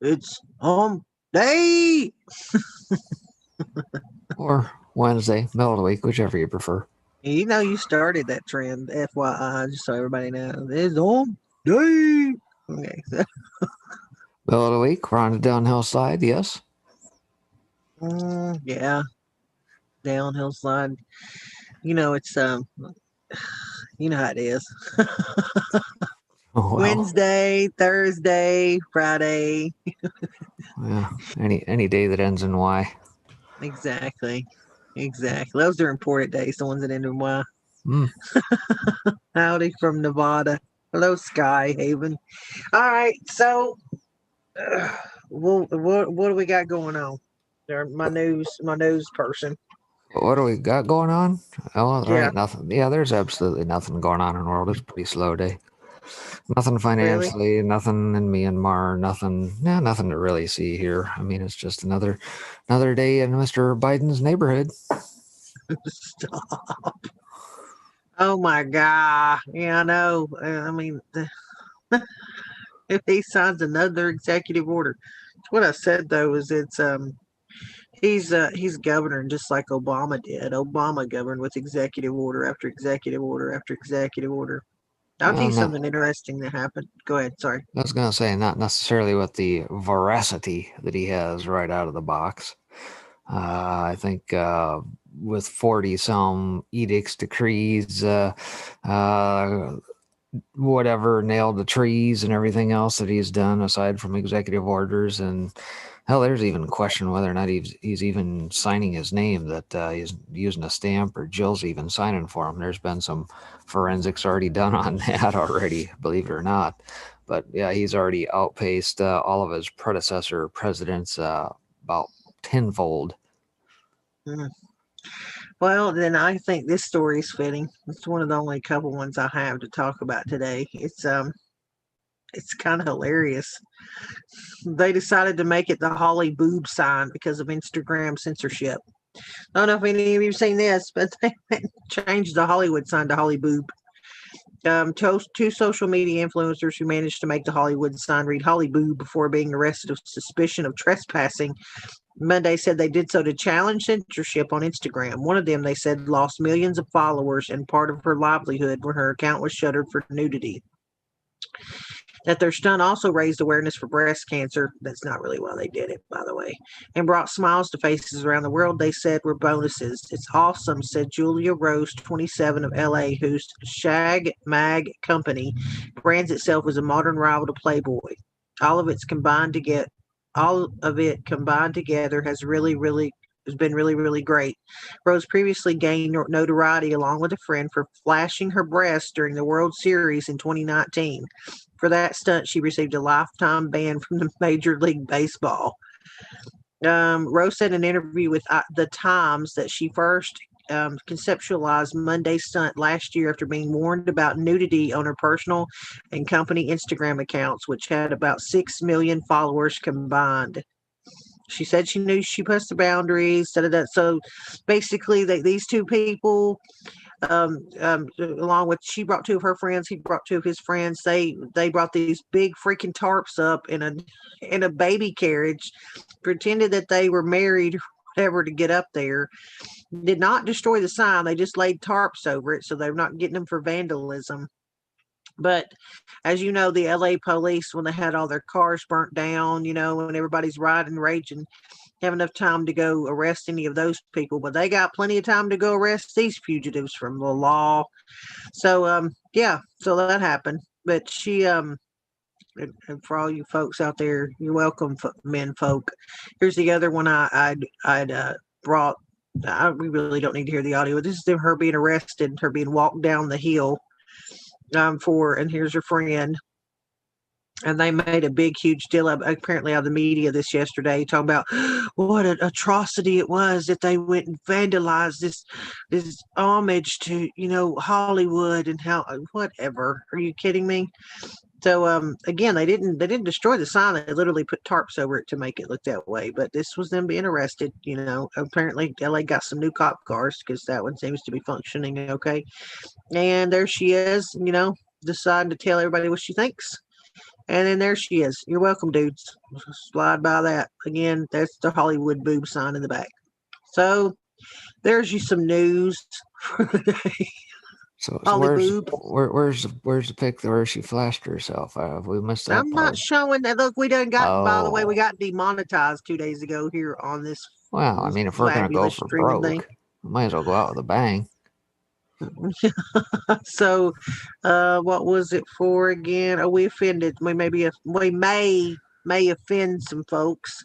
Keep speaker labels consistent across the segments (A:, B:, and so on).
A: It's day.
B: Or Wednesday, middle of the week, whichever you prefer.
A: You know, you started that trend, FYI, just so everybody knows. It's day. Okay.
B: Middle of the week, we're on the downhill slide, yes.
A: Yeah, downhill slide. You know, it's you know how it is.
B: Oh well.
A: Wednesday, Thursday, Friday.
B: Yeah. Any day that ends in Y.
A: Exactly. Exactly. Those are important days, the ones that end in Y.
B: Hmm.
A: Howdy from Nevada. Hello, Sky Haven. All right, so what do we got going on? My news person.
B: What do we got going on? Oh, there
A: Yeah,
B: ain't nothing. Yeah, there's absolutely nothing going on in the world. It's a pretty slow day. Nothing
A: really.
B: financially, nothing in Myanmar, nothing. Yeah, nothing to really see here. I mean, it's just another day in Mr. Biden's neighborhood.
A: Stop. Oh my God. Yeah, I know. I mean, if he signs another executive order, what I said though is he's governing just like Obama did. Obama governed with executive order after executive order after executive order. I'll tell
B: Well,
A: you
B: not.
A: something interesting that happened. Go ahead. Sorry.
B: I was gonna say not necessarily with the veracity that he has right out of the box. I think with 40 some edicts, decrees, uh, whatever, nailed the trees and everything else that he's done aside from executive orders. And hell, there's even a question whether or not he's even signing his name, that he's using a stamp, or Jill's even signing for him. There's been some forensics already done on that already, believe it or not. But yeah, he's already outpaced all of his predecessor presidents about tenfold.
A: Mm. Well, then I think this story is fitting. It's one of the only couple ones I have to talk about today. It's kind of hilarious. They decided to make it the Holly boob sign because of Instagram censorship. I don't know if any of you've seen this, but they changed the Hollywood sign to Holly boob. Two social media influencers who managed to make the Hollywood sign read Holly boob before being arrested of suspicion of trespassing Monday said they did so to challenge censorship on Instagram. One of them, they said, lost millions of followers and part of her livelihood when her account was shuttered for nudity. That their stunt also raised awareness for breast cancer. That's not really why they did it, by the way. And brought smiles to faces around the world, they said were bonuses. It's awesome, said Julia Rose, 27, of LA, whose Shag Mag company brands itself as a modern rival to Playboy. All of it's combined to get all of it combined together has been really great. Rose previously gained notoriety along with a friend for flashing her breasts during the World Series in 2019. For that stunt, she received a lifetime ban from the Major League Baseball. Rose said in an interview with The Times that she first conceptualized Monday's stunt last year after being warned about nudity on her personal and company Instagram accounts, which had about 6 million followers combined. She said she knew she pushed the boundaries. Da, da, da. So basically, these two people, along with she brought two of her friends, he brought two of his friends. They brought these big freaking tarps up in a baby carriage, pretended that they were married, whatever, to get up there. Did not destroy the sign. They just laid tarps over it, so they're not getting them for vandalism. But as you know, the LA police, when they had all their cars burnt down, when everybody's riding, raging, have enough time to go arrest any of those people, but they got plenty of time to go arrest these fugitives from the law. So yeah, so that happened. But she and for all you folks out there, you're welcome, men folk. Here's the other one I'd brought. We really don't need to hear the audio. This is her being arrested, her being walked down the hill and here's her friend. And they made a big, huge deal apparently out of the media this yesterday, talking about what an atrocity it was that they went and vandalized this homage to Hollywood and how whatever. Are you kidding me? So again, they didn't destroy the sign. They literally put tarps over it to make it look that way. But this was them being arrested. Apparently LA got some new cop cars because that one seems to be functioning okay. And there she is, deciding to tell everybody what she thinks. And then there she is. You're welcome, dudes. Slide by that. Again, that's the Hollywood boob sign in the back. So there's you some news for the day.
B: So
A: Holly boob.
B: where's the pic where she flashed herself? We missed that
A: I'm not
B: part.
A: showing that. Look, we done got, by the way, we
B: Oh,
A: got demonetized 2 days ago here on this,
B: well, I
A: this
B: mean, if we're gonna go
A: fabulous
B: for
A: streaming thing.
B: broke, we might as well go out with a bang.
A: So, what was it for again? Oh, we offended. We may offend some folks.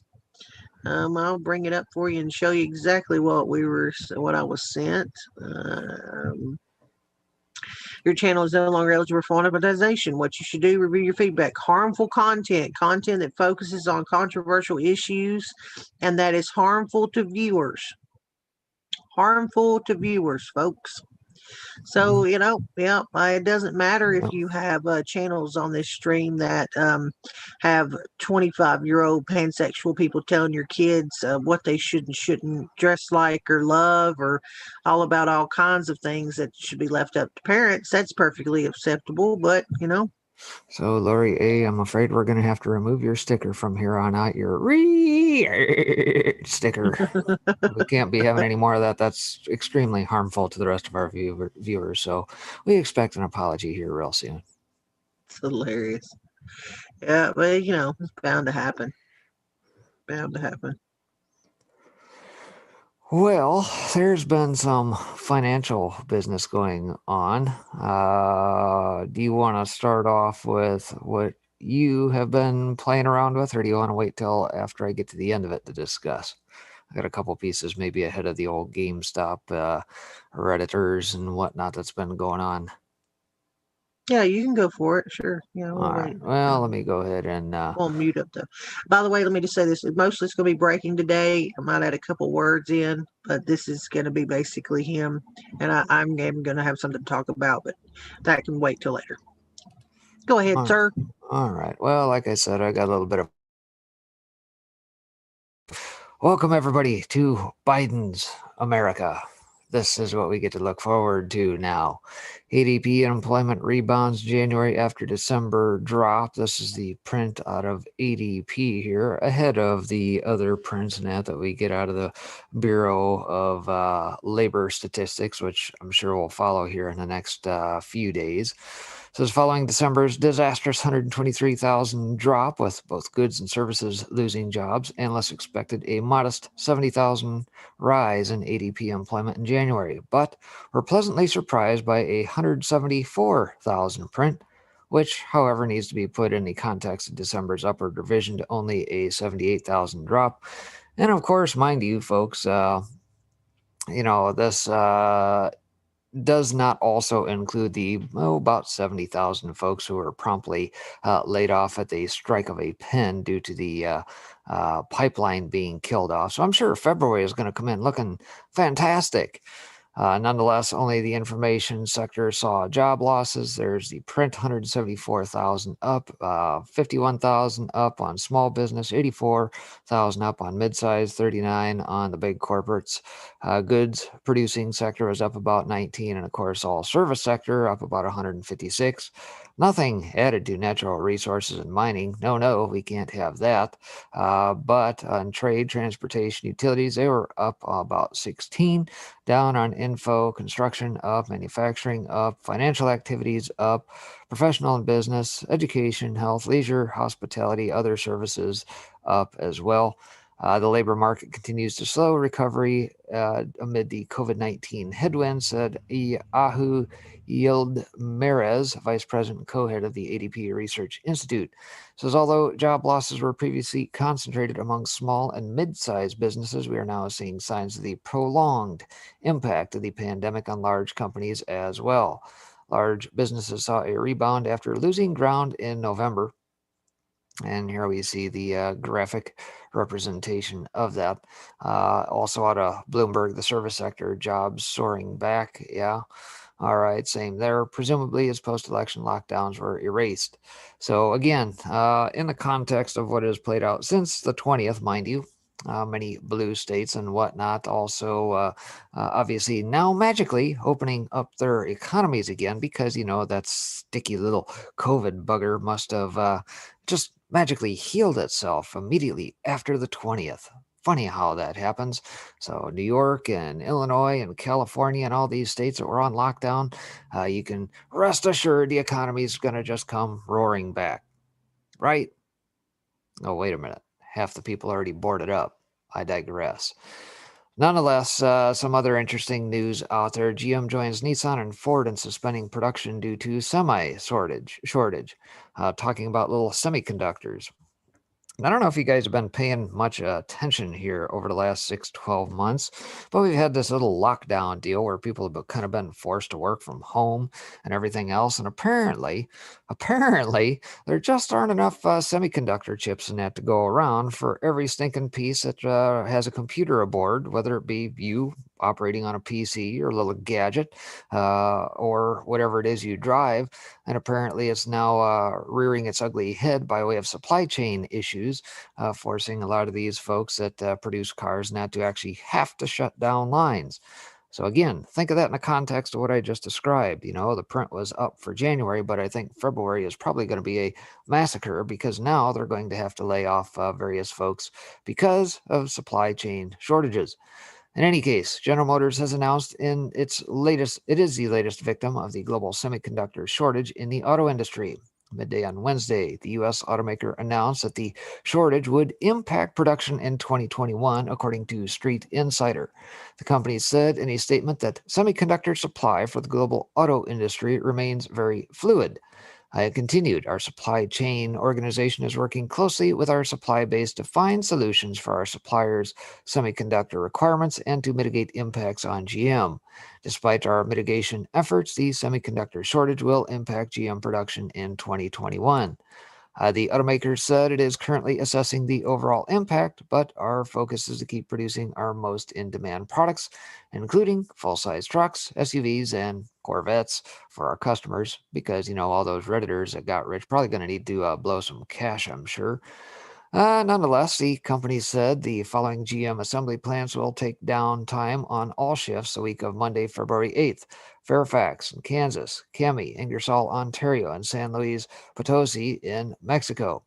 A: I'll bring it up for you and show you exactly what I was sent. Your channel is no longer eligible for monetization. What you should do: review your feedback. Harmful content that focuses on controversial issues, and that is harmful to viewers. Harmful to viewers, folks. So, yeah, it doesn't matter if you have channels on this stream that have 25-year-old pansexual people telling your kids what they should and shouldn't dress like or love, or all about all kinds of things that should be left up to parents. That's perfectly acceptable, but,
B: So, Lori A., I'm afraid we're going to have to remove your sticker from here on out. Your sticker. We can't be having any more of that. That's extremely harmful to the rest of our viewers. So, we expect an apology here real soon.
A: It's hilarious. Yeah, but, it's bound to happen. Bound to happen.
B: Well, there's been some financial business going on. Do you want to start off with what you have been playing around with, or do you want to wait till after I get to the end of it to discuss? I got a couple pieces maybe ahead of the old GameStop Redditors and whatnot that's been going on.
A: Yeah, you can go for it. Sure. We'll
B: All right.
A: wait.
B: Well, let me go ahead and.
A: We'll mute up though. By the way, let me just say this. Mostly it's going to be breaking today. I might add a couple words in, but this is going to be basically him. And I'm going to have something to talk about, but that can wait till later. Go ahead, sir.
B: All right. Well, like I said, I got a little bit of. Welcome, everybody, to Biden's America. This is what we get to look forward to now. ADP employment rebounds January after December drop. This is the print out of ADP here, ahead of the other prints that we get out of the Bureau of Labor Statistics, which I'm sure will follow here in the next few days. Says following December's disastrous 123,000 drop, with both goods and services losing jobs, analysts expected a modest 70,000 rise in ADP employment in January, but were pleasantly surprised by a 174,000 print, which, however, needs to be put in the context of December's upward revision to only a 78,000 drop. And of course, mind you, folks, this does not also include the about 70,000 folks who were promptly laid off at the strike of a pen due to the pipeline being killed off. So I'm sure February is going to come in looking fantastic. Nonetheless, only the information sector saw job losses. There's the print 174,000 up, 51,000 up on small business, 84,000 up on midsize, 39 on the big corporates. Goods producing sector was up about 19, and of course, all service sector up about 156. Nothing added to natural resources and mining. No, we can't have that. But on trade, transportation, utilities, they were up about 16. Down on info, construction up, manufacturing up, financial activities up, professional and business, education, health, leisure, hospitality, other services up as well. The labor market continues to slow recovery amid the COVID-19 headwinds, said Ahu Yildiz, Vice President and co-head of the ADP Research Institute. Says although job losses were previously concentrated among small and mid-sized businesses, we are now seeing signs of the prolonged impact of the pandemic on large companies as well. Large businesses saw a rebound after losing ground in November. And here we see the graphic representation of that. Also out of Bloomberg, the service sector, jobs soaring back. Yeah. All right, same there. Presumably, as post-election lockdowns were erased. So again, in the context of what has played out since the 20th, mind you, Many blue states and whatnot also obviously now magically opening up their economies again because, that sticky little COVID bugger must have just magically healed itself immediately after the 20th. Funny how that happens. So, New York and Illinois and California and all these states that were on lockdown, you can rest assured the economy is going to just come roaring back, right? Oh, wait a minute. Half the people already boarded up. I digress. Nonetheless, some other interesting news out there. GM joins Nissan and Ford in suspending production due to semi shortage. Talking about little semiconductors. I don't know if you guys have been paying much attention here over the last 6-12 months, but we've had this little lockdown deal where people have kind of been forced to work from home and everything else. And apparently, there just aren't enough semiconductor chips in that to go around for every stinking piece that has a computer aboard, whether it be you operating on a PC or a little gadget or whatever it is you drive. And apparently, it's now rearing its ugly head by way of supply chain issues, forcing a lot of these folks that produce cars not to actually have to shut down lines. So again, think of that in the context of what I just described. The print was up for January, but I think February is probably going to be a massacre because now they're going to have to lay off various folks because of supply chain shortages. In any case, General Motors has announced it is the latest victim of the global semiconductor shortage in the auto industry. Midday on Wednesday, the U.S. automaker announced that the shortage would impact production in 2021, according to Street Insider. The company said in a statement that semiconductor supply for the global auto industry remains very fluid. It continued, our supply chain organization is working closely with our supply base to find solutions for our suppliers' semiconductor requirements and to mitigate impacts on GM. Despite our mitigation efforts, the semiconductor shortage will impact GM production in 2021. The automaker said it is currently assessing the overall impact, but our focus is to keep producing our most in demand products, including full size trucks, SUVs, and Corvettes for our customers, because, all those Redditors that got rich probably going to need to blow some cash, I'm sure. Nonetheless, the company said the following GM assembly plants will take downtime on all shifts the week of Monday, February 8th. Fairfax in Kansas, Cami, Ingersoll, Ontario, and San Luis Potosi in Mexico.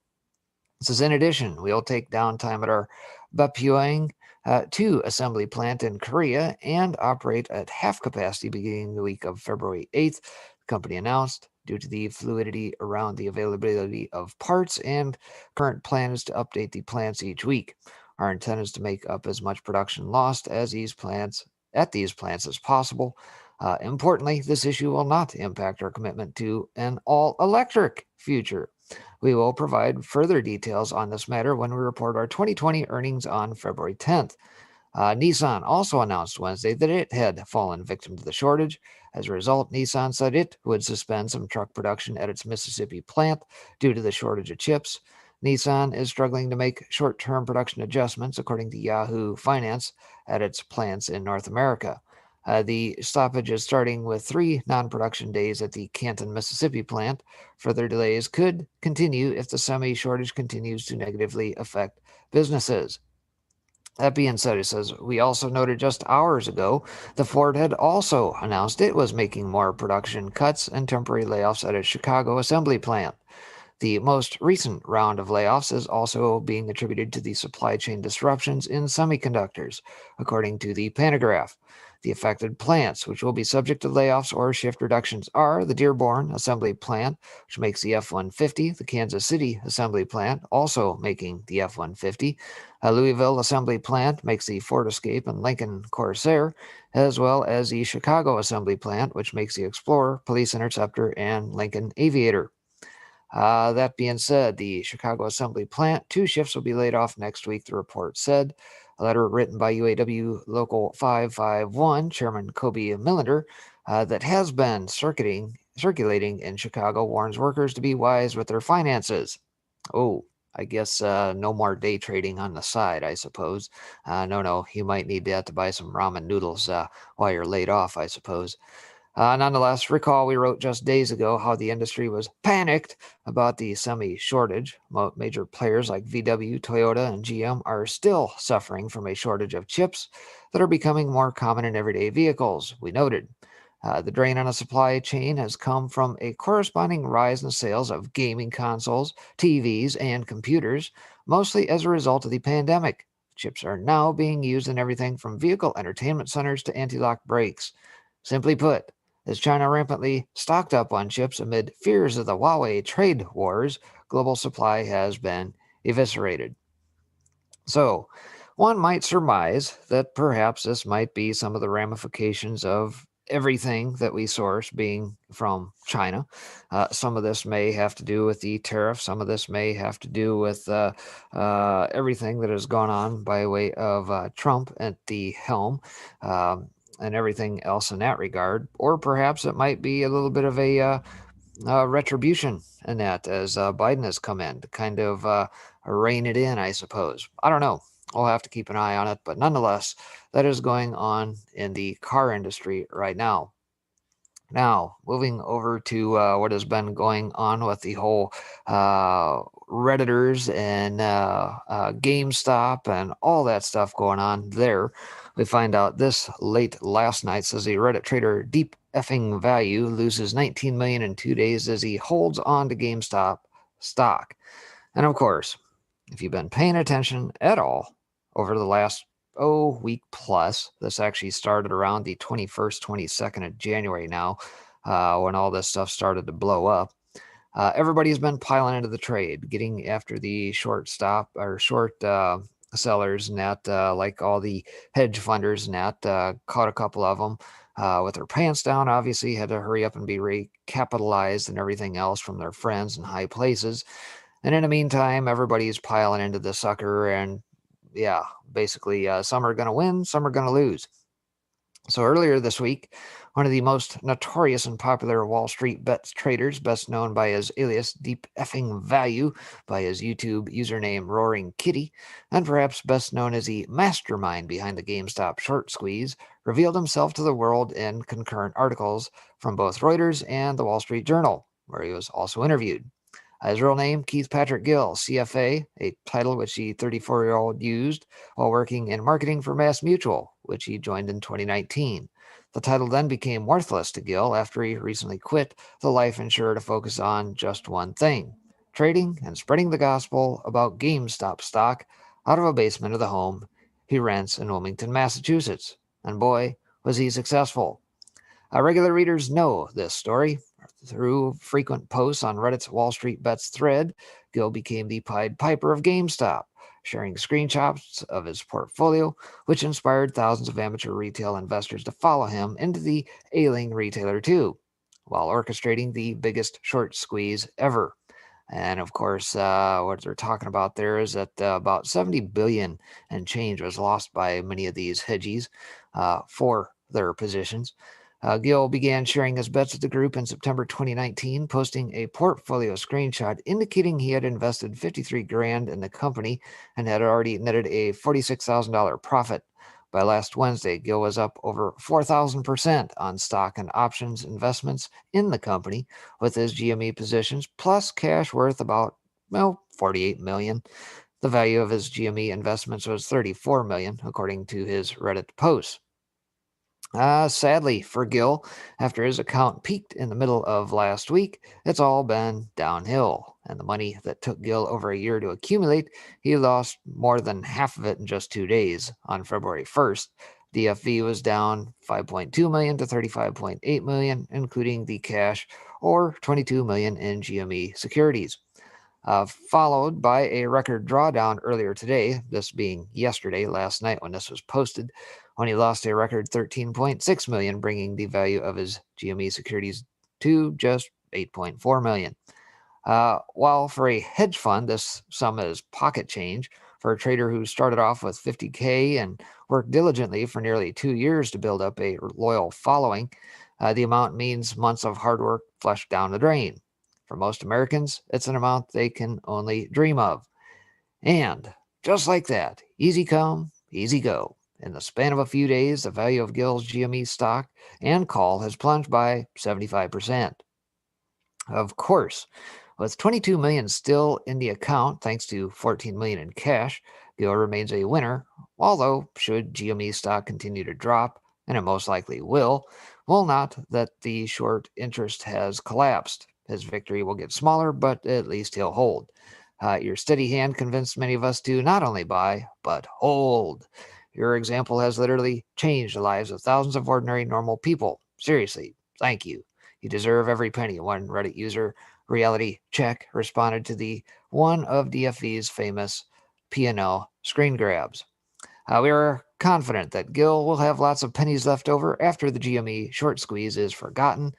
B: This is in addition, we'll take downtime at our Bapyeong 2 assembly plant in Korea and operate at half capacity beginning the week of February 8th, the company announced. Due to the fluidity around the availability of parts and current plan is to update the plants each week. Our intent is to make up as much production lost at these plants as possible. Importantly, this issue will not impact our commitment to an all-electric future. We will provide further details on this matter when we report our 2020 earnings on February 10th. Nissan also announced Wednesday that it had fallen victim to the shortage. As a result, Nissan said it would suspend some truck production at its Mississippi plant due to the shortage of chips. Nissan is struggling to make short term production adjustments, according to Yahoo Finance, at its plants in North America. The stoppage is starting with 3 non production days at the Canton, Mississippi plant. Further delays could continue if the semi shortage continues to negatively affect businesses. That being said, it says, we also noted just hours ago the Ford had also announced it was making more production cuts and temporary layoffs at its Chicago assembly plant. The most recent round of layoffs is also being attributed to the supply chain disruptions in semiconductors, according to the Pantograph. The affected plants, which will be subject to layoffs or shift reductions, are the Dearborn Assembly Plant, which makes the F-150, the Kansas City Assembly Plant, also making the F-150, Louisville Assembly Plant makes the Ford Escape and Lincoln Corsair, as well as the Chicago Assembly Plant, which makes the Explorer, Police Interceptor, and Lincoln Aviator. That being said, the Chicago Assembly Plant, 2 shifts will be laid off next week, the report said. A letter written by UAW Local 551, Chairman Kobe Millender, that has been circulating in Chicago warns workers to be wise with their finances. Oh, I guess no more day trading on the side, I suppose. No, you might need that to buy some ramen noodles while you're laid off, I suppose. Nonetheless, recall we wrote just days ago how the industry was panicked about the semi shortage. Major players like VW, Toyota, and GM are still suffering from a shortage of chips that are becoming more common in everyday vehicles, we noted. The drain on the supply chain has come from a corresponding rise in sales of gaming consoles, TVs, and computers, mostly as a result of the pandemic. Chips are now being used in everything from vehicle entertainment centers to anti lock brakes. Simply put, as China rampantly stocked up on chips amid fears of the Huawei trade wars, global supply has been eviscerated. So, one might surmise that perhaps this might be some of the ramifications of everything that we source being from China. Some of this may have to do with the tariff. Some of this may have to do with everything that has gone on by way of Trump at the helm. And everything else in that regard, or perhaps it might be a little bit of a retribution in that as Biden has come in to kind of rein it in, I suppose. I don't know. We'll have to keep an eye on it. But nonetheless, that is going on in the car industry right now. Now, moving over to what has been going on with the whole Redditors and GameStop and all that stuff going on there, we find out this late last night says the Reddit trader Deep Effing Value loses 19 million in 2 days as he holds on to GameStop stock. And of course, if you've been paying attention at all over the last week plus, this actually started around the 21st, 22nd of January now, when all this stuff started to blow up. Everybody's been piling into the trade, getting after the short sellers and that, like all the hedge funders and that, caught a couple of them with their pants down. Obviously, had to hurry up and be recapitalized and everything else from their friends in high places. And in the meantime, everybody's piling into the sucker, and yeah, basically, some are going to win, some are going to lose. So earlier this week, one of the most notorious and popular Wall Street bets traders, best known by his alias Deep Effing Value, by his YouTube username Roaring Kitty, and perhaps best known as the mastermind behind the GameStop short squeeze, revealed himself to the world in concurrent articles from both Reuters and the Wall Street Journal, where he was also interviewed. His real name, Keith Patrick Gill, CFA, a title which the 34-year-old used while working in marketing for Mass Mutual, which he joined in 2019. The title then became worthless to Gill after he recently quit the life insurer to focus on just one thing: trading and spreading the gospel about GameStop stock out of a basement of the home he rents in Wilmington, Massachusetts. And boy, was he successful. Regular readers know this story. Through frequent posts on Reddit's Wall Street Bets thread, Gill became the Pied Piper of GameStop, sharing screenshots of his portfolio, which inspired thousands of amateur retail investors to follow him into the ailing retailer too, while orchestrating the biggest short squeeze ever. And of course, what they're talking about there is that about 70 billion and change was lost by many of these hedgies for their positions. Gill began sharing his bets with the group in September 2019, posting a portfolio screenshot indicating he had invested 53 grand in the company and had already netted a $46,000 profit. By last Wednesday, Gill was up over 4,000% on stock and options investments in the company, with his GME positions plus cash worth about, $48 million. The value of his GME investments was $34 million, according to his Reddit post. Sadly for Gill, after his account peaked in the middle of last week, it's all been downhill. And the money that took Gill over a year to accumulate, he lost more than half of it in just 2 days. On February 1st, DFV was down 5.2 million to 35.8 million, including the cash, or 22 million in GME securities. Followed by a record drawdown earlier today, this being yesterday, last night when this was posted, when he lost a record 13.6 million, bringing the value of his GME securities to just 8.4 million. While for a hedge fund, this sum is pocket change, for a trader who started off with 50K and worked diligently for nearly 2 years to build up a loyal following, the amount means months of hard work flushed down the drain. For most Americans, it's an amount they can only dream of. And just like that, easy come, easy go. In the span of a few days, the value of Gill's GME stock and call has plunged by 75%. Of course, with 22 million still in the account thanks to 14 million in cash, Gill remains a winner, although should GME stock continue to drop, and it most likely will not that the short interest has collapsed. His victory will get smaller, but at least he'll hold. Your steady hand convinced many of us to not only buy, but hold. Your example has literally changed the lives of thousands of ordinary, normal people. Seriously, thank you. You deserve every penny. One Reddit user, Reality Check, responded to the one of DFV's famous P&L screen grabs. We are confident that Gill will have lots of pennies left over after the GME short squeeze is forgotten.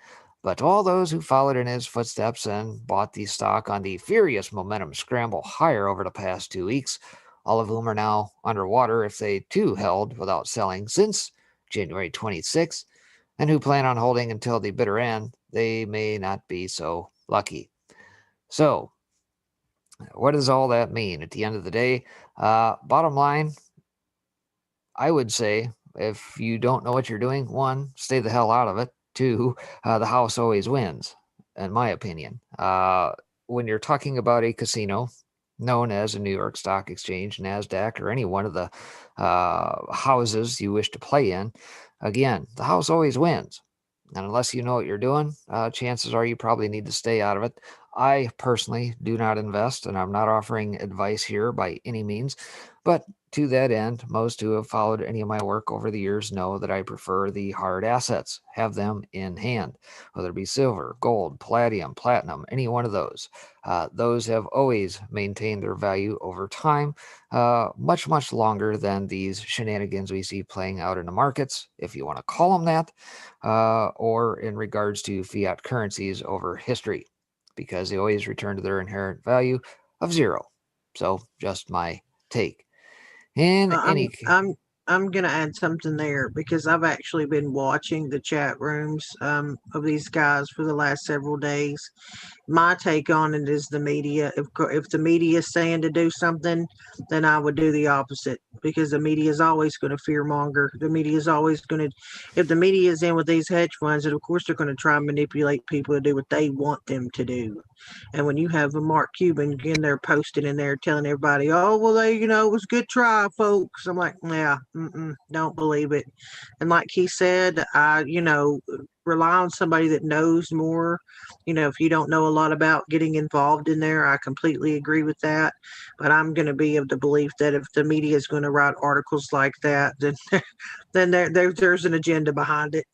B: But to all those who followed in his footsteps and bought the stock on the furious momentum scramble higher over the past 2 weeks, all of whom are now underwater if they too held without selling since January 26th, and who plan on holding until the bitter end, they may not be so lucky. So, what does all that mean at the end of the day? Bottom line, I would say if you don't know what you're doing, one, stay the hell out of it. Two, the house always wins, in my opinion. When you're talking about a casino known as a New York Stock Exchange, NASDAQ, or any one of the houses you wish to play in, again, the house always wins. And unless you know what you're doing, chances are you probably need to stay out of it. I personally do not invest, and I'm not offering advice here by any means. But to that end, most who have followed any of my work over the years know that I prefer the hard assets, have them in hand, whether it be silver, gold, palladium, platinum, any one of those. Those have always maintained their value over time, much, much longer than these shenanigans we see playing out in the markets, if you want to call them that, or in regards to fiat currencies over history, because they always return to their inherent value of zero. So, just my take. In
A: Uh,
B: any
A: I'm
B: case,
A: I'm I'm gonna add something there because I've actually been watching the chat rooms of these guys for the last several days. My take on it is the media. If the media is saying to do something, then I would do the opposite because the media is always going to fear monger. The media is always going to, if the media is in with these hedge funds, then of course they're going to try and manipulate people to do what they want them to do. And when you have a Mark Cuban in there posting in there telling everybody, oh, well, it was a good try, folks. I'm like, yeah, don't believe it. And like he said, rely on somebody that knows more. If you don't know a lot about getting involved in there, I completely agree with that. But I'm going to be of the belief that if the media is going to write articles like that, then there's an agenda behind it.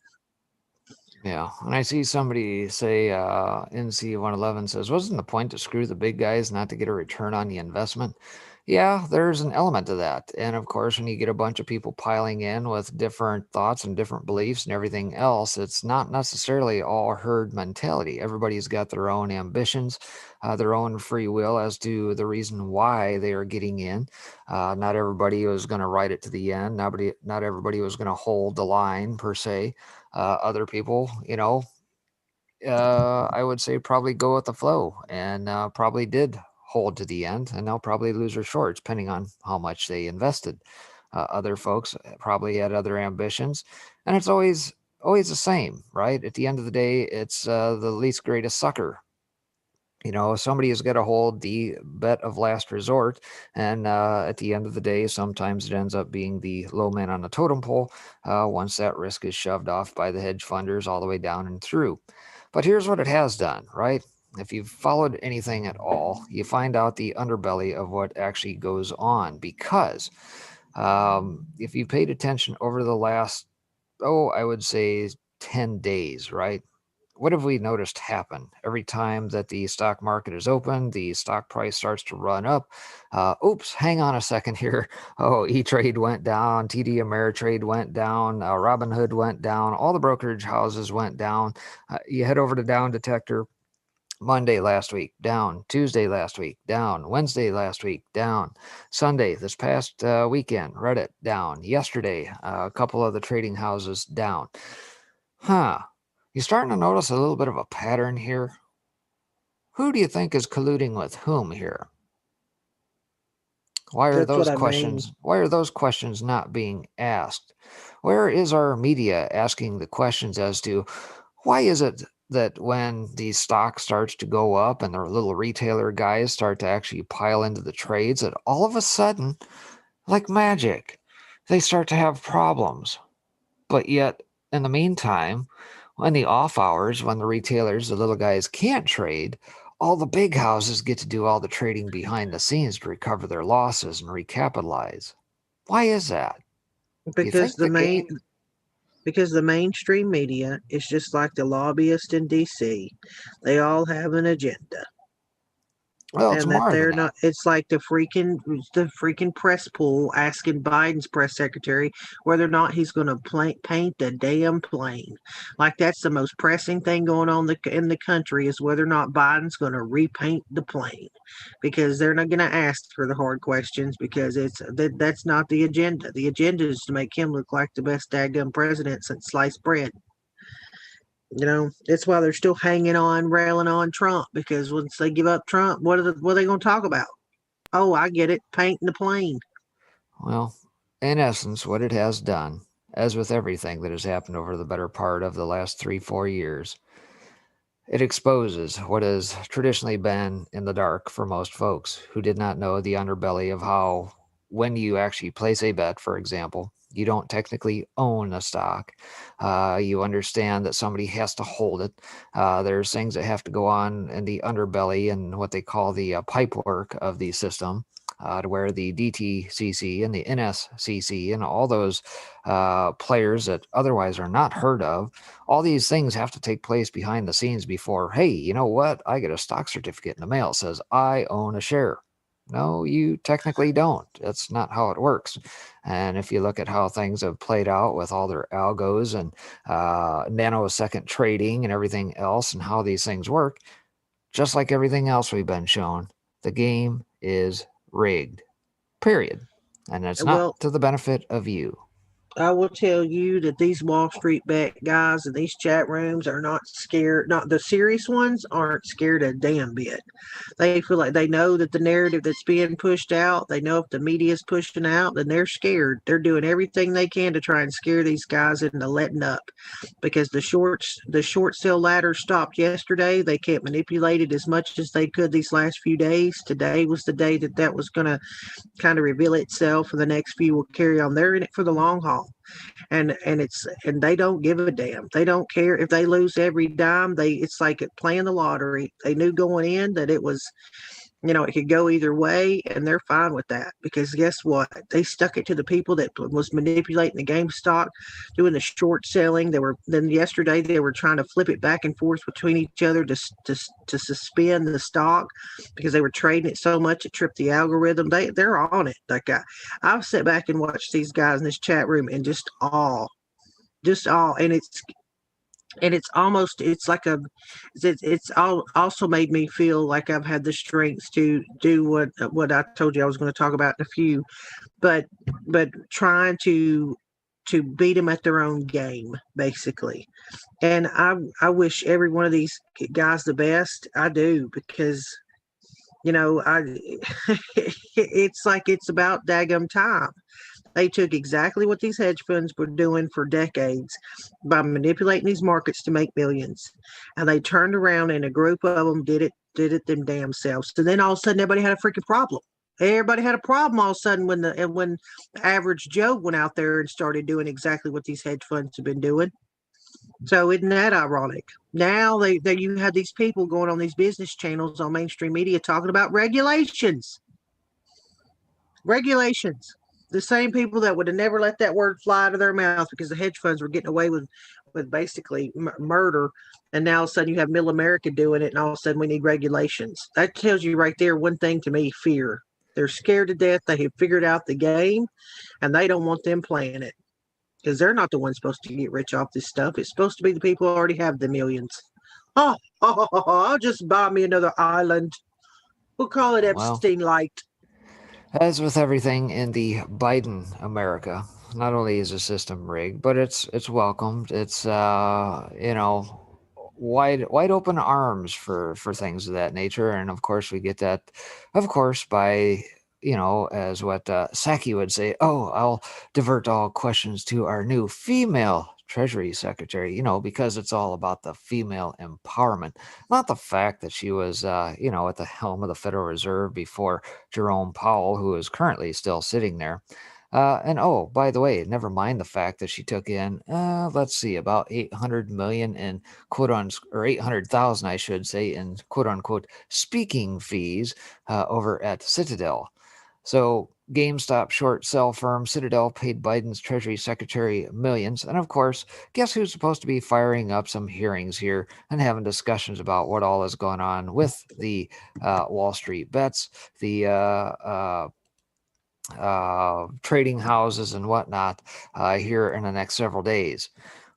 B: yeah, and I see somebody say NC111 says, wasn't the point to screw the big guys not to get a return on the investment? Yeah, there's an element to that. And of course, when you get a bunch of people piling in with different thoughts and different beliefs and everything else, it's not necessarily all herd mentality. Everybody's got their own ambitions, their own free will as to the reason why they are getting in. Not everybody was going to ride it to the end. Not everybody was going to hold the line per se. Other people, I would say probably go with the flow and probably did hold to the end, and they'll probably lose their shorts depending on how much they invested. Other folks probably had other ambitions, and it's always the same, right? At the end of the day, it's the least greatest sucker. Somebody has got to hold the bet of last resort. And at the end of the day, sometimes it ends up being the low man on the totem pole once that risk is shoved off by the hedge funders all the way down and through. But here's what it has done, right? If you've followed anything at all, you find out the underbelly of what actually goes on. Because if you paid attention over the last, I would say 10 days, right? What have we noticed happen every time that the stock market is open? The stock price starts to run up. Oops, hang on a second here. Oh, E-Trade went down, TD Ameritrade went down, Robinhood went down, all the brokerage houses went down. You head over to Down Detector. Monday last week, down. Tuesday last week, down. Wednesday last week, down. Sunday, this past weekend, Reddit, down. Yesterday, a couple of the trading houses, down. Huh. You starting to notice a little bit of a pattern here? Who do you think is colluding with whom here? Why are
A: That's what
B: those
A: I mean.
B: questions? Why are those questions not being asked? Where is our media asking the questions as to why is it that when the stock starts to go up and the little retailer guys start to actually pile into the trades, that all of a sudden, like magic, they start to have problems? But yet, in the meantime, in the off hours, when the retailers, the little guys can't trade, all the big houses get to do all the trading behind the scenes to recover their losses and recapitalize. Why is that? Do you
A: Because
B: think
A: the
B: the
A: main
B: game?
A: because the mainstream media is just like the lobbyists in DC. They all have an agenda.
B: Well, it's
A: And that
B: more than
A: they're
B: that.
A: not, it's like the freaking press pool asking Biden's press secretary whether or not he's going to paint the damn plane. Like that's the most pressing thing going on in the country, is whether or not Biden's going to repaint the plane, because they're not going to ask for the hard questions, because that's not the agenda. The agenda is to make him look like the best daggum president since sliced bread. That's why they're still hanging on, railing on Trump, because once they give up Trump, what are they going to talk about? Oh, I get it, painting the plane.
B: Well, in essence, what it has done, as with everything that has happened over the better part of the last 3, 4 years, it exposes what has traditionally been in the dark for most folks who did not know the underbelly of how, when you actually place a bet, for example, you don't technically own a stock. You understand that somebody has to hold it. There's things that have to go on in the underbelly and what they call the pipe work of the system. To where the DTCC and the NSCC and all those players that otherwise are not heard of, all these things have to take place behind the scenes before, hey, you know what? I get a stock certificate in the mail that says I own a share. No, you technically don't. That's not how it works. And if you look at how things have played out with all their algos and nanosecond trading and everything else and how these things work, just like everything else we've been shown, the game is rigged, period. And it's not
A: Well,
B: to the benefit of you.
A: I will tell you that these Wall Street bet guys in these chat rooms are not scared. Not the serious ones aren't scared a damn bit. They feel like they know that the narrative that's being pushed out, they know if the media is pushing out, then they're scared. They're doing everything they can to try and scare these guys into letting up, because the short sale ladder stopped yesterday. They can't manipulate it as much as they could these last few days. Today was the day that was going to kind of reveal itself, for the next few will carry on. They're in it for the long haul, and they don't give a damn. They don't care if they lose every dime. It's like playing the lottery. They knew going in that it could go either way, and they're fine with that, because guess what? They stuck it to the people that was manipulating the game stock, doing the short selling. Then yesterday they were trying to flip it back and forth between each other to suspend the stock, because they were trading it so much it tripped the algorithm. They're on it. Like I've sat back and watched these guys in this chat room and just all, and it's almost it's like it's all also made me feel like I've had the strength to do what I told you I was going to talk about in a few, but trying to beat them at their own game, basically. And I wish every one of these guys the best. I do, because I it's like it's about daggum time. They took exactly what these hedge funds were doing for decades by manipulating these markets to make millions. And they turned around, and a group of them did it them damn selves. So then all of a sudden everybody had a freaking problem. Everybody had a problem all of a sudden when the average Joe went out there and started doing exactly what these hedge funds have been doing. So isn't that ironic? Now you have these people going on these business channels on mainstream media talking about regulations. Regulations. The same people that would have never let that word fly out of their mouth because the hedge funds were getting away with basically murder, and now all of a sudden you have middle America doing it, and all of a sudden we need regulations. That tells you right there one thing to me: fear. They're scared to death. They have figured out the game, and they don't want them playing it, because they're not the ones supposed to get rich off this stuff. It's supposed to be the people who already have the millions. I'll just buy me another island. We'll call it
B: Well,
A: Epstein Light.
B: as with everything in the Biden America, not only is the system rigged, but it's welcomed. It's wide open arms for things of that nature, and of course we get that, of course, by as what Saki would say, oh, I'll divert all questions to our new female Treasury Secretary, because it's all about the female empowerment, not the fact that she was, at the helm of the Federal Reserve before Jerome Powell, who is currently still sitting there. And oh, by the way, never mind the fact that she took in, let's see, about 800 million in or 800,000, I should say, in quote unquote speaking fees over at Citadel. So GameStop short sell firm Citadel paid Biden's Treasury Secretary millions. And of course, guess who's supposed to be firing up some hearings here and having discussions about what all is going on with the Wall Street bets, the trading houses and whatnot here in the next several days.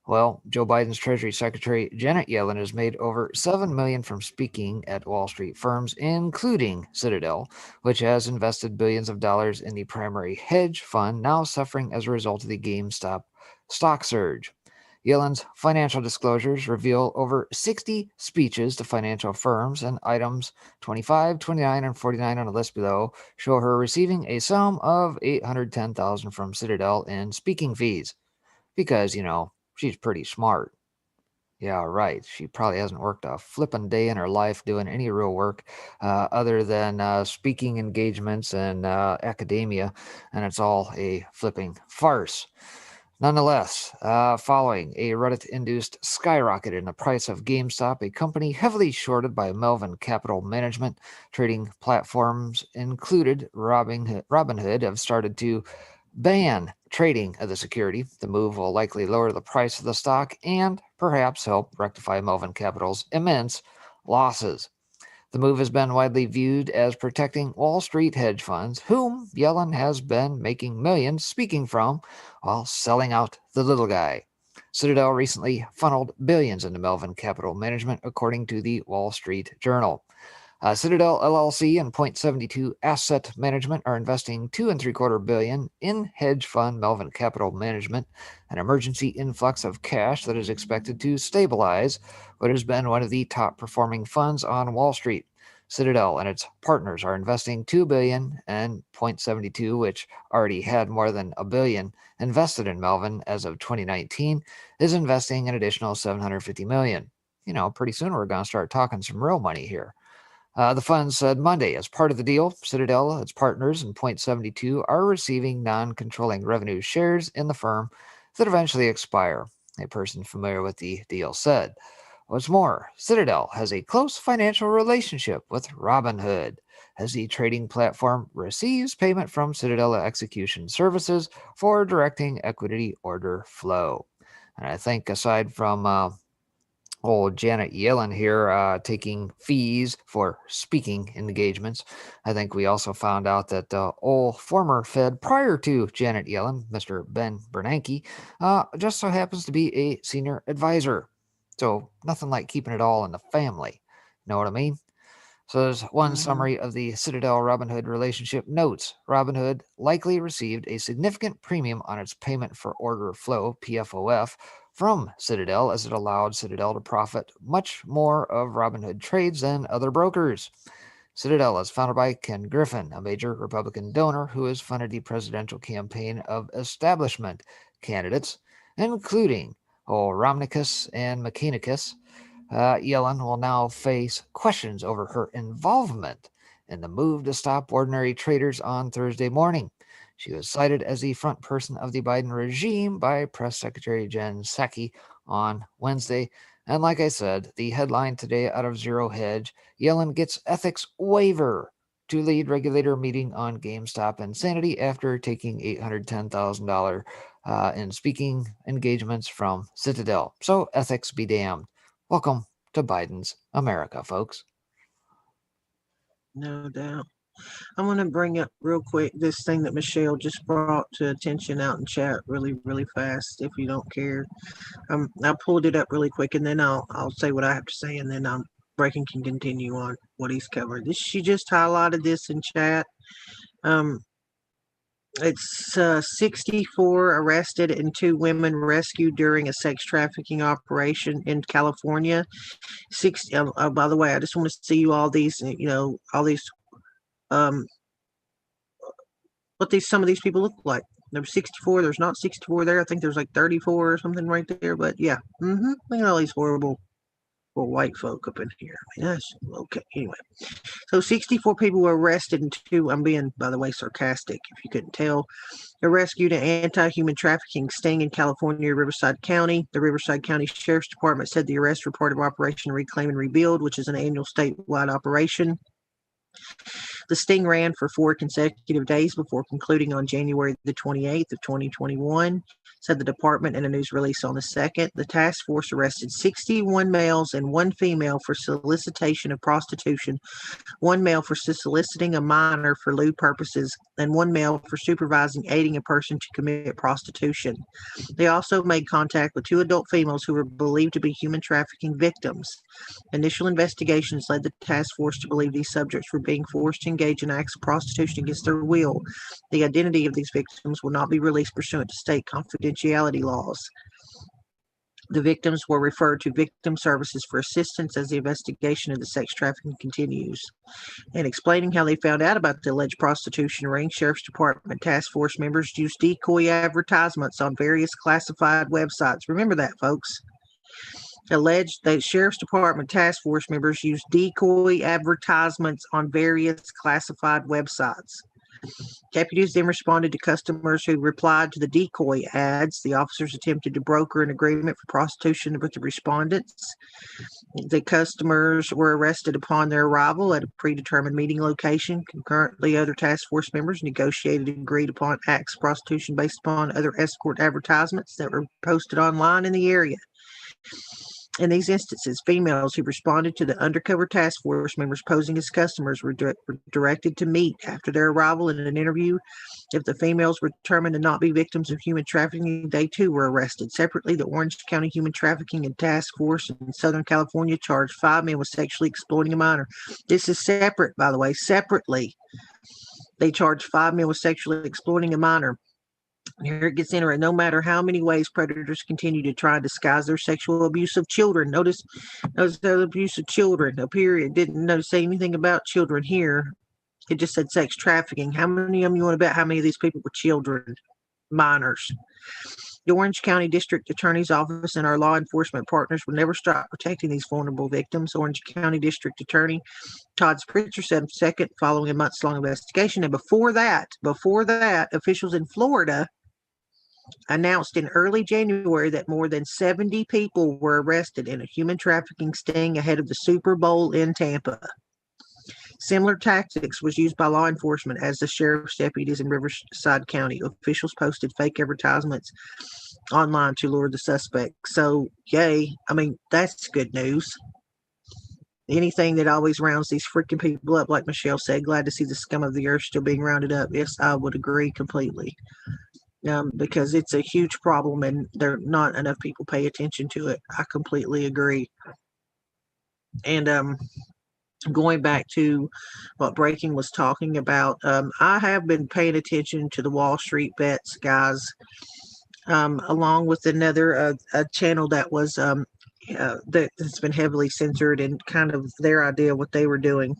B: Well, Joe Biden's Treasury Secretary Janet Yellen has made over $7 million from speaking at Wall Street firms, including Citadel, which has invested billions of dollars in the primary hedge fund now suffering as a result of the GameStop stock surge. Yellen's financial disclosures reveal over 60 speeches to financial firms, and items 25, 29, and 49 on the list below show her receiving a sum of $810,000 from Citadel in speaking fees. Because, she's pretty smart. Yeah, right. She probably hasn't worked a flippin' day in her life doing any real work other than speaking engagements and academia, and it's all a flipping farce. Nonetheless, following a Reddit-induced skyrocket in the price of GameStop, a company heavily shorted by Melvin Capital Management, trading platforms included Robinhood have started to ban trading of the security. The move will likely lower the price of the stock and perhaps help rectify Melvin Capital's immense losses. The move has been widely viewed as protecting Wall Street hedge funds, whom Yellen has been making millions speaking from while selling out the little guy. Citadel recently funneled billions into Melvin Capital Management, according to the Wall Street Journal. Citadel LLC and Point72 Asset Management are investing $2.75 billion in hedge fund Melvin Capital Management, an emergency influx of cash that is expected to stabilize what has been one of the top performing funds on Wall Street. Citadel and its partners are investing $2 billion, and Point72, which already had more than $1 billion invested in Melvin as of 2019, is investing an additional $750 million. Pretty soon we're going to start talking some real money here. The fund said Monday, as part of the deal, Citadel, its partners, and Point72 are receiving non-controlling revenue shares in the firm that eventually expire, a person familiar with the deal said. What's more, Citadel has a close financial relationship with Robinhood, as the trading platform receives payment from Citadel Execution Services for directing equity order flow. And I think aside from old Janet Yellen here taking fees for speaking engagements, I think we also found out that old former Fed prior to Janet Yellen, Mr. Ben Bernanke, just so happens to be a senior advisor. So nothing like keeping it all in the family. Know what I mean? So there's one summary of the Citadel-Robinhood relationship notes. Robinhood likely received a significant premium on its payment for order flow, PFOF, from Citadel, as it allowed Citadel to profit much more of Robinhood trades than other brokers. Citadel is founded by Ken Griffin, a major Republican donor who has funded the presidential campaign of establishment candidates, including Romnicus and McCanicus. Yellen will now face questions over her involvement in the move to stop ordinary traders on Thursday morning. She was cited as the front person of the Biden regime by Press Secretary Jen Psaki on Wednesday. And like I said, the headline today out of Zero Hedge, Yellen gets ethics waiver to lead regulator meeting on GameStop insanity after taking $810,000 in speaking engagements from Citadel. So ethics be damned. Welcome to Biden's America, folks.
A: No doubt. I want to bring up real quick this thing that Michelle just brought to attention out in chat really, really fast, if you don't care. I pulled it up really quick, and then I'll say what I have to say, and then Breaking can continue on what he's covered. She just highlighted this in chat. It's 64 arrested and 2 women rescued during a sex trafficking operation in California. By the way, I just want to see you all these, all these what some of these people look like. There's 64. There's not 64 there. I think there's like 34 or something right there. But yeah, look at all these horrible white folk up in here. I mean, that's okay. Anyway, so 64 people were arrested and two. I'm being, by the way, sarcastic if you couldn't tell. They're rescued an anti-human trafficking sting in California, Riverside County. The Riverside County Sheriff's Department said the arrests were part of Operation Reclaim and Rebuild, which is an annual statewide operation. The sting ran for 4 consecutive days before concluding on January the 28th of 2021, said the department in a news release on the 2nd. The task force arrested 61 males and 1 female for solicitation of prostitution, 1 male for soliciting a minor for lewd purposes, and 1 male for supervising, aiding a person to commit prostitution. They also made contact with 2 adult females who were believed to be human trafficking victims. Initial investigations led the task force to believe these subjects were being forced to engage in acts of prostitution against their will. The identity of these victims will not be released pursuant to state confidentiality laws. The victims were referred to Victim Services for assistance as the investigation of the sex trafficking continues. And explaining how they found out about the alleged prostitution ring, Sheriff's Department task force members used decoy advertisements on various classified websites. Remember that, folks. Alleged that Sheriff's Department task force members used decoy advertisements on various classified websites. Deputies then responded to customers who replied to the decoy ads. The officers attempted to broker an agreement for prostitution with the respondents. The customers were arrested upon their arrival at a predetermined meeting location. Concurrently, other task force members negotiated and agreed upon acts of prostitution based upon other escort advertisements that were posted online in the area. In these instances, females who responded to the undercover task force members posing as customers were directed to meet after their arrival in an interview. If the females were determined to not be victims of human trafficking, they too were arrested. Separately, the Orange County Human Trafficking and Task Force in Southern California charged 5 men with sexually exploiting a minor. This is separate, by the way. Separately, they charged 5 men with sexually exploiting a minor. Here it gets interesting. No matter how many ways predators continue to try and disguise their sexual abuse of children. Notice the abuse of children up here. It didn't say anything about children here. It just said sex trafficking. How many of them you want to bet how many of these people were children, minors? The Orange County District Attorney's Office and our law enforcement partners will never stop protecting these vulnerable victims. Orange County District Attorney Todd Spritzer said second, following a months-long investigation. And before that, officials in Florida announced in early January that more than 70 people were arrested in a human trafficking sting ahead of the Super Bowl in Tampa. Similar tactics was used by law enforcement as the sheriff's deputies in Riverside County. Officials posted fake advertisements online to lure the suspect. So, yay. I mean, that's good news. Anything that always rounds these freaking people up, like Michelle said, glad to see the scum of the earth still being rounded up. Yes, I would agree completely. Because it's a huge problem and there not enough people pay attention to it. I completely agree. And going back to what Breaking was talking about, I have been paying attention to the Wall Street bets, guys, along with another a channel that was that's been heavily censored and kind of their idea of what they were doing.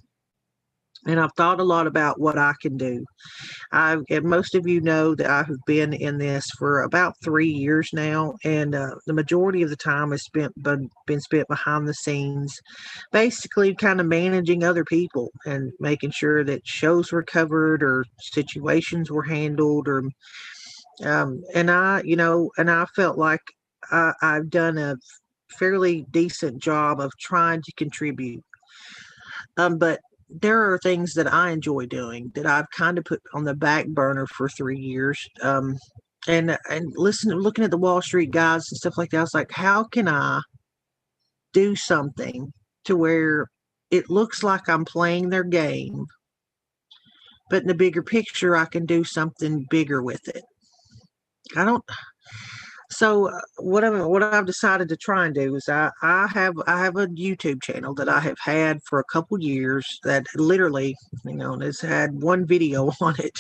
A: And I've thought a lot about what I can do. And most of you know that I have been in this for about 3 years now, and the majority of the time has been spent behind the scenes, basically kind of managing other people and making sure that shows were covered or situations were handled, or and I felt like I've done a fairly decent job of trying to contribute, but there are things that I enjoy doing that I've kind of put on the back burner for 3 years. And looking at the Wall Street guys and stuff like that, I was like, how can I do something to where it looks like I'm playing their game, but in the bigger picture, I can do something bigger with it. So what I've decided to try and do is I have a YouTube channel that I have had for a couple years that literally, has had one video on it.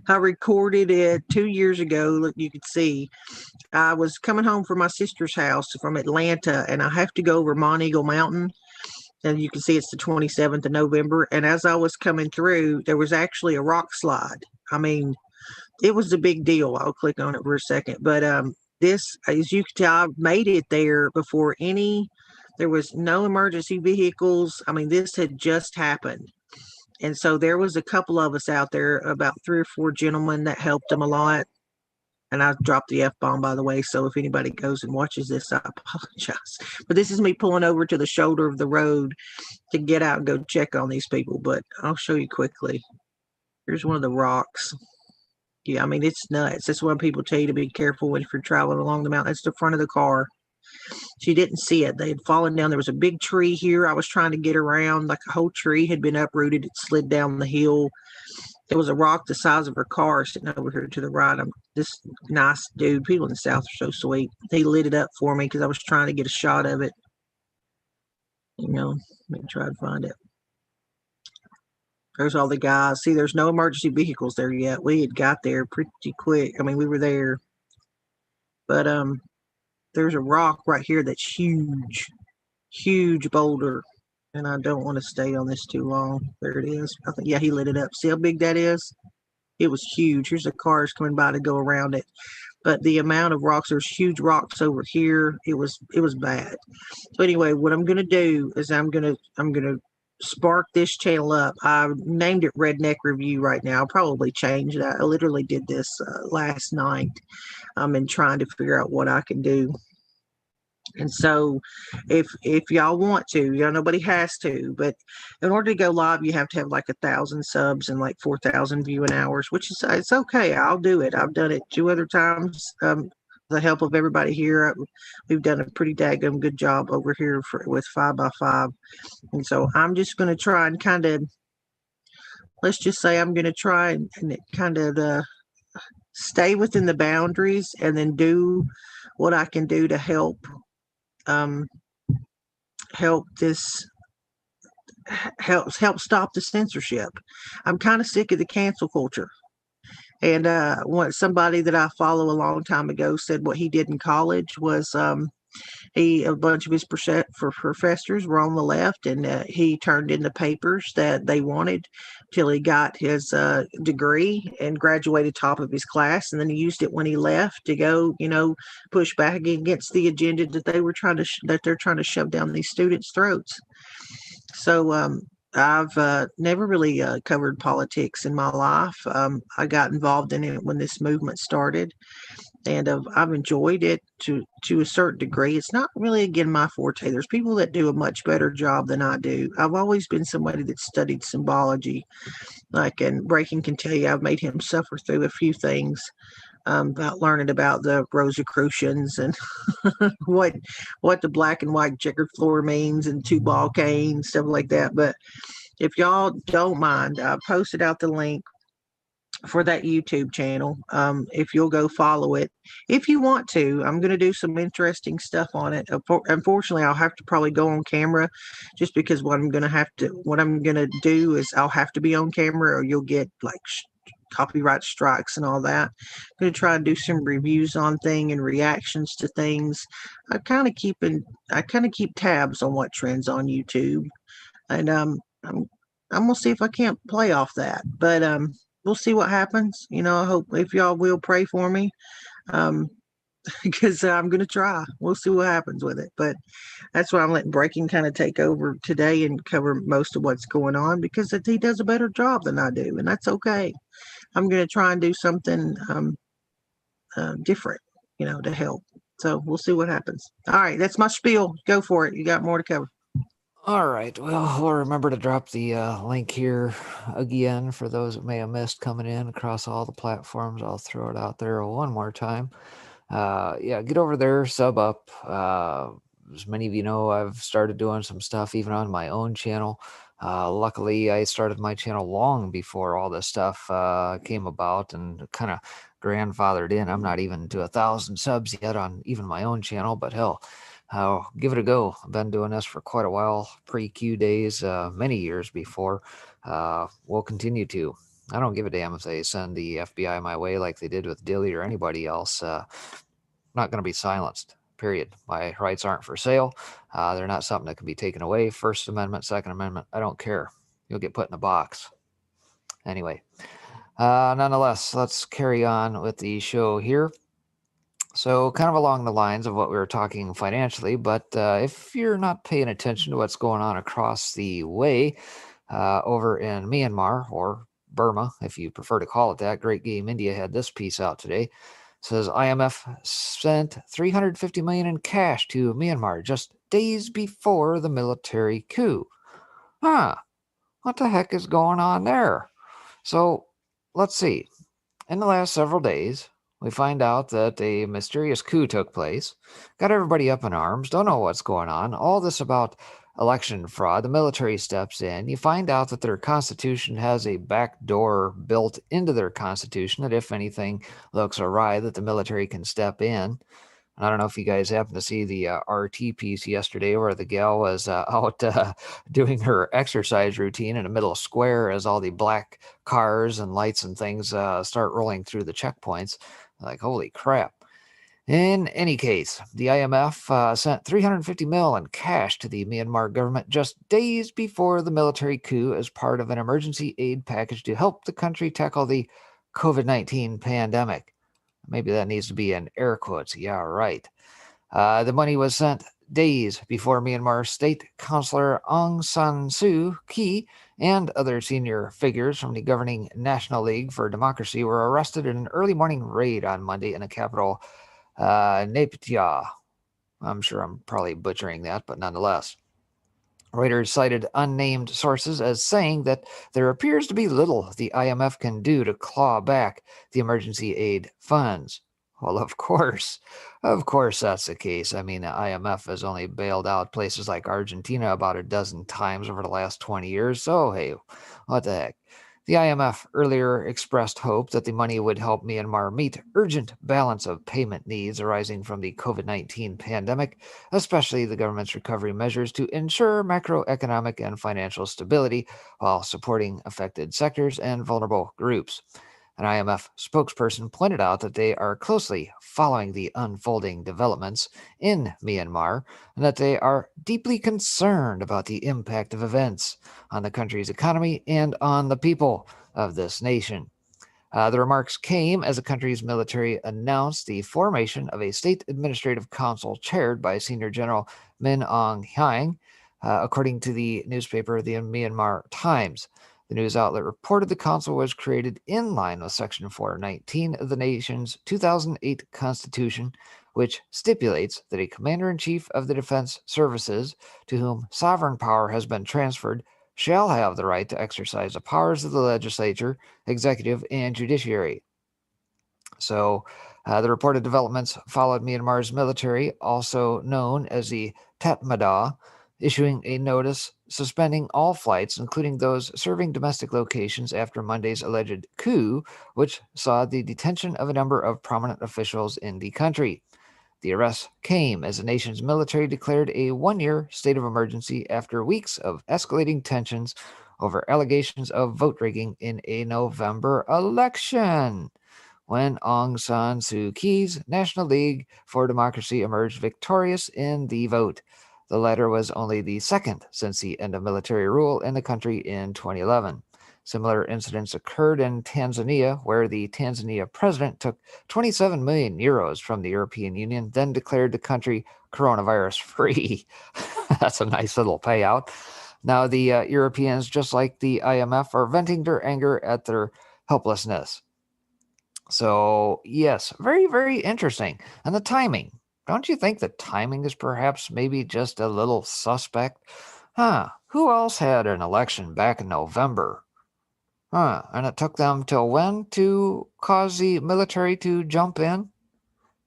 A: I recorded it 2 years ago. Look, you could see I was coming home from my sister's house from Atlanta, and I have to go over Mont Eagle Mountain. And you can see it's the 27th of November. And as I was coming through, there was actually a rock slide. I mean, it was a big deal. I'll click on it for a second. But this, as you can tell, I made it there before there was no emergency vehicles. I mean, this had just happened. And so there was a couple of us out there, about 3 or 4 gentlemen that helped them a lot. And I dropped the F bomb, by the way. So if anybody goes and watches this, I apologize. But this is me pulling over to the shoulder of the road to get out and go check on these people. But I'll show you quickly. Here's one of the rocks. Yeah, I mean, it's nuts. That's why people tell you to be careful if you're traveling along the mountain. That's the front of the car. She didn't see it. They had fallen down. There was a big tree here. I was trying to get around. Like a whole tree had been uprooted. It slid down the hill. There was a rock the size of her car sitting over here to the right. I'm this nice dude. People in the South are so sweet. He lit it up for me because I was trying to get a shot of it. Let me try to find it. There's all the guys. See, there's no emergency vehicles there yet. We had got there pretty quick. I mean, we were there. But there's a rock right here that's huge, huge boulder. And I don't want to stay on this too long. There it is. I think, yeah, he lit it up. See how big that is? It was huge. Here's the cars coming by to go around it. But the amount of rocks, there's huge rocks over here. It was bad. So anyway, what I'm gonna do is I'm gonna spark this channel up. I named it Redneck Review right now. I'll probably change that. I literally did this last night. I'm trying to figure out what I can do. And so if y'all want to, nobody has to, but in order to go live, you have to have like 1,000 subs and like 4,000 viewing hours, which is, it's okay. I'll do it. I've done it 2 other times. The help of everybody here, we've done a pretty daggum good job over here with 5x5. And so I'm just going to try and kind of, let's just say I'm going to try and kind of stay within the boundaries and then do what I can do to help help stop the censorship. I'm kind of sick of the cancel culture. And somebody that I follow a long time ago said what he did in college was a bunch of his professors were on the left, and he turned in the papers that they wanted till he got his degree and graduated top of his class, and then he used it when he left to go, push back against the agenda that they're trying to shove down these students' throats. So I've never really covered politics in my life. I got involved in it when this movement started, and I've enjoyed it to a certain degree. It's not really, again, my forte. There's people that do a much better job than I do. I've always been somebody that studied symbology, and Breaking can tell you I've made him suffer through a few things about learning about the Rosicrucians and what the black and white checkered floor means and two-ball cane, stuff like that. But if y'all don't mind, I posted out the link for that YouTube channel. If you'll go follow it, if you want to, I'm going to do some interesting stuff on it. Unfortunately, I'll have to probably go on camera, just because what I'm going to do is I'll have to be on camera, or you'll get like copyright strikes and all that. I'm going to try and do some reviews on things and reactions to things. I kind of keep tabs on what trends on YouTube, and I'm gonna see if I can't play off that, but we'll see what happens. I hope if y'all will pray for me, because I'm gonna try. We'll see what happens with it, but that's why I'm letting Breaking kind of take over today and cover most of what's going on, because he does a better job than I do, and that's okay. I'm gonna try and do something different, to help. So we'll see what happens. All right, that's my spiel. Go for it. You got more to cover.
B: All right. Well, we'll remember to drop the link here again for those that may have missed coming in across all the platforms. I'll throw it out there one more time. Yeah, get over there, sub up. As many of you know, I've started doing some stuff even on my own channel. Luckily, I started my channel long before all this stuff came about, and kind of grandfathered in. I'm not even to 1,000 subs yet on even my own channel, but hell, I'll give it a go. I've been doing this for quite a while, pre-Q days, many years before. We'll continue to. I don't give a damn if they send the FBI my way like they did with Dilly or anybody else. I'm not going to be silenced, period. My rights aren't for sale. They're not something that can be taken away. First Amendment, Second Amendment, I don't care. You'll get put in a box. Anyway, Nonetheless, let's carry on with the show here. So, kind of along the lines of what we were talking financially, but if you're not paying attention to what's going on across the way over in Myanmar, or Burma, if you prefer to call it that, Great Game India had this piece out today. It says IMF sent $350 million in cash to Myanmar just days before the military coup. Huh, what the heck is going on there? So, let's see. In the last several days, we find out that a mysterious coup took place, got everybody up in arms, don't know what's going on, all this about election fraud. The military steps in. You find out that their constitution has a back door built into their constitution that if anything looks awry, that the military can step in. I don't know if you guys happened to see the RT piece yesterday where the gal was out doing her exercise routine in a middle square as all the black cars and lights and things start rolling through the checkpoints. Like, holy crap. In any case, the IMF sent $350 million in cash to the Myanmar government just days before the military coup as part of an emergency aid package to help the country tackle the COVID-19 pandemic. Maybe that needs to be in air quotes. Yeah, right. The money was sent days before Myanmar State Councillor Aung San Suu Kyi and other senior figures from the governing National League for Democracy were arrested in an early morning raid on Monday in the capital, Naypyidaw. I'm sure I'm probably butchering that, but nonetheless. Reuters cited unnamed sources as saying that there appears to be little the IMF can do to claw back the emergency aid funds. Well, of course that's the case. I mean, the IMF has only bailed out places like Argentina about a dozen times over the last 20 years, so hey, what the heck. The IMF earlier expressed hope that the money would help Myanmar meet urgent balance of payment needs arising from the COVID-19 pandemic, especially the government's recovery measures to ensure macroeconomic and financial stability while supporting affected sectors and vulnerable groups. An IMF spokesperson pointed out that they are closely following the unfolding developments in Myanmar and that they are deeply concerned about the impact of events on the country's economy and on the people of this nation. The remarks came as the country's military announced the formation of a state administrative council chaired by Senior General Min Aung Hlaing, according to the newspaper The Myanmar Times. The news outlet reported the council was created in line with Section 419 of the nation's 2008 Constitution, which stipulates that a commander-in-chief of the defense services, to whom sovereign power has been transferred, shall have the right to exercise the powers of the legislature, executive, and judiciary. So, the reported developments followed Myanmar's military, also known as the Tatmadaw, issuing a notice suspending all flights, including those serving domestic locations, after Monday's alleged coup, which saw the detention of a number of prominent officials in the country. The arrest came as the nation's military declared a one-year state of emergency after weeks of escalating tensions over allegations of vote rigging in a November election, when Aung San Suu Kyi's National League for Democracy emerged victorious in the vote. The latter was only the second since the end of military rule in the country in 2011. Similar incidents occurred in Tanzania, where the Tanzania president took 27 million euros from the European Union, then declared the country coronavirus free. That's a nice little payout. Now, the Europeans, just like the IMF, are venting their anger at their helplessness. So, yes, very, very interesting. And the timing. Don't you think the timing is perhaps maybe just a little suspect? Who else had an election back in November? And it took them till when to cause the military to jump in?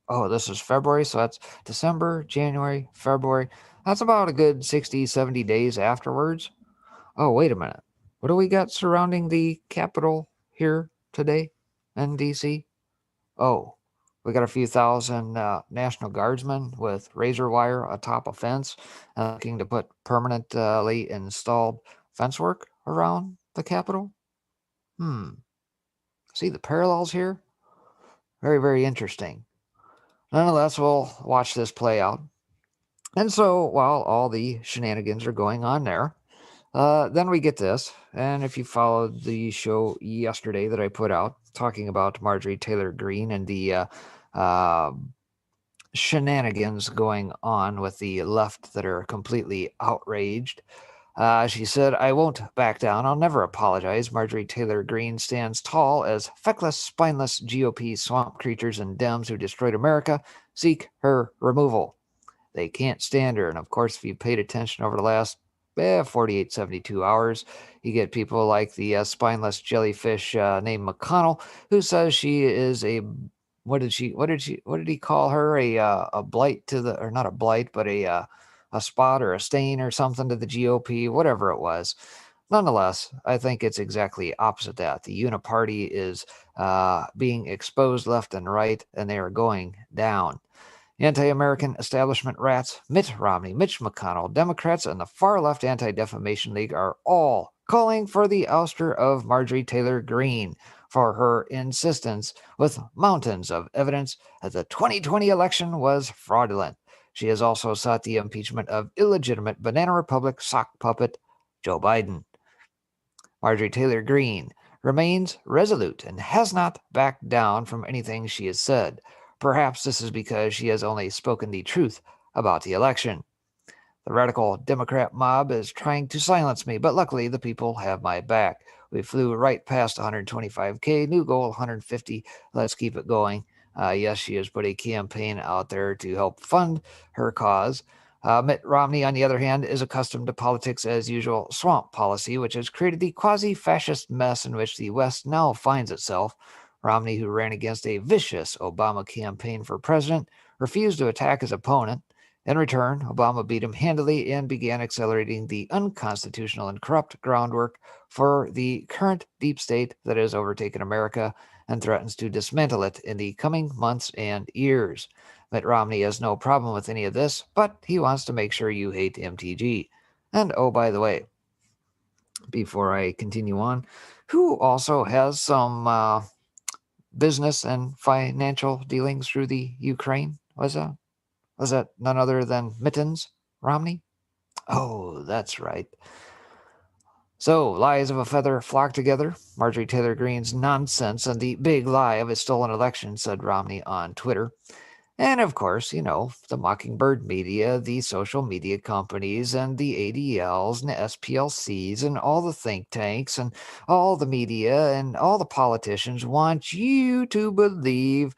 B: Oh, this is February, so that's December, January, February. That's about a good 60, 70 days afterwards. Oh, wait a minute. What do we got surrounding the Capitol here today in D.C.? Oh, we got a few thousand National Guardsmen with razor wire atop a fence looking to put permanently installed fence work around the Capitol. See the parallels here? Very, very interesting. Nonetheless, we'll watch this play out. And so, while all the shenanigans are going on there, Then we get this, and if you followed the show yesterday that I put out talking about Marjorie Taylor Greene and the uh, shenanigans going on with the left that are completely outraged. She said, I won't back down. I'll never apologize. Marjorie Taylor Greene stands tall as feckless, spineless GOP swamp creatures and Dems who destroyed America seek her removal. They can't stand her. And of course, if you paid attention over the last 48, 72 hours, you get people like the spineless jellyfish named McConnell, who says she is a what did he call her? A blight to the, or not a blight, but a spot or a stain or something to the GOP, whatever it was. Nonetheless, I think it's exactly opposite that. The uniparty is being exposed left and right, and they are going down. Anti-American establishment rats, Mitt Romney, Mitch McConnell, Democrats, and the far-left Anti-Defamation League are all calling for the ouster of Marjorie Taylor Greene for her insistence with mountains of evidence that the 2020 election was fraudulent. She has also sought the impeachment of illegitimate Banana Republic sock puppet Joe Biden. Marjorie Taylor Greene remains resolute and has not backed down from anything she has said. Perhaps this is because she has only spoken the truth about the election. The radical Democrat mob is trying to silence me, but luckily the people have my back. We flew right past 125K, new goal 150. Let's keep it going. Yes, she has put a campaign out there to help fund her cause. Mitt Romney, on the other hand, is accustomed to politics as usual swamp policy, which has created the quasi-fascist mess in which the West now finds itself. Romney, who ran against a vicious Obama campaign for president, refused to attack his opponent. In return, Obama beat him handily and began accelerating the unconstitutional and corrupt groundwork for the current deep state that has overtaken America and threatens to dismantle it in the coming months and years. Mitt Romney has no problem with any of this, but he wants to make sure you hate MTG. And oh, by the way, before I continue on, who also has some business and financial dealings through the Ukraine? Was that none other than Mittens Romney? Oh, that's right. So, lies of a feather flock together. Marjorie Taylor Greene's nonsense and the big lie of a stolen election, said Romney on Twitter. And of course, the Mockingbird media, the social media companies, and the ADLs and the SPLCs, and all the think tanks, and all the media, and all the politicians want you to believe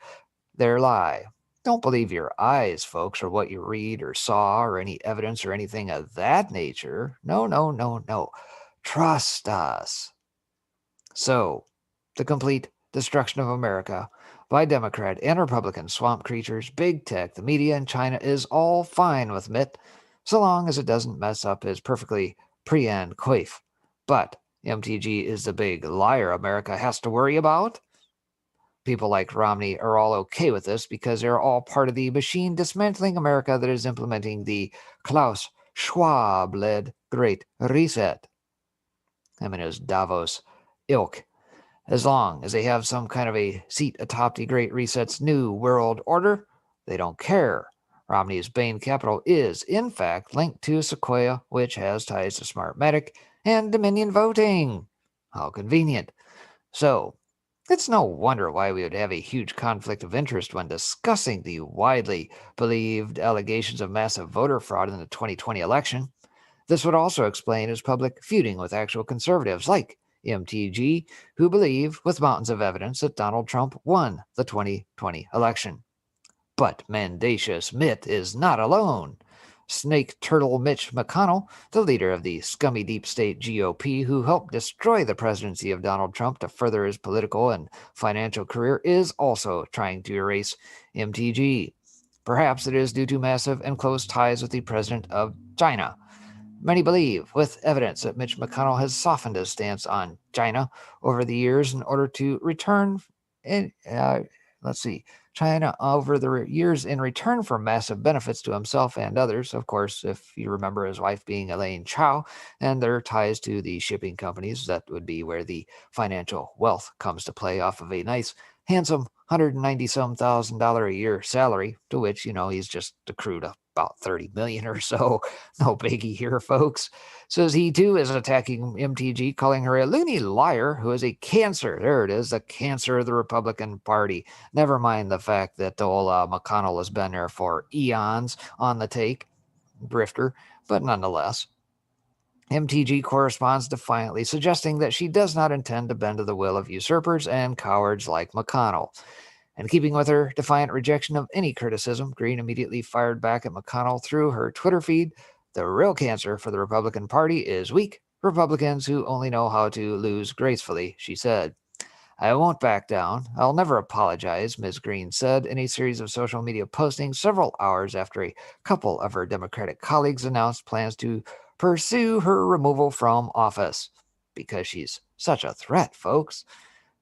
B: their lie. Don't believe your eyes, folks, or what you read or saw or any evidence or anything of that nature. No, no, no, no. Trust us. So, the complete destruction of America by Democrat and Republican swamp creatures, big tech, the media, and China is all fine with Mitt, so long as it doesn't mess up his perfectly pre-and coif. But MTG is the big liar America has to worry about. People like Romney are all okay with this because they're all part of the machine dismantling America that is implementing the Klaus Schwab-led Great Reset. I mean, his Davos ilk. As long as they have some kind of a seat atop the Great Reset's new world order, they don't care. Romney's Bain Capital is, in fact, linked to Sequoia, which has ties to Smartmatic and Dominion voting. How convenient. So, it's no wonder why we would have a huge conflict of interest when discussing the widely believed allegations of massive voter fraud in the 2020 election. This would also explain his public feuding with actual conservatives like MTG, who believe, with mountains of evidence, that Donald Trump won the 2020 election. But mendacious Mitt is not alone. Snake Turtle Mitch McConnell, the leader of the scummy deep state GOP who helped destroy the presidency of Donald Trump to further his political and financial career, is also trying to erase MTG. Perhaps it is due to massive and close ties with the president of China. Many believe, with evidence, that Mitch McConnell has softened his stance on China over the years in order to return China over the years in return for massive benefits to himself and others. Of course, if you remember his wife being Elaine Chao and their ties to the shipping companies, that would be where the financial wealth comes to play off of a nice, handsome $190-some thousand a year salary, to which, he's just accrued a about 30 million or so. No biggie here, folks. Says he too is attacking MTG, calling her a loony liar who is a cancer. There it is, the cancer of the Republican Party. Never mind the fact that old McConnell has been there for eons on the take. Grifter, but nonetheless. MTG corresponds defiantly, suggesting that she does not intend to bend to the will of usurpers and cowards like McConnell. And keeping with her defiant rejection of any criticism, Green immediately fired back at McConnell through her Twitter feed. The real cancer for the Republican Party is weak Republicans who only know how to lose gracefully, she said. I won't back down. I'll never apologize, Ms. Green said in a series of social media postings several hours after a couple of her Democratic colleagues announced plans to pursue her removal from office. Because she's such a threat, folks.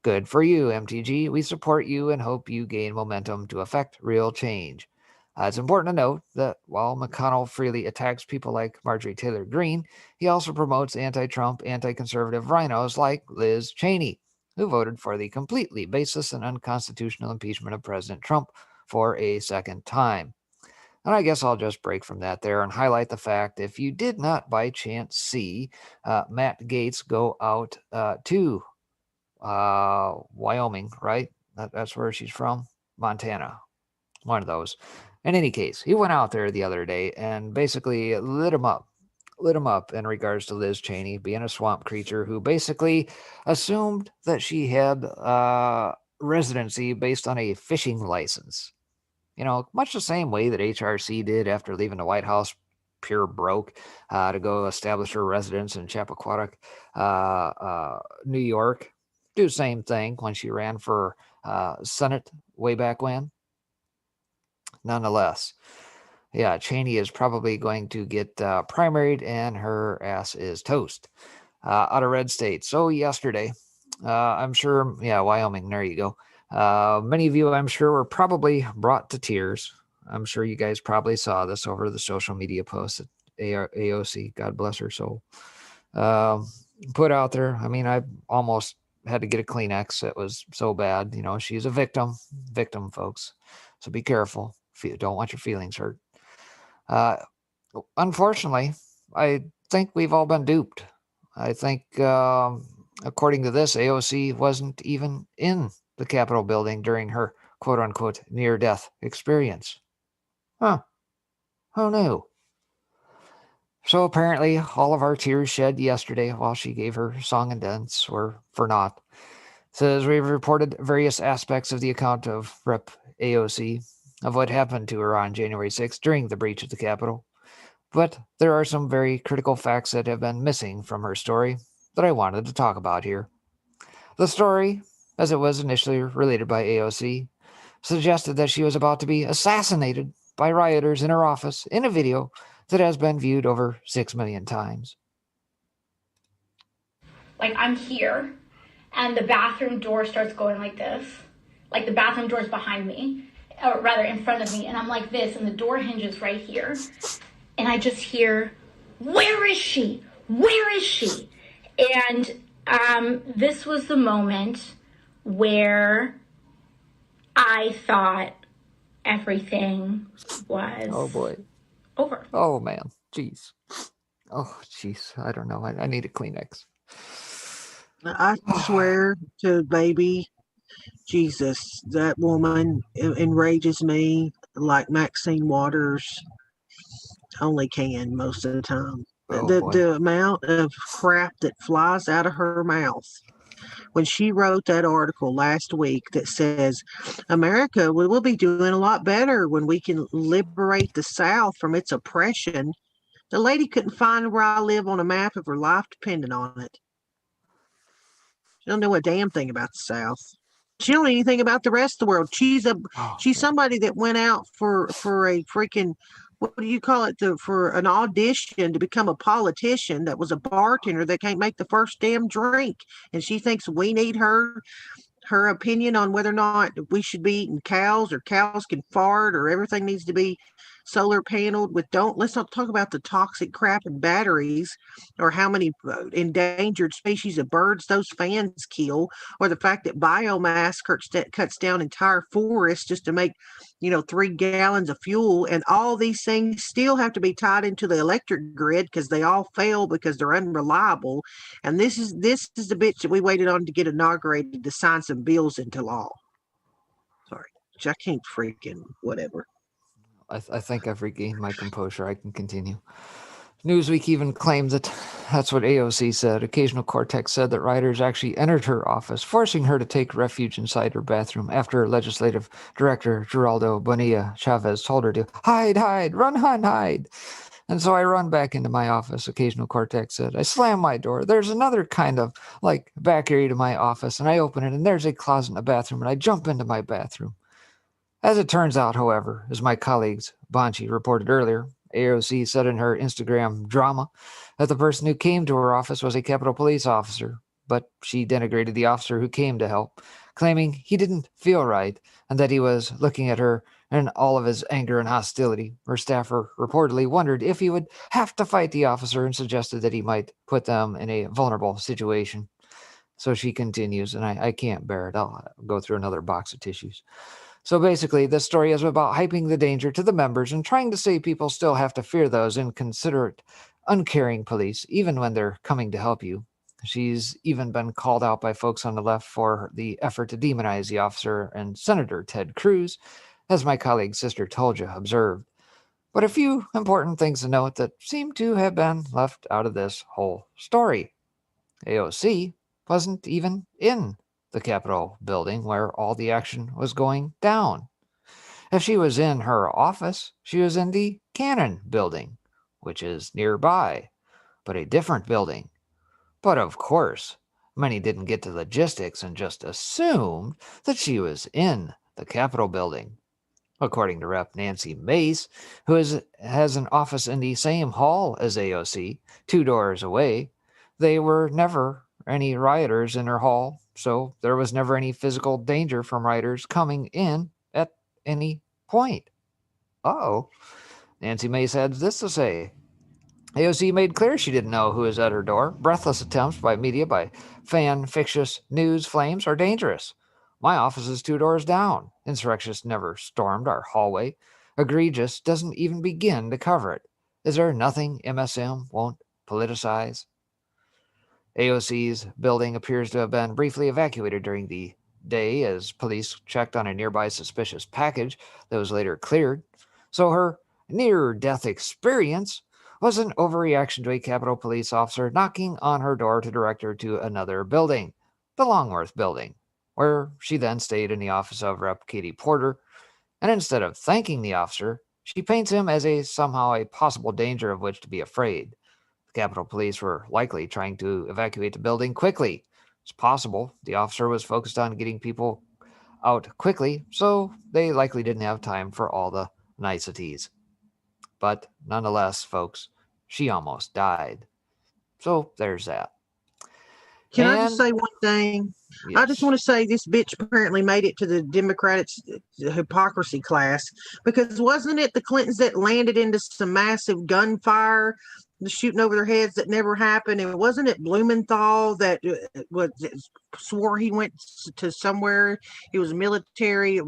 B: Good for you, MTG. We support you and hope you gain momentum to affect real change. It's important to note that while McConnell freely attacks people like Marjorie Taylor Greene, he also promotes anti-Trump, anti-conservative rhinos like Liz Cheney, who voted for the completely baseless and unconstitutional impeachment of President Trump for a second time. And I guess I'll just break from that there and highlight the fact, if you did not by chance see Matt Gaetz go out to Wyoming, right? That's where she's from. Montana. One of those. In any case, he went out there the other day and basically lit him up in regards to Liz Cheney being a swamp creature who basically assumed that she had residency based on a fishing license. You know, much the same way that HRC did after leaving the White House pure broke to go establish her residence in Chappaquiddick, New York. Do the same thing when she ran for Senate way back when. Nonetheless, yeah, Cheney is probably going to get primaried and her ass is toast out of red state. So yesterday, I'm sure, yeah, Wyoming, there you go. Many of you, I'm sure, were probably brought to tears. I'm sure you guys probably saw this over the social media posts that AOC, God bless her soul, put out there. I mean, I almost had to get a Kleenex. It was so bad. You know, she's a victim, folks. So be careful. Don't want your feelings hurt. Unfortunately, I think we've all been duped. I think, according to this, AOC wasn't even in the Capitol building during her quote-unquote near-death experience. Huh. Who knew? So apparently all of our tears shed yesterday while she gave her song and dance were for naught. Says we've reported various aspects of the account of Rep. AOC of what happened to her on January 6th during the breach of the Capitol. But there are some very critical facts that have been missing from her story that I wanted to talk about here. The story, as it was initially related by AOC, suggested that she was about to be assassinated by rioters in her office in a video that has been viewed over 6 million times.
C: Like, I'm here, and the bathroom door starts going like this. Like, the bathroom door's behind me, or rather in front of me, and I'm like this, and the door hinges right here. And I just hear, where is she? Where is she? And this was the moment where I thought everything was over.
B: Oh, man. Jeez. Oh, jeez. I don't know. I need a Kleenex.
A: I swear to baby Jesus, that woman enrages me like Maxine Waters only can most of the time. The amount of crap that flies out of her mouth. When she wrote that article last week that says, America, we will be doing a lot better when we can liberate the South from its oppression. The lady couldn't find where I live on a map if her life depended on it. She don't know a damn thing about the South. She don't know anything about the rest of the world. She's somebody that went out for a freaking, what do you call it, for an audition to become a politician, that was a bartender that can't make the first damn drink. And she thinks we need her opinion on whether or not we should be eating cows, or cows can fart, or everything needs to be solar paneled with, let's not talk about the toxic crap and batteries, or how many endangered species of birds those fans kill, or the fact that biomass cuts down entire forests just to make 3 gallons of fuel, and all these things still have to be tied into the electric grid because they all fail because they're unreliable. And this is the bitch that we waited on to get inaugurated to sign some bills into law. Sorry, I can't freaking whatever.
B: I think I've regained my composure. I can continue. Newsweek even claimed that that's what AOC said. Occasional Cortex said that rioters actually entered her office, forcing her to take refuge inside her bathroom after Legislative Director Geraldo Bonilla Chavez told her to hide, run, hide. And so I run back into my office, Occasional Cortex said. I slam my door. There's another kind of back area to my office, and I open it, and there's a closet in the bathroom, and I jump into my bathroom. As it turns out, however, as my colleagues Banchi reported earlier, AOC said in her Instagram drama that the person who came to her office was a Capitol Police officer, but she denigrated the officer who came to help, claiming he didn't feel right and that he was looking at her in all of his anger and hostility. Her staffer reportedly wondered if he would have to fight the officer and suggested that he might put them in a vulnerable situation. So she continues, and I can't bear it. I'll go through another box of tissues. So basically, this story is about hyping the danger to the members and trying to say people still have to fear those inconsiderate, uncaring police, even when they're coming to help you. She's even been called out by folks on the left for the effort to demonize the officer and Senator Ted Cruz, as my colleague Sister Tolja observed. But a few important things to note that seem to have been left out of this whole story. AOC wasn't even in the Capitol building where all the action was going down. If she was in her office, she was in the Cannon building, which is nearby, but a different building. But of course, many didn't get to logistics and just assumed that she was in the Capitol building. According to Rep. Nancy Mace, who has an office in the same hall as AOC, 2 doors away, they were never any rioters in her hall, so there was never any physical danger from rioters coming in at any point. Nancy Mace had this to say. AOC made clear she didn't know who was at her door. Breathless attempts by media, by fan-fictitious news flames are dangerous. My office is 2 doors down. Insurrectionists never stormed our hallway. Egregious doesn't even begin to cover it. Is there nothing MSM won't politicize? AOC's building appears to have been briefly evacuated during the day as police checked on a nearby suspicious package that was later cleared. So her near-death experience was an overreaction to a Capitol Police officer knocking on her door to direct her to another building, the Longworth building, where she then stayed in the office of Rep. Katie Porter, and instead of thanking the officer, she paints him as somehow a possible danger of which to be afraid. The Capitol Police were likely trying to evacuate the building quickly. It's possible the officer was focused on getting people out quickly, so they likely didn't have time for all the niceties. But nonetheless, folks, she almost died. So there's that.
A: Can I just say one thing? Yes. I just want to say this bitch apparently made it to the Democratic hypocrisy class, because wasn't it the Clintons that landed into some massive gunfire, the shooting over their heads that never happened? And wasn't it Blumenthal that swore he went to somewhere? He was a military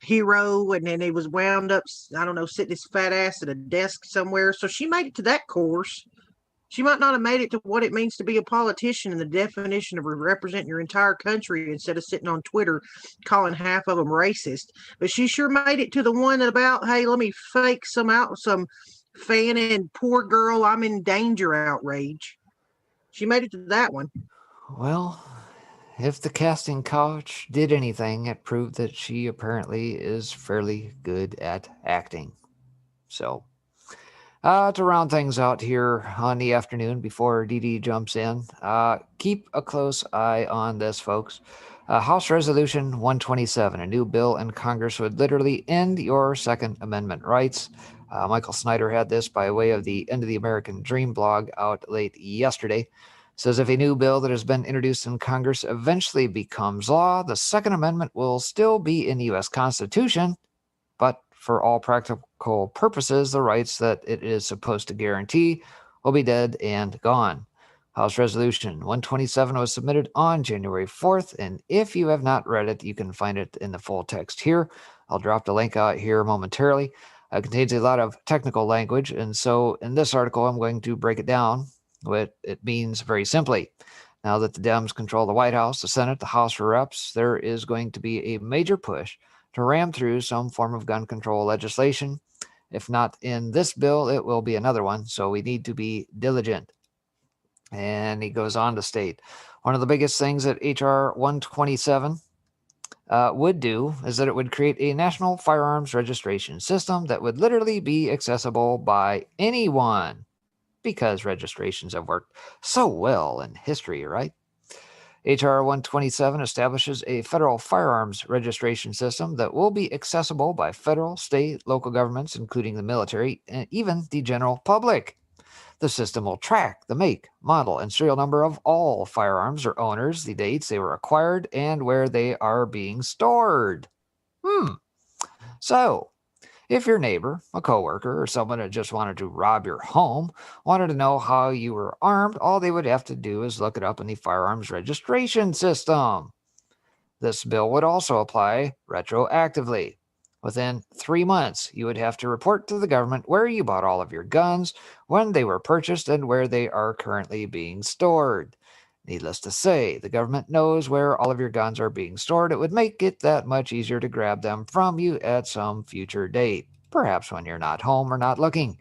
A: hero, and then he was wound up, I don't know, sitting his fat ass at a desk somewhere. So she made it to that course. She might not have made it to what it means to be a politician and the definition of representing your entire country instead of sitting on Twitter calling half of them racist. But she sure made it to the one about, hey, let me fake some fanning poor girl, I'm in danger outrage. She made it to that one.
B: Well, if the casting couch did anything, it proved that she apparently is fairly good at acting. So, to round things out here on the afternoon before Dee Dee jumps in, keep a close eye on this, folks. House Resolution 127, a new bill in Congress would literally end your Second Amendment rights. Michael Snyder had this by way of the End of the American Dream blog out late yesterday. Says if a new bill that has been introduced in Congress eventually becomes law, the Second Amendment will still be in the U.S. Constitution, but for all practical purposes, the rights that it is supposed to guarantee will be dead and gone. House Resolution 127 was submitted on January 4th, and if you have not read it, you can find it in the full text here. I'll drop the link out here momentarily. It contains a lot of technical language, and so in this article, I'm going to break it down. What it means very simply. Now that the Dems control the White House, the Senate, the House of Reps, there is going to be a major push to ram through some form of gun control legislation. If not in this bill, it will be another one, so we need to be diligent. And he goes on to state, one of the biggest things that H.R. 127 would do is that it would create a national firearms registration system that would literally be accessible by anyone, because registrations have worked so well in history, right? H.R. 127 establishes a federal firearms registration system that will be accessible by federal, state, local governments, including the military, and even the general public. The system will track the make, model, and serial number of all firearms or owners, the dates they were acquired, and where they are being stored. So, if your neighbor, a coworker, or someone that just wanted to rob your home wanted to know how you were armed, all they would have to do is look it up in the firearms registration system. This bill would also apply retroactively. Within 3 months, you would have to report to the government where you bought all of your guns, when they were purchased, and where they are currently being stored. Needless to say, the government knows where all of your guns are being stored. It would make it that much easier to grab them from you at some future date, perhaps when you're not home or not looking.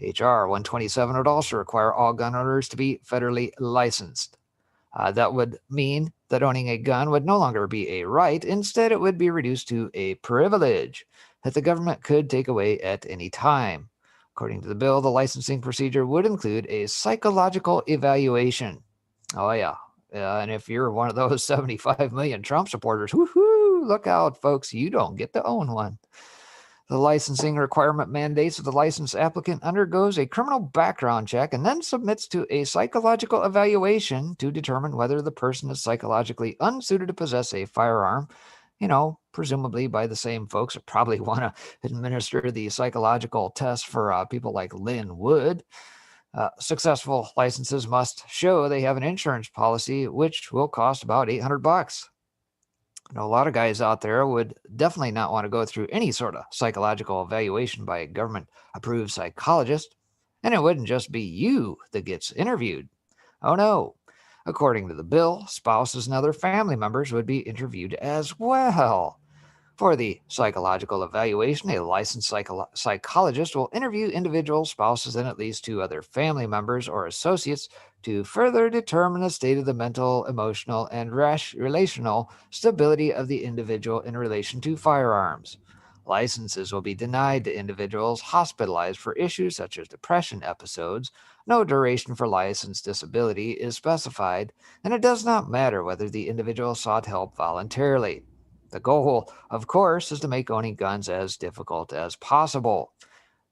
B: H.R. 127 would also require all gun owners to be federally licensed. That would mean that owning a gun would no longer be a right. Instead, it would be reduced to a privilege that the government could take away at any time. According to the bill, the licensing procedure would include a psychological evaluation. Oh, yeah. And if you're one of those 75 million Trump supporters, woohoo, look out, folks, you don't get to own one. The licensing requirement mandates that the licensed applicant undergoes a criminal background check and then submits to a psychological evaluation to determine whether the person is psychologically unsuited to possess a firearm. Presumably by the same folks that probably want to administer the psychological test for people like Lynn Wood. Successful licenses must show they have an insurance policy, which will cost about $800. A lot of guys out there would definitely not want to go through any sort of psychological evaluation by a government-approved psychologist. And it wouldn't just be you that gets interviewed. Oh no. According to the bill, spouses and other family members would be interviewed as well. For the psychological evaluation, a licensed psychologist will interview individual spouses and at least 2 other family members or associates to further determine the state of the mental, emotional, and relational stability of the individual in relation to firearms. Licenses will be denied to individuals hospitalized for issues such as depression episodes. No duration for license disability is specified, and it does not matter whether the individual sought help voluntarily. The goal, of course, is to make owning guns as difficult as possible.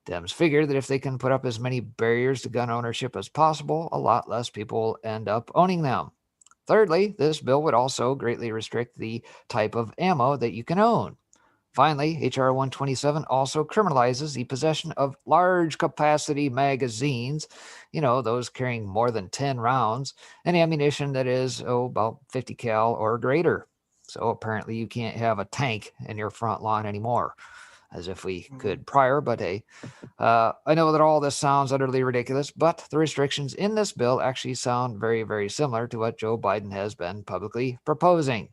B: Dems figure that if they can put up as many barriers to gun ownership as possible, a lot less people will end up owning them. Thirdly, this bill would also greatly restrict the type of ammo that you can own. Finally, H.R. 127 also criminalizes the possession of large capacity magazines, those carrying more than 10 rounds, and ammunition that is, about 50 cal or greater. So apparently you can't have a tank in your front lawn anymore, as if we could prior, but hey. I know that all this sounds utterly ridiculous, but the restrictions in this bill actually sound very, very similar to what Joe Biden has been publicly proposing.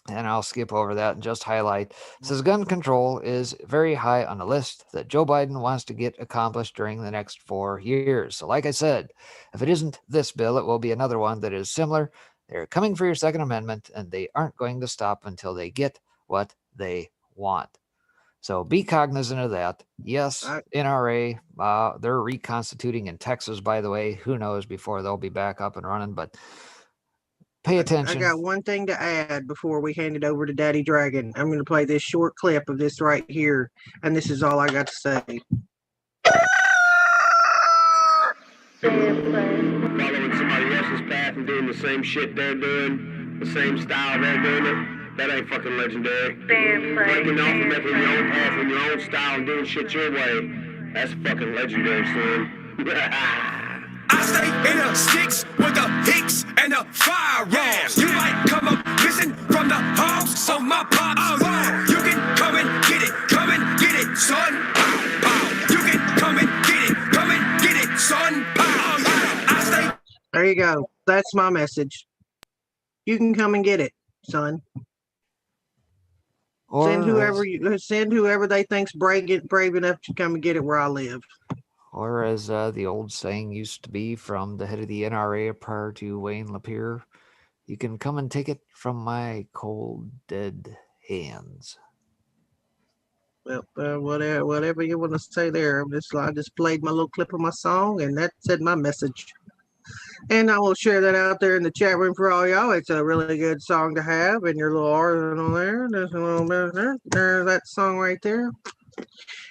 B: And I'll skip over that and just highlight. It says gun control is very high on the list that Joe Biden wants to get accomplished during the next 4 years. So like I said, if it isn't this bill, it will be another one that is similar. They're coming for your Second Amendment, and they aren't going to stop until they get what they want. So be cognizant of that. Yes, NRA, they're reconstituting in Texas, by the way. Who knows before they'll be back up and running, but pay attention.
A: I got one thing to add before we hand it over to Daddy Dragon. I'm going to play this short clip of this right here, and this is all I got to say.
D: Following somebody else's path and doing the same shit they're doing, the same style they're doing it, That ain't fucking legendary.
E: Fair play.
D: Breaking off and making your own path in your own style and doing shit your way. That's fucking legendary, son.
F: I stay in the sticks with the hicks and the firearms. You might come up missing from the hogs on my pops. You can come and get it, son. You can come and get it, son. I stay.
A: There you go. That's my message. You can come and get it, son.
B: Or
A: Send whoever they think's brave enough to come and get it where I live.
B: Or as the old saying used to be from the head of the NRA prior to Wayne Lapierre, you can come and take it from my cold, dead hands.
A: Well, whatever you want to say there. I just played my little clip of my song, and that said my message. And I will share that out there in the chat room for all y'all. It's a really good song to have in your little arsenal there. There's a little bit there. There's that song right there.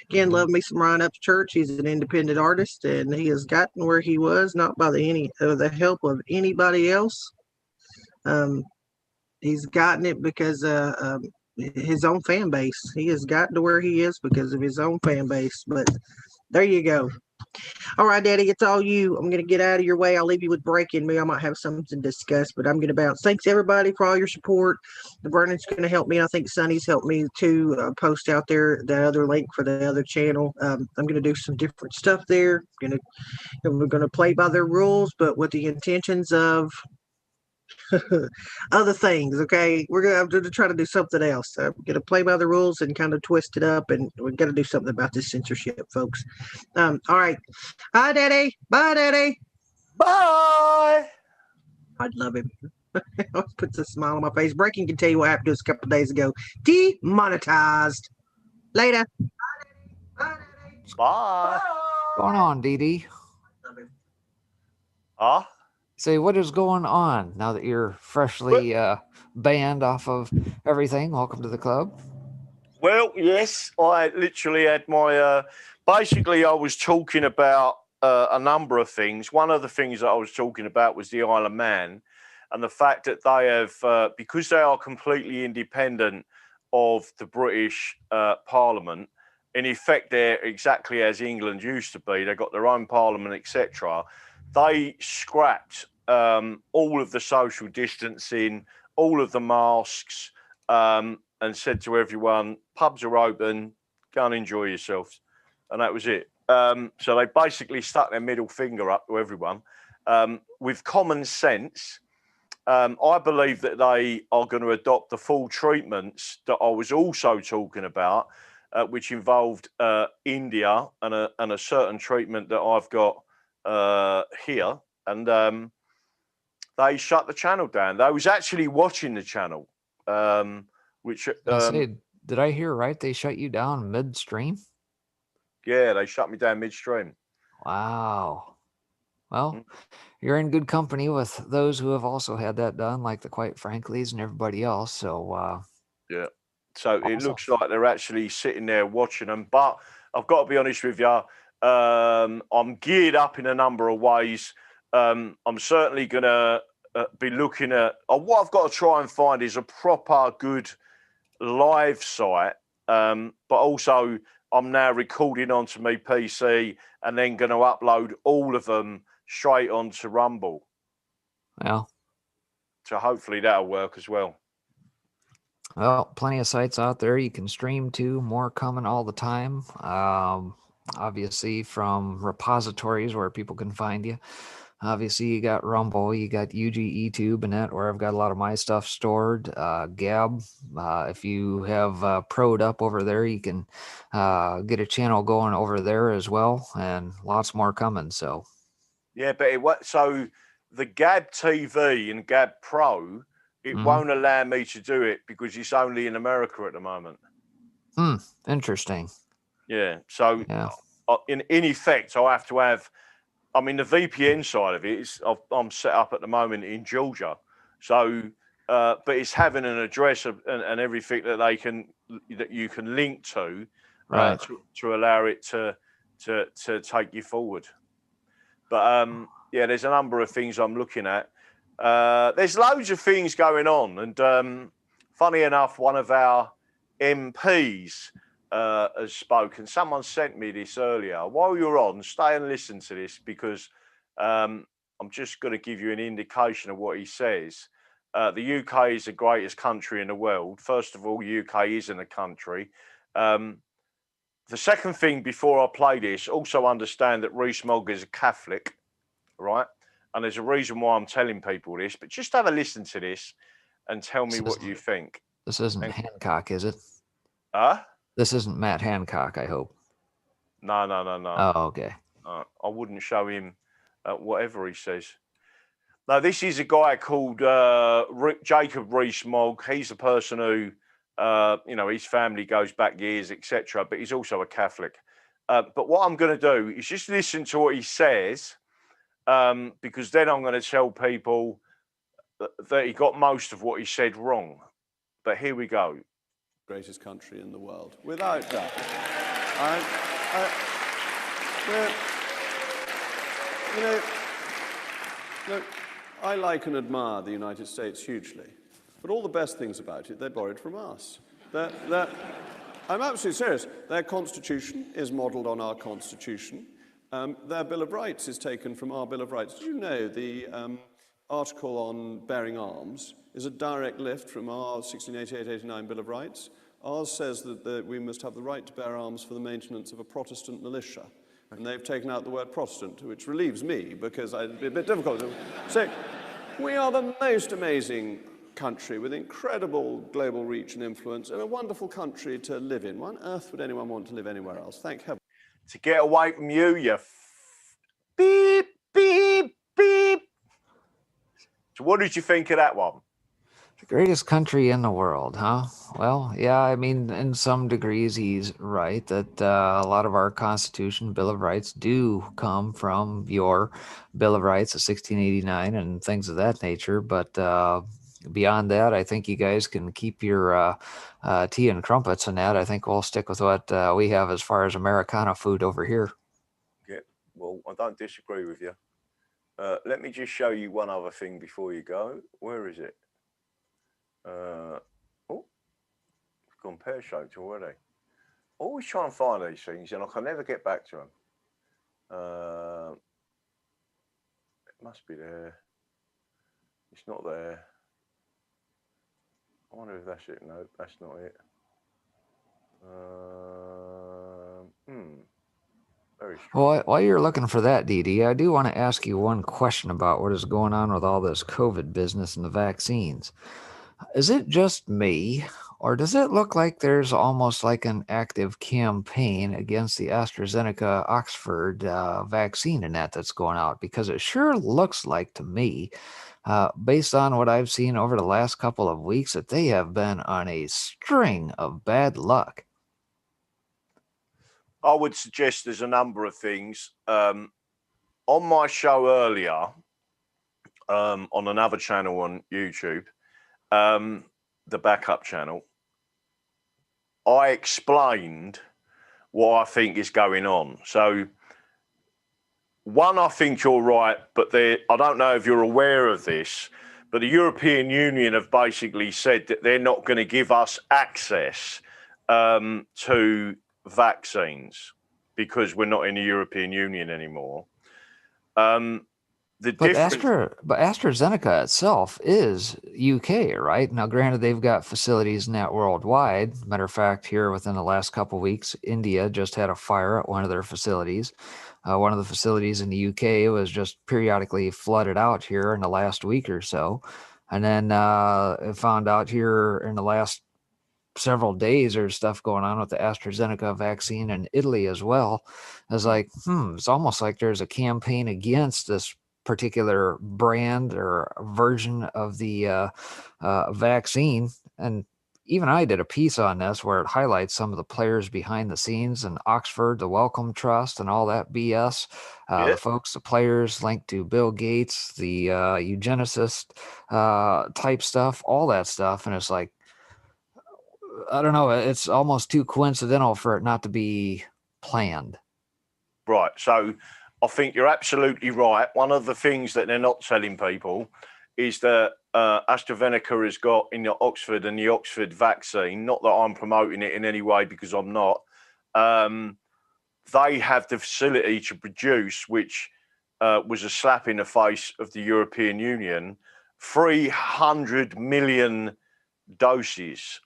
A: Again, love me some Ryan Up's Church. He's an independent artist, and he has gotten where he was not by the help of anybody else. He's gotten it because his own fan base. He has gotten to where he is because of his own fan base. But there you go. All right, Daddy, it's all you. I'm going to get out of your way. I'll leave you with Breaking Me. I might have something to discuss, but I'm going to bounce. Thanks, everybody, for all your support. The Vernon's going to help me. I think Sonny's helped me, too, post out there the other link for the other channel. I'm going to do some different stuff there. We're going to play by their rules, but with the intentions of other things. Okay, we're going to try to do something else. I'm going to play by the rules and kind of twist it up, and we're going to do something about this censorship, folks. All right. Hi, Daddy. Bye, Daddy.
G: Bye.
A: I'd love him. Always puts a smile on my face. Breaking can tell you what happened to us a couple of days ago. Demonetized. Later. Bye, Daddy.
G: Bye.
B: What's going on, Dee Dee?
A: Love him.
G: Huh?
B: Say, what is going on now that you're freshly banned off of everything? Welcome to the club.
G: Well, yes, I literally had my. Basically, I was talking about a number of things. One of the things that I was talking about was the Isle of Man and the fact that they have, because they are completely independent of the British Parliament. In effect, they're exactly as England used to be. They've got their own parliament, etc. They scrapped all of the social distancing, all of the masks, and said to everyone, pubs are open, go and enjoy yourselves. And that was it. So they basically stuck their middle finger up to everyone. With common sense, I believe that they are going to adopt the full treatments that I was also talking about, which involved India and a certain treatment that I've got here, and they shut the channel down. They was actually watching the channel, which
B: did I hear right? They shut you down midstream?
G: Yeah, they shut me down midstream.
B: Wow. Well, you're in good company with those who have also had that done, like the Quite Franklies and everybody else. So
G: yeah. So it looks like they're actually sitting there watching them. But I've got to be honest with you. I'm geared up in a number of ways. I'm certainly going to be looking at what I've got to try and find is a proper good live site. But also I'm now recording onto my PC and then going to upload all of them straight onto Rumble.
B: Well,
G: so hopefully that'll work as well.
B: Well, plenty of sites out there you can stream to, more coming all the time. Obviously from repositories where people can find you. Obviously you got Rumble, you got UGEtube and that, where I've got a lot of my stuff stored. Gab, if you have Pro'd up over there, you can get a channel going over there as well, and lots more coming. So
G: yeah, but so the Gab TV and Gab Pro, it won't allow me to do it because it's only in America at the moment.
B: Interesting.
G: Yeah. So in effect, I have to have, I mean, the VPN side of it is I'm set up at the moment in Georgia. So, but it's having an address and everything that you can link to,
B: right,
G: to allow it to take you forward. But yeah, there's a number of things I'm looking at. There's loads of things going on, and funny enough, one of our MPs has spoken. Someone sent me this earlier. While you're on, stay and listen to this, because I'm just going to give you an indication of what he says. The UK is the greatest country in the world. First of all, UK isn't a country. The second thing, before I play this, also understand that Rees-Mogg is a Catholic, right? And there's a reason why I'm telling people this, but just have a listen to this and tell me what you think.
B: This isn't Hancock, is it?
G: This
B: isn't Matt Hancock, I hope.
G: No.
B: Oh, okay.
G: I wouldn't show him whatever he says. No, this is a guy called Jacob Rees-Mogg. He's the person who, his family goes back years, etc. But he's also a Catholic. But what I'm going to do is just listen to what he says, because then I'm going to tell people that he got most of what he said wrong. But here we go.
E: Greatest country in the world, without doubt. Look, I like and admire the United States hugely, but all the best things about it, they borrowed from us. I'm absolutely serious. Their constitution is modelled on our constitution. Their Bill of Rights is taken from our Bill of Rights. Did you know the article on bearing arms is a direct lift from our 1688-89 Bill of Rights? Ours says that we must have the right to bear arms for the maintenance of a Protestant militia. And they've taken out the word Protestant, which relieves me, because it'd be a bit difficult. So we are the most amazing country with incredible global reach and influence, and a wonderful country to live in. Why on earth would anyone want to live anywhere else? Thank heaven.
G: To get away from you, beep, beep, beep. So what did you think of that one?
B: The greatest country in the world, huh? Well, yeah, I mean, in some degrees, he's right that a lot of our Constitution, Bill of Rights, do come from your Bill of Rights of 1689 and things of that nature. But beyond that, I think you guys can keep your tea and crumpets and that. I think we'll stick with what we have as far as Americana food over here.
G: Yeah, well, I don't disagree with you. Let me just show you one other thing before you go. Where is it? It's gone pear-shaped already. Always try and find these things, and I can never get back to them. It must be there. It's not there. I wonder if that's it. No, that's not it. Very strange.
B: Well, while you're looking for that, Dee, I do want to ask you one question about what is going on with all this COVID business and the vaccines. Is it just me, or does it look like there's almost like an active campaign against the AstraZeneca Oxford vaccine and that's going out? Because it sure looks like to me, based on what I've seen over the last couple of weeks, that they have been on a string of bad luck.
G: I would suggest there's a number of things. On my show earlier, on another channel on YouTube, the backup channel, I explained what I think is going on. So, one, I think you're right, but I don't know if you're aware of this, but the European Union have basically said that they're not going to give us access to vaccines because we're not in the European Union anymore.
B: But AstraZeneca itself is UK, right? Now, granted, they've got facilities in that worldwide. Matter of fact, here within the last couple of weeks, India just had a fire at one of their facilities. One of the facilities in the UK was just periodically flooded out here in the last week or so. And then found out here in the last several days there's stuff going on with the AstraZeneca vaccine in Italy as well. I was like, it's almost like there's a campaign against this particular brand or version of the vaccine. And even I did a piece on this where it highlights some of the players behind the scenes and Oxford, the Wellcome Trust, and all that BS. The folks, the players linked to Bill Gates, the eugenicist type stuff, all that stuff. And it's like, I don't know, it's almost too coincidental for it not to be planned.
G: Right. So I think you're absolutely right. One of the things that they're not telling people is that AstraZeneca has got in the Oxford and the Oxford vaccine, not that I'm promoting it in any way because I'm not, they have the facility to produce, which was a slap in the face of the European Union, 300 million doses.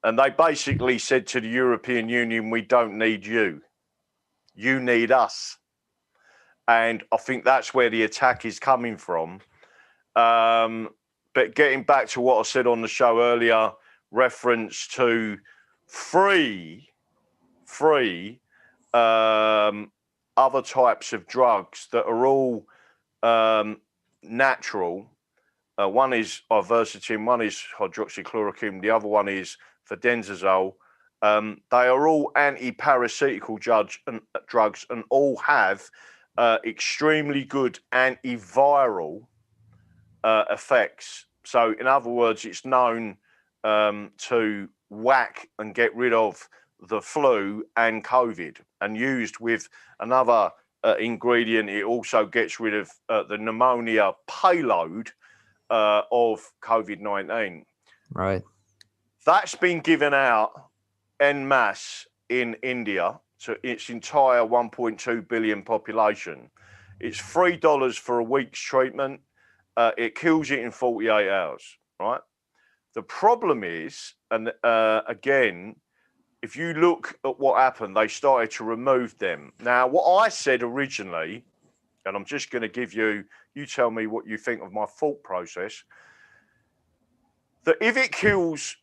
G: And they basically said to the European Union, we don't need you. You need us. And I think that's where the attack is coming from. But getting back to what I said on the show earlier, reference to free other types of drugs that are all natural. One is ivermectin, one is hydroxychloroquine, the other one is fendazole. They are all anti-parasitical drugs and all have extremely good antiviral effects. So, in other words, it's known to whack and get rid of the flu and COVID, and used with another ingredient, it also gets rid of the pneumonia payload of COVID-19.
B: Right.
G: That's been given out en masse in India to its entire 1.2 billion population. It's $3 for a week's treatment. It kills it in 48 hours, right? The problem is, and again, if you look at what happened, they started to remove them. Now, what I said originally, and I'm just going to give you tell me what you think of my thought process, that if it kills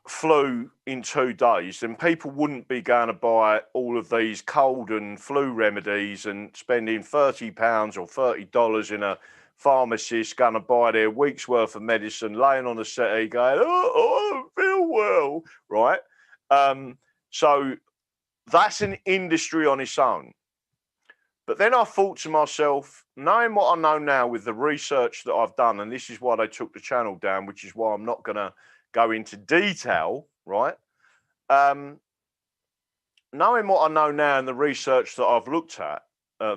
G: flu in 2 days, then people wouldn't be going to buy all of these cold and flu remedies and spending £30 or $30 in a pharmacist going to buy their week's worth of medicine, laying on the settee going, oh, I don't feel well, right? So that's an industry on its own. But then I thought to myself, knowing what I know now with the research that I've done, and this is why they took the channel down, which is why I'm not going to go into detail, right? Knowing what I know now and the research that I've looked at,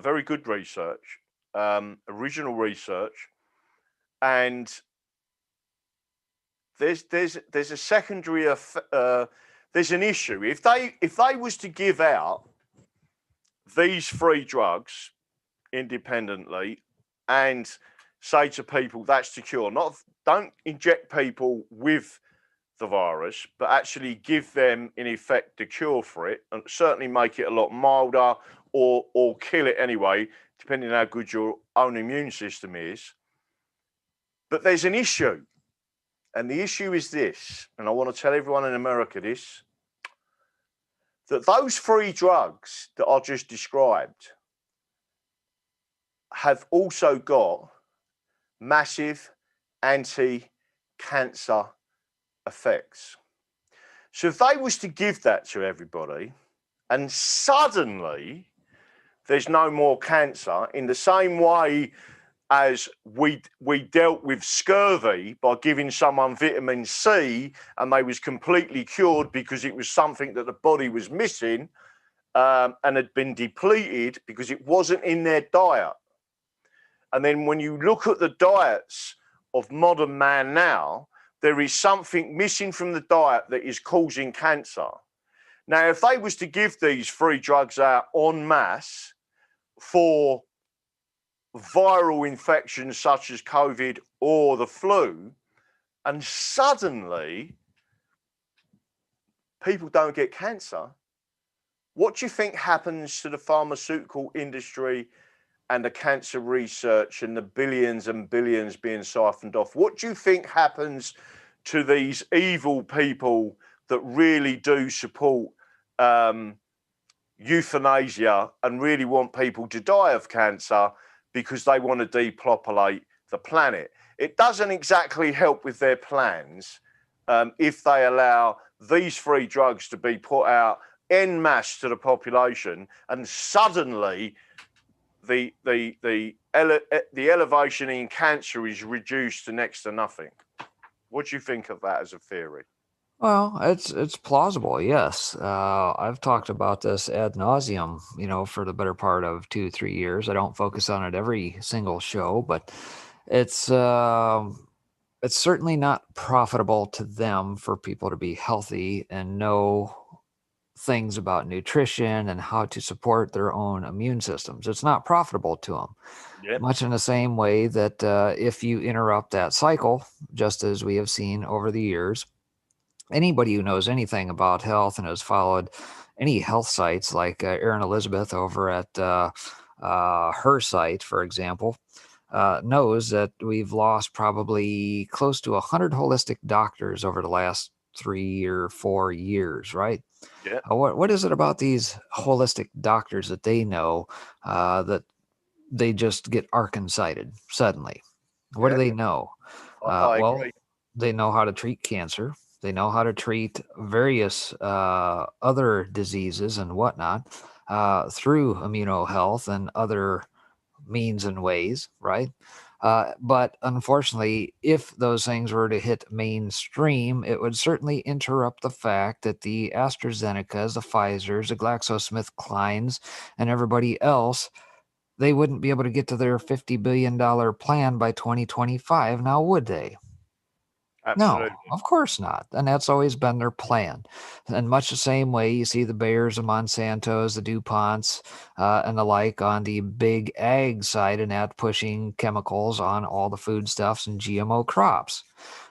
G: very good research, original research, and there's a secondary there's an issue. If they was to give out these free drugs independently and say to people that's the cure, don't inject people with the virus, but actually give them in effect the cure for it, and certainly make it a lot milder or kill it anyway, depending on how good your own immune system is. But there's an issue. And the issue is this, and I want to tell everyone in America this, that those free drugs that I just described have also got massive anti-cancer effects. So if they was to give that to everybody and suddenly there's no more cancer, in the same way as we dealt with scurvy by giving someone vitamin C and they was completely cured because it was something that the body was missing and had been depleted because it wasn't in their diet. And then when you look at the diets of modern man now, there is something missing from the diet that is causing cancer. Now, if they was to give these free drugs out en masse for viral infections such as COVID or the flu, and suddenly people don't get cancer, what do you think happens to the pharmaceutical industry and the cancer research and the billions and billions being siphoned off? What do you think happens to these evil people that really do support euthanasia and really want people to die of cancer because they want to depopulate the planet? It doesn't exactly help with their plans if they allow these free drugs to be put out en masse to the population, and suddenly the elevation in cancer is reduced to next to nothing. What do you think of that as a theory?
B: Well, it's plausible, yes. I've talked about this ad nauseum, for the better part of 2-3 years. I don't focus on it every single show, but it's certainly not profitable to them for people to be healthy and know things about nutrition and how to support their own immune systems. It's not profitable to them.
G: Yep.
B: Much in the same way that if you interrupt that cycle, just as we have seen over the years, anybody who knows anything about health and has followed any health sites like Erin Elizabeth over at her site, for example, knows that we've lost probably close to 100 holistic doctors over the last 3 or 4 years, right?
G: Yeah.
B: What is it about these holistic doctors that they know that they just get Arkansas-sided suddenly? What do
G: Yeah.
B: they know?
G: I
B: Well,
G: agree.
B: they know how to treat cancer. They know how to treat various other diseases and whatnot through immunohealth and other means and ways, right? But unfortunately, if those things were to hit mainstream, it would certainly interrupt the fact that the AstraZenecas, the Pfizers, the GlaxoSmithKlines, and everybody else, they wouldn't be able to get to their $50 billion plan by 2025, now would they?
G: Absolutely.
B: No, of course not. And that's always been their plan. And much the same way you see the Bayers, the Monsantos, the DuPonts, and the like on the big ag side and that pushing chemicals on all the foodstuffs and GMO crops.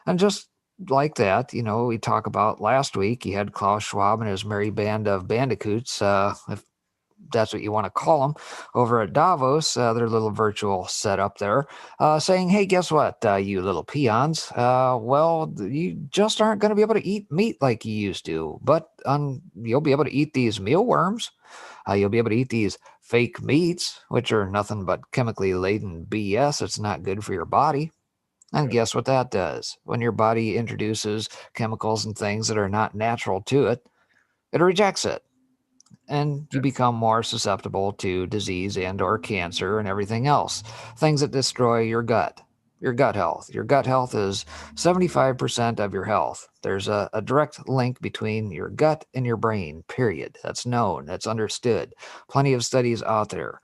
B: And just like that, we talk about last week, you had Klaus Schwab and his merry band of bandicoots, if that's what you want to call them, over at Davos, their little virtual setup there, saying, hey, guess what, you little peons? Well, you just aren't going to be able to eat meat like you used to, but you'll be able to eat these mealworms. You'll be able to eat these fake meats, which are nothing but chemically laden BS. It's not good for your body. And guess what that does? When your body introduces chemicals and things that are not natural to it, it rejects it. And you become more susceptible to disease and or cancer and everything else. Things that destroy your gut health. Your gut health is 75% of your health. There's a direct link between your gut and your brain, period. That's known. That's understood. Plenty of studies out there.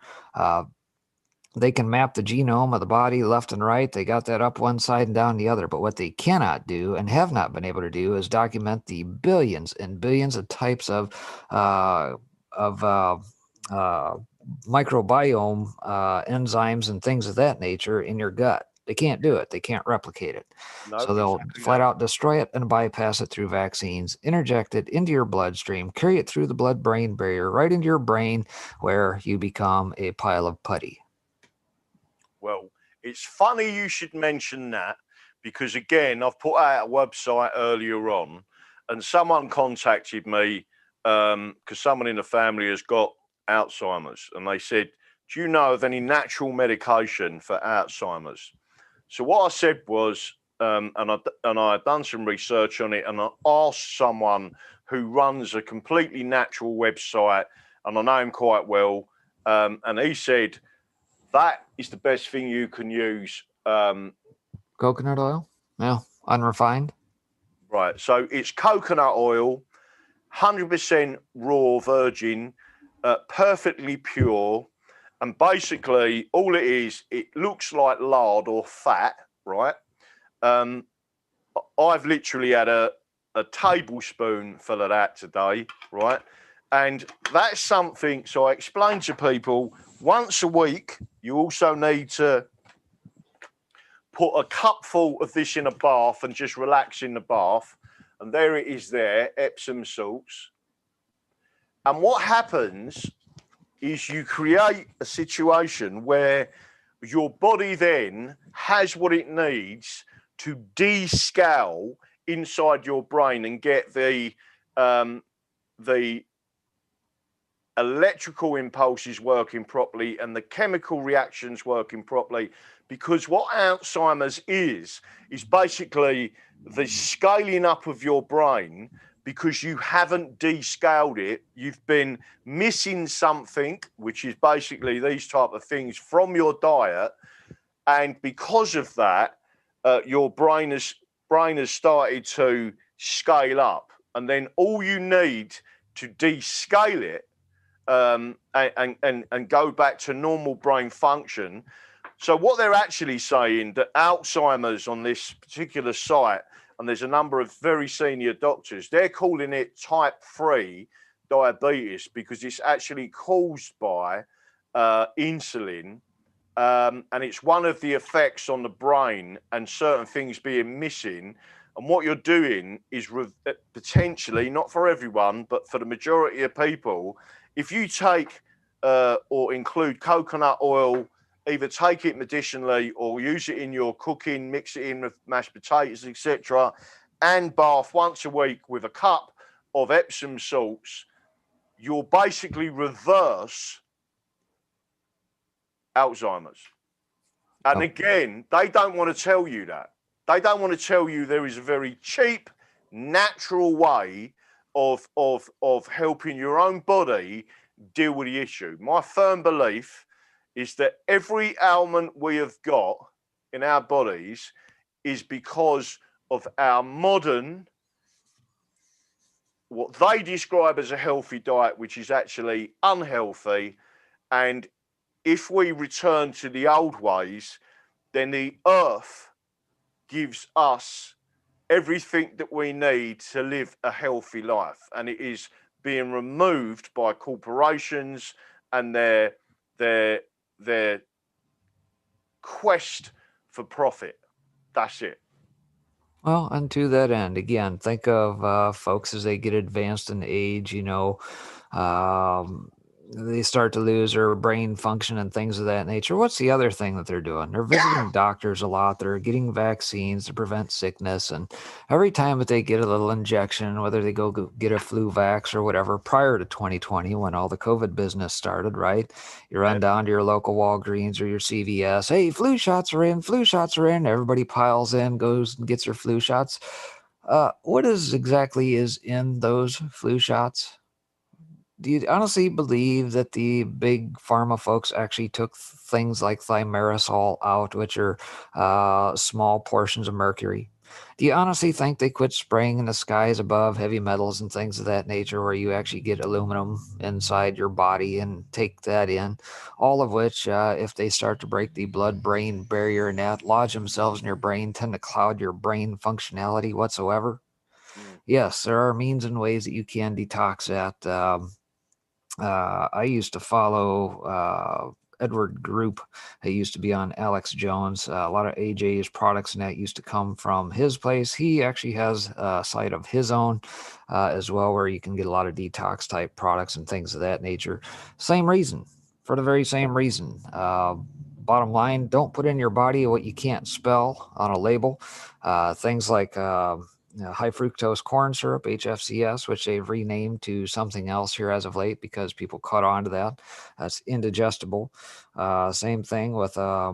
B: They can map the genome of the body left and right. They got that up one side and down the other. But what they cannot do and have not been able to do is document the billions and billions of types of microbiome enzymes and things of that nature in your gut. They can't do it. They can't replicate it.
G: No,
B: So they'll
G: exactly
B: flat
G: that.
B: out destroy it and bypass it through vaccines, interject it into your bloodstream, carry it through the blood-brain barrier right into your brain where you become a pile of putty.
G: Well, it's funny you should mention that because, again, I've put out a website earlier on and someone contacted me because someone in the family has got Alzheimer's, and they said, do you know of any natural medication for Alzheimer's? So what I said was, and I had done some research on it, and I asked someone who runs a completely natural website, and I know him quite well, and he said, that is the best thing you can use.
B: Coconut oil? Yeah, unrefined.
G: Right. So it's coconut oil, 100% raw virgin, perfectly pure. And basically all it is, it looks like lard or fat, right? I've literally had a tablespoon full of that today, right? And that's something, so I explain to people, once a week, you also need to put a cupful of this in a bath and just relax in the bath. And there it is there, Epsom salts. And what happens is you create a situation where your body then has what it needs to descale inside your brain and get the electrical impulses working properly and the chemical reactions working properly. Because what Alzheimer's is basically the scaling up of your brain because you haven't descaled it. You've been missing something, which is basically these type of things from your diet. And because of that, your brain has started to scale up. And then all you need to descale it and go back to normal brain function So what they're actually saying that Alzheimer's on this particular site, and there's a number of very senior doctors, they're calling it type 3 diabetes because it's actually caused by insulin. And it's one of the effects on the brain and certain things being missing. And what you're doing is potentially, not for everyone, but for the majority of people, if you take or include coconut oil, either take it medicinally or use it in your cooking, mix it in with mashed potatoes, etc., and bath once a week with a cup of Epsom salts, you'll basically reverse Alzheimer's. And again, they don't want to tell you that. They don't want to tell you there is a very cheap, natural way of helping your own body deal with the issue. My firm belief is that every ailment we have got in our bodies is because of our modern, what they describe as a healthy diet, which is actually unhealthy. And if we return to the old ways, then the earth gives us everything that we need to live a healthy life. And it is being removed by corporations and their quest for profit. That's it.
B: Well, and to that end, again, think of folks as they get advanced in age, they start to lose their brain function and things of that nature. What's the other thing that they're doing? They're visiting doctors a lot. They're getting vaccines to prevent sickness. And every time that they get a little injection, whether they go get a flu vax or whatever, prior to 2020, when all the COVID business started, right? You run down to your local Walgreens or your CVS. Hey, flu shots are in, flu shots are in. Everybody piles in, goes and gets their flu shots. What exactly is in those flu shots? Do you honestly believe that the big pharma folks actually took things like thimerosal out, which are small portions of mercury? Do you honestly think they quit spraying in the skies above heavy metals and things of that nature, where you actually get aluminum inside your body and take that in? All of which, if they start to break the blood-brain barrier and that lodge themselves in your brain, tend to cloud your brain functionality whatsoever. Yes, there are means and ways that you can detox that. I used to follow Edward Group. He used to be on Alex Jones. A lot of AJ's products and that used to come from his place. He actually has a site of his own as well, where you can get a lot of detox type products and things of that nature. Same reason, for the very same reason. Bottom line, don't put in your body what you can't spell on a label. Things like high fructose corn syrup, HFCS, which they've renamed to something else here as of late because people caught on to that. That's indigestible. Same thing with what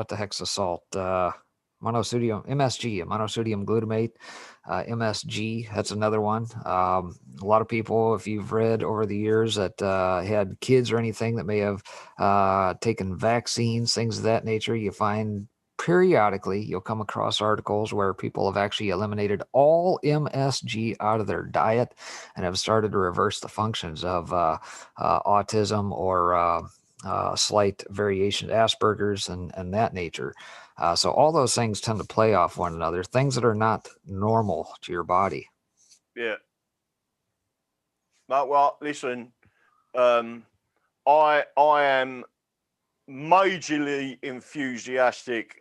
B: the heck's the salt? Monosodium, MSG, monosodium glutamate, MSG. That's another one. A lot of people, if you've read over the years that had kids or anything that may have taken vaccines, things of that nature, you find periodically you'll come across articles where people have actually eliminated all MSG out of their diet and have started to reverse the functions of autism or slight variation, Asperger's and that nature. So all those things tend to play off one another, things that are not normal to your body.
G: Yeah. Well, listen, I am majorly enthusiastic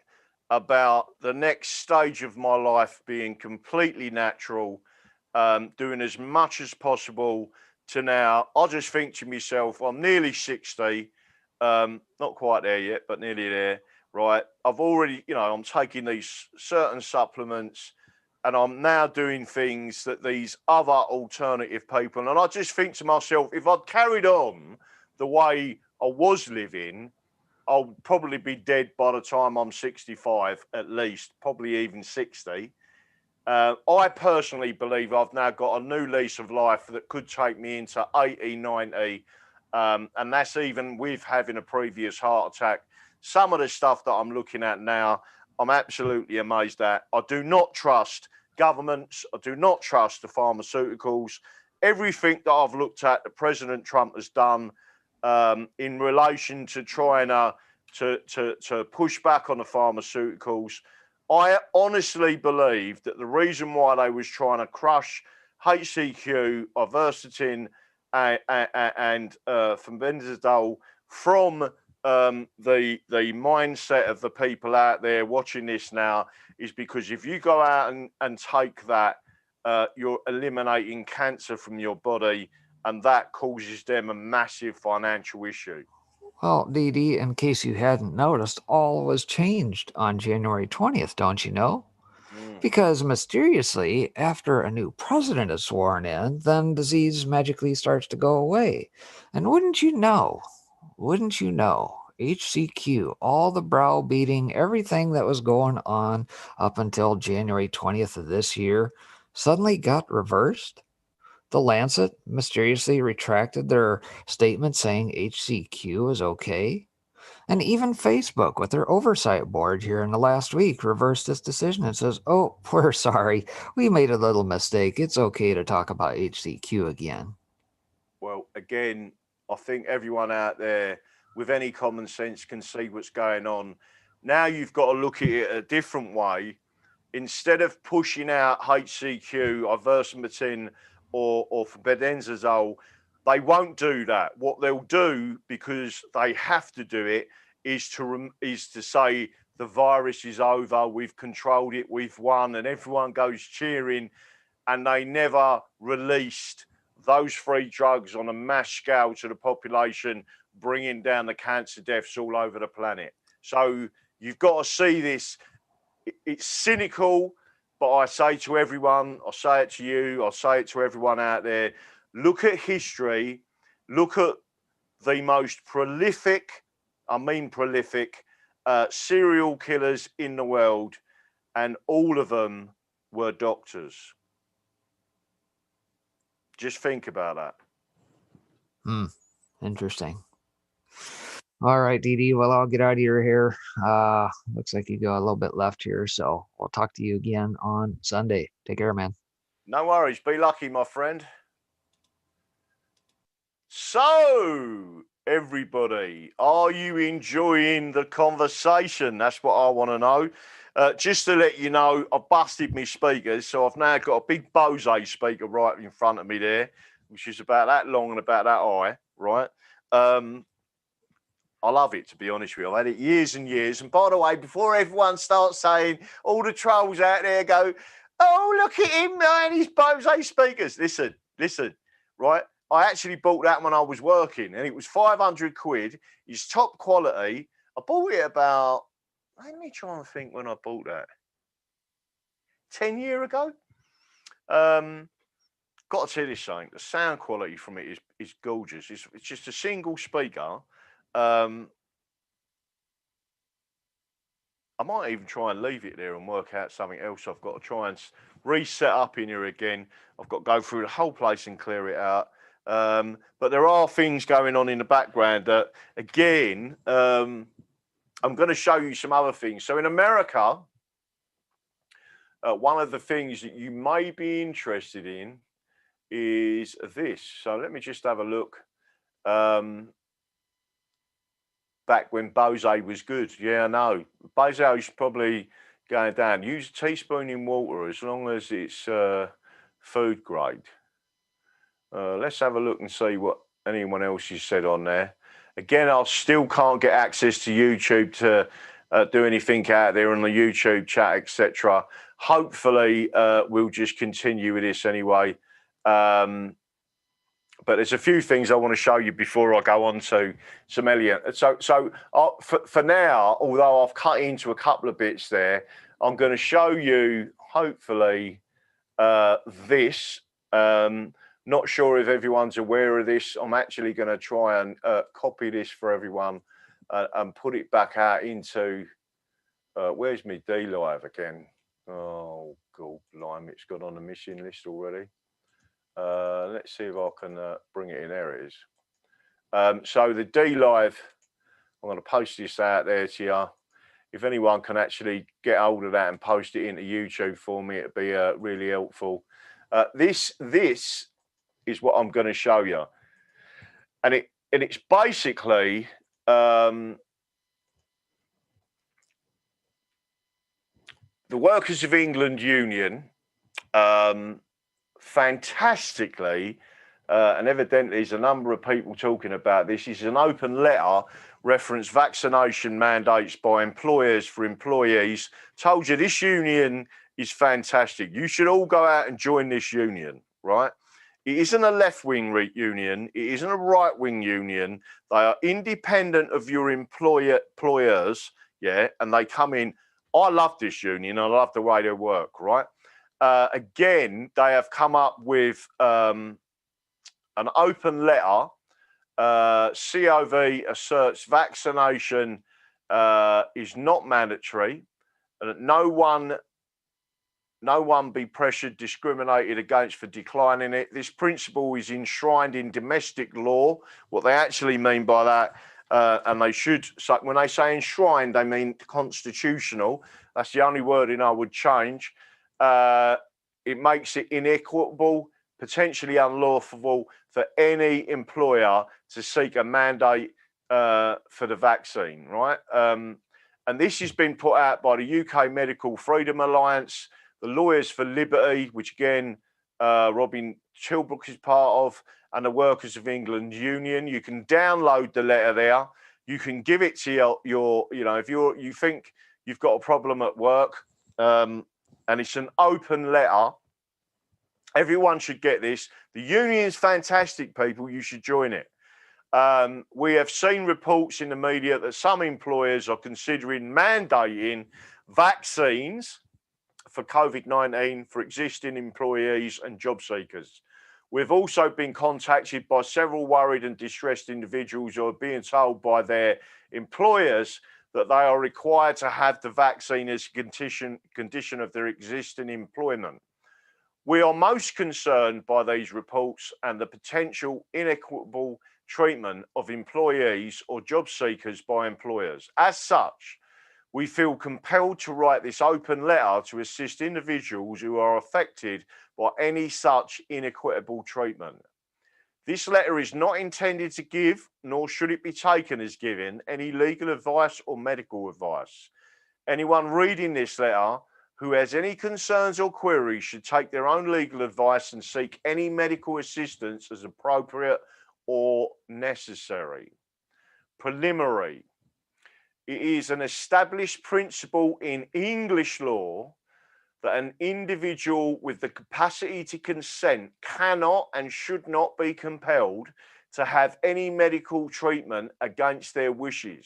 G: about the next stage of my life being completely natural, doing as much as possible to now. I just think to myself, I'm nearly 60, not quite there yet, but nearly there, right? I've already, I'm taking these certain supplements and I'm now doing things that these other alternative people, and I just think to myself, if I'd carried on the way I was living, I'll probably be dead by the time I'm 65, at least, probably even 60. I personally believe I've now got a new lease of life that could take me into 80, 90, and that's even with having a previous heart attack. Some of the stuff that I'm looking at now, I'm absolutely amazed at. I do not trust governments. I do not trust the pharmaceuticals. Everything that I've looked at that President Trump has done, in relation to trying to push back on the pharmaceuticals. I honestly believe that the reason why they was trying to crush HCQ, ivermectin, and fenbendazole from the mindset of the people out there watching this now is because if you go out and take that, you're eliminating cancer from your body, and that causes them a massive financial issue.
B: Well, DD, in case you hadn't noticed, all was changed on January 20th, don't you know? Because mysteriously, after a new president is sworn in, then disease magically starts to go away. And wouldn't you know, HCQ, all the browbeating, everything that was going on up until January 20th of this year, suddenly got reversed? The Lancet mysteriously retracted their statement saying HCQ is okay. And even Facebook, with their oversight board here in the last week, reversed this decision and says, oh, we're sorry. We made a little mistake. It's okay to talk about HCQ again.
G: Well, again, I think everyone out there with any common sense can see what's going on. Now you've got to look at it a different way. Instead of pushing out HCQ, ivermectin, or fenbendazole, they won't do that. What they'll do, because they have to do it, is to say the virus is over, we've controlled it, we've won, and everyone goes cheering. And they never released those three drugs on a mass scale to the population, bringing down the cancer deaths all over the planet. So you've got to see this. It's cynical, but I say to everyone, I say it to you, I say it to everyone out there, look at history, look at the most prolific serial killers in the world, and all of them were doctors. Just think about that.
B: Interesting. All right, DD. Well, I'll get out of your hair. Looks like you got a little bit left here, so we'll talk to you again on Sunday. Take care, man.
G: No worries. Be lucky, my friend. So, everybody, are you enjoying the conversation? That's what I want to know. Just to let you know, I busted my speakers, so I've now got a big Bose speaker right in front of me there, which is about that long and about that high, right? I love it, to be honest with you. I've had it years and years. And by the way, before everyone starts saying, all the trolls out there go, oh, look at him and his Bose speakers. Listen, right? I actually bought that when I was working, and it was 500 quid. It's top quality. I bought it about, let me try and think when I bought that. 10 years ago? Got to tell you something. The sound quality from it is gorgeous. It's just a single speaker. I might even try and leave it there and work out something else. I've got to try and reset up in here again. I've got to go through the whole place and clear it out. But there are things going on in the background that, again, I'm going to show you some other things. So in America, one of the things that you may be interested in is this. So let me just have a look. Back when Bose was good. Yeah, I know. Bose is probably going down. Use a teaspoon in water as long as it's food grade. Let's have a look and see what anyone else has said on there. Again, I still can't get access to YouTube to do anything out there on the YouTube chat, etc. Hopefully, we'll just continue with this anyway. But there's a few things I want to show you before I go on to some Elliot. So for now, although I've cut into a couple of bits there, I'm going to show you, hopefully, this. Not sure if everyone's aware of this. I'm actually going to try and copy this for everyone and put it back out into, where's my D Live again? Oh, God, lime, it's got on the missing list already. Let's see if I can bring it in. There it is. So the D Live, I'm going to post this out there to you. If anyone can actually get hold of that and post it into YouTube for me, it'd be really helpful. This is what I'm going to show you, and it's basically the Workers of England Union, fantastically, and evidently there's a number of people talking about this. Is an open letter reference vaccination mandates by employers for employees. Told you this union is fantastic. You should all go out and join this union, right? It isn't a left-wing union. It isn't a right-wing union. They are independent of your employers, yeah, and they come in. I love this union. I love the way they work, right? Again, they have come up with an open letter. COV asserts vaccination is not mandatory, and that no one be pressured, discriminated against for declining it. This principle is enshrined in domestic law. What they actually mean by that, and they should, so when they say enshrined, they mean constitutional. That's the only wording I would change. It makes it inequitable, potentially unlawful for any employer to seek a mandate for the vaccine, right? And this has been put out by the UK Medical Freedom Alliance, the Lawyers for Liberty, which again, Robin Chilbrook is part of, and the Workers of England Union. You can download the letter there. You can give it to your you know, if you think you've got a problem at work, and it's an open letter. Everyone should get this. The union's fantastic, people. You should join it. We have seen reports in the media that some employers are considering mandating vaccines for COVID-19 for existing employees and job seekers. We've also been contacted by several worried and distressed individuals who are being told by their employers that they are required to have the vaccine as a condition of their existing employment. We are most concerned by these reports and the potential inequitable treatment of employees or job seekers by employers. As such, we feel compelled to write this open letter to assist individuals who are affected by any such inequitable treatment. This letter is not intended to give, nor should it be taken as giving, any legal advice or medical advice. Anyone reading this letter who has any concerns or queries should take their own legal advice and seek any medical assistance as appropriate or necessary. Preliminary. It is an established principle in English law that an individual with the capacity to consent cannot and should not be compelled to have any medical treatment against their wishes.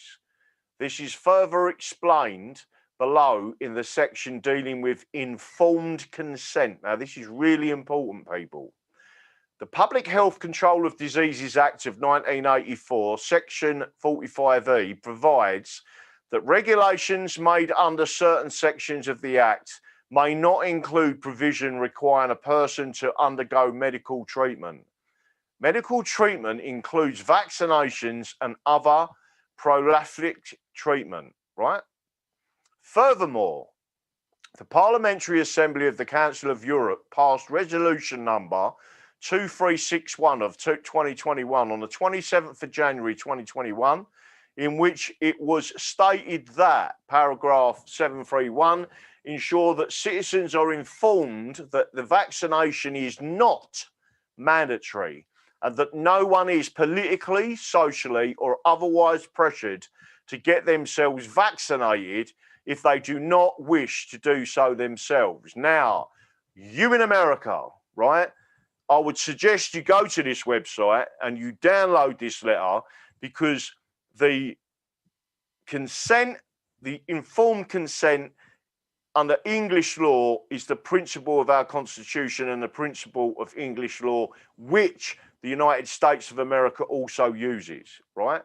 G: This is further explained below in the section dealing with informed consent. Now, this is really important, people. The Public Health Control of Diseases Act of 1984, Section 45E, provides that regulations made under certain sections of the Act may not include provision requiring a person to undergo medical treatment. Medical treatment includes vaccinations and other prophylactic treatment, right? Furthermore, the Parliamentary Assembly of the Council of Europe passed resolution number 2361 of 2021 on the 27th of January 2021, in which it was stated that paragraph 731 ensure that citizens are informed that the vaccination is not mandatory and that no one is politically, socially, or otherwise pressured to get themselves vaccinated if they do not wish to do so themselves. Now, you in America, right? I would suggest you go to this website and you download this letter, because the consent, the informed consent under English law is the principle of our Constitution and the principle of English law, which the United States of America also uses, right?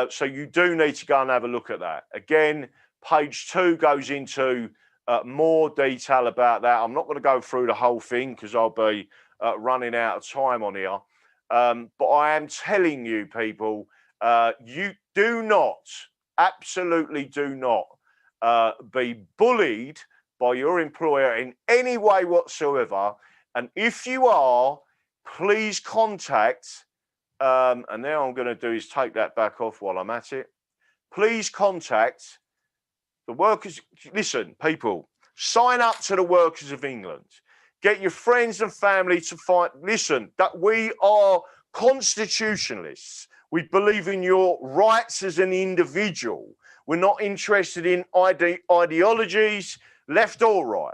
G: So you do need to go and have a look at that. Again, page 2 goes into more detail about that. I'm not going to go through the whole thing because I'll be running out of time on here. But I am telling you, people, you do not, absolutely do not be bullied by your employer in any way whatsoever. And if you are, please contact and now I'm going to do is take that back off while I'm at it. Please contact the workers. Listen, people, sign up to the Workers of England. Get your friends and family to fight. Listen, that we are constitutionalists. We believe in your rights as an individual. We're not interested in ideologies, left or right.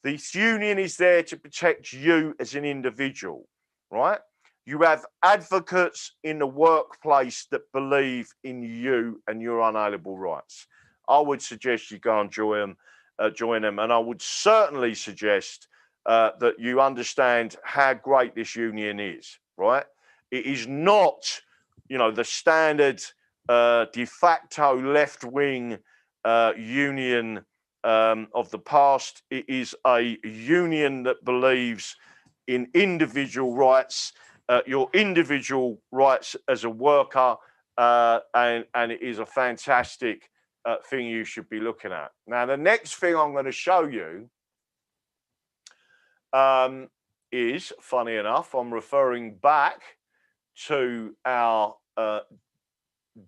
G: This union is there to protect you as an individual, right? You have advocates in the workplace that believe in you and your unalienable rights. I would suggest you go and join them, and I would certainly suggest that you understand how great this union is, right? It is not, you know, the standard de facto left-wing union of the past. It is a union that believes in individual rights, your individual rights as a worker, and it is a fantastic thing you should be looking at. Now, the next thing I'm going to show you is, funny enough, I'm referring back to our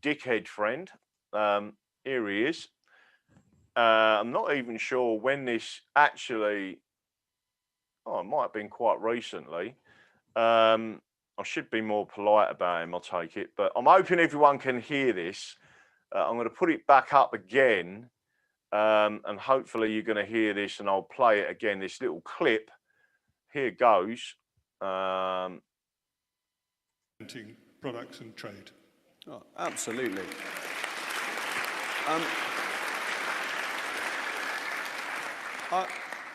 G: dickhead friend. Here he is. I'm not even sure when this actually, it might have been quite recently. I should be more polite about him, I'll take it. But I'm hoping everyone can hear this. I'm going to put it back up again. And hopefully you're going to hear this, and I'll play it again, this little clip. Here goes.
H: Products and trade.
E: Oh, absolutely.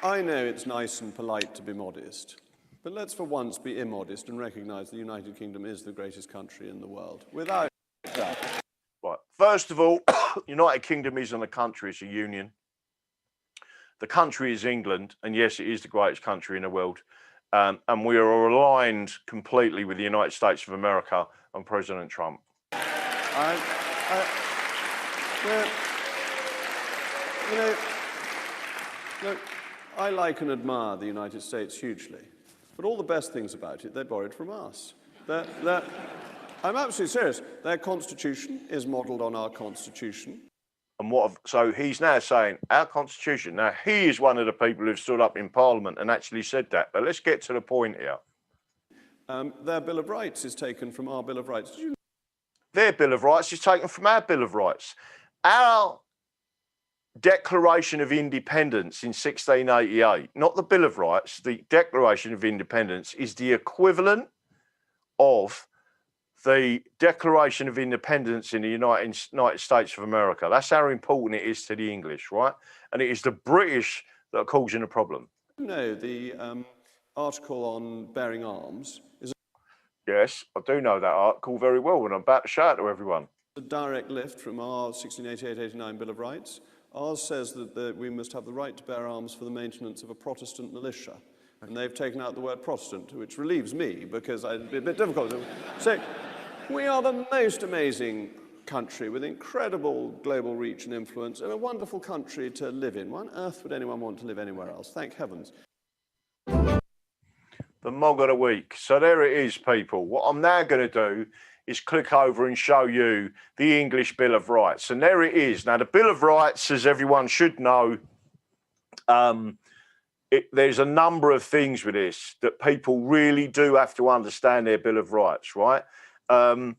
E: I know it's nice and polite to be modest, but let's for once be immodest and recognise the United Kingdom is the greatest country in the world. Without that.
G: Right. First of all, United Kingdom isn't a country, it's a union. The country is England, and yes, it is the greatest country in the world. And we are aligned completely with the United States of America and President Trump.
E: Look, I like and admire the United States hugely, but all the best things about it, they borrowed from us. I'm absolutely serious. Their constitution is modelled on our constitution.
G: And so he's now saying our constitution. Now, he is one of the people who've stood up in Parliament and actually said that. But let's get to the point here.
E: Their Bill of Rights is taken from our Bill of Rights.
G: Their Bill of Rights is taken from our Bill of Rights. Our Declaration of Independence in 1688, not the Bill of Rights, the Declaration of Independence is the equivalent of the Declaration of Independence in the United States of America. That's how important it is to the English, right? And it is the British that are causing the problem.
E: No, the article on bearing arms is...
G: Yes, I do know that article very well, and I'm about to show it to everyone.
E: A direct lift from our 1688-89 Bill of Rights. Ours says that we must have the right to bear arms for the maintenance of a Protestant militia. And they've taken out the word Protestant, which relieves me, because it'd be a bit difficult. So, we are the most amazing country with incredible global reach and influence, and a wonderful country to live in. Why on earth would anyone want to live anywhere else? Thank heavens.
G: The Mog of the Week. So there it is, people. What I'm now going to do is click over and show you the English Bill of Rights. And there it is. Now, the Bill of Rights, as everyone should know, there's a number of things with this that people really do have to understand their Bill of Rights, right? I'm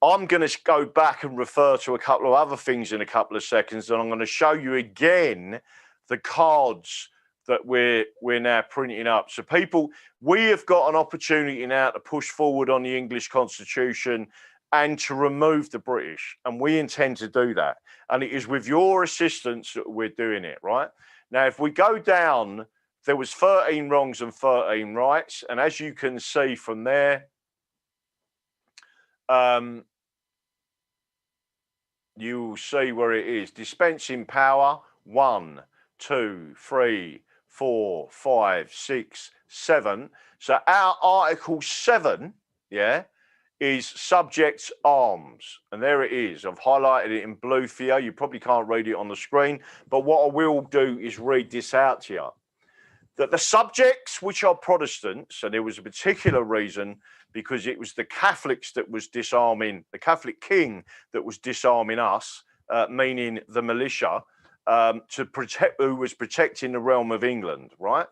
G: going to go back and refer to a couple of other things in a couple of seconds, and I'm going to show you again the cards that we're now printing up. So people, we have got an opportunity now to push forward on the English Constitution and to remove the British, and we intend to do that. And it is with your assistance that we're doing it, right? Now, if we go down, there was 13 wrongs and 13 rights, and as you can see from there, you will see where it is. Dispensing power, 1, 2, 3, 4, 5, 6, 7. So our Article 7, is subject arms. And there it is. I've highlighted it in blue for you. You probably can't read it on the screen. But what I will do is read this out to you. That the subjects which are Protestants, and there was a particular reason because it was the Catholics that was disarming, the Catholic king that was disarming us, meaning the militia, to protect, who was protecting the realm of England, right?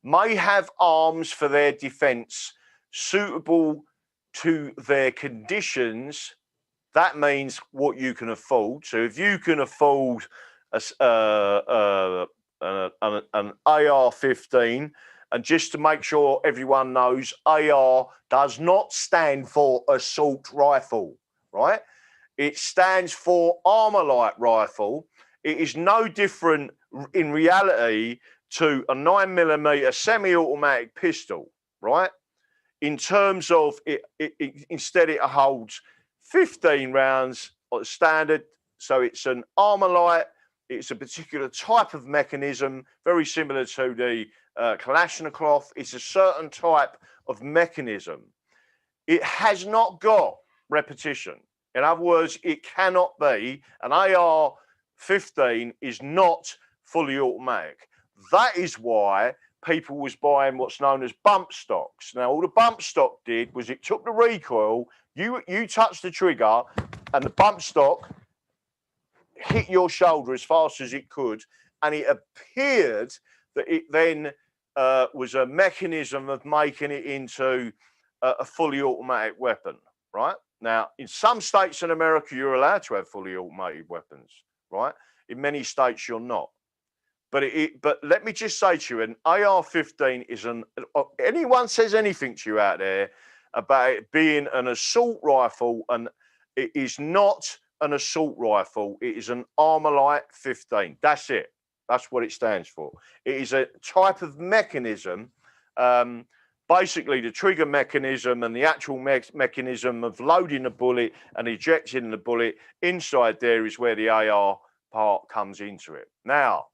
G: May have arms for their defence suitable to their conditions. That means what you can afford. So if you can afford an AR-15, and just to make sure everyone knows, AR does not stand for assault rifle, right? It stands for armor light rifle. It is no different in reality to a 9mm semi-automatic pistol, right? In terms of instead it holds 15 rounds standard. So it's an armor light. It's a particular type of mechanism, very similar to the Kalashnikov. It's a certain type of mechanism. It has not got repetition. In other words, it cannot be. An AR-15 is not fully automatic. That is why people was buying what's known as bump stocks. Now, all the bump stock did was it took the recoil, you touched the trigger, and the bump stock hit your shoulder as fast as it could, and it appeared that it then was a mechanism of making it into a fully automatic weapon, right? Now, in some states in America, you're allowed to have fully automated weapons, right? In many states, you're not. But let me just say to you, an AR-15 is anyone says anything to you out there about it being an assault rifle, and it is not an assault rifle. It is an armor light 15. That's it. That's what it stands for. It is a type of mechanism, basically the trigger mechanism and the actual mechanism of loading the bullet and ejecting the bullet. Inside there is where the AR part comes into it. Now,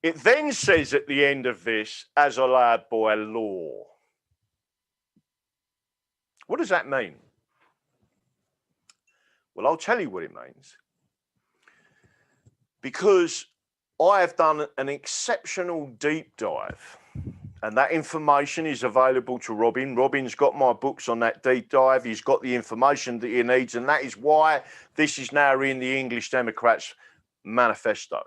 G: it then says at the end of this, as allowed by law. What does that mean? Well, I'll tell you what it means. Because I have done an exceptional deep dive, and that information is available to Robin. Robin's got my books on that deep dive. He's got the information that he needs, and that is why this is now in the English Democrats' manifesto.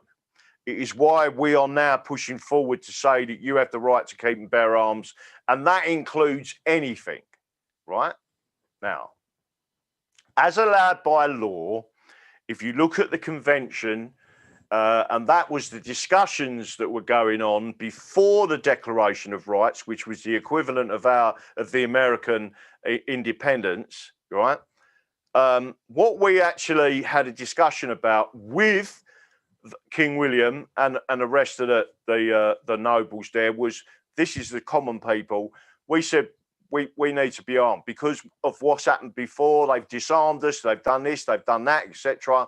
G: It is why we are now pushing forward to say that you have the right to keep and bear arms, and that includes anything, right? Now, as allowed by law, if you look at the convention, and that was the discussions that were going on before the Declaration of Rights, which was the equivalent of the American independence, right? What we actually had a discussion about with King William and the rest of the nobles there was, this is the common people. We said we need to be armed because of what's happened before. They've disarmed us, they've done this, they've done that, etc.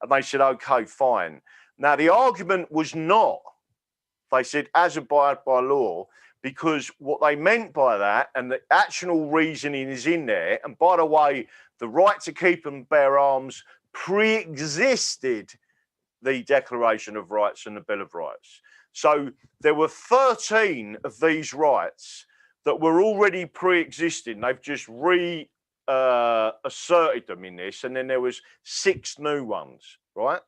G: And they said, okay, fine. Now the argument was not, they said, as abided by law, because what they meant by that, and the actual reasoning is in there, and by the way, the right to keep and bear arms pre-existed the Declaration of Rights and the Bill of Rights. So there were 13 of these rights that were already pre-existing. They've just asserted them in this, and then there was 6 new ones, right?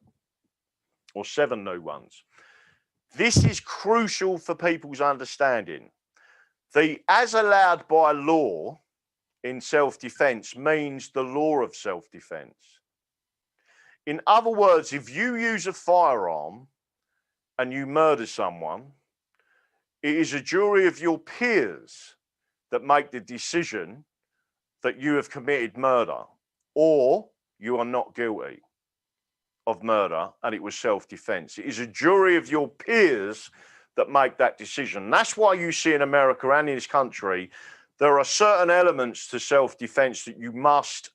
G: Or 7 new ones. This is crucial for people's understanding. The as allowed by law in self-defense means the law of self-defense. In other words, if you use a firearm and you murder someone, it is a jury of your peers that make the decision that you have committed murder or you are not guilty of murder and it was self-defense. It is a jury of your peers that make that decision. That's why you see in America and in this country, there are certain elements to self-defense that you must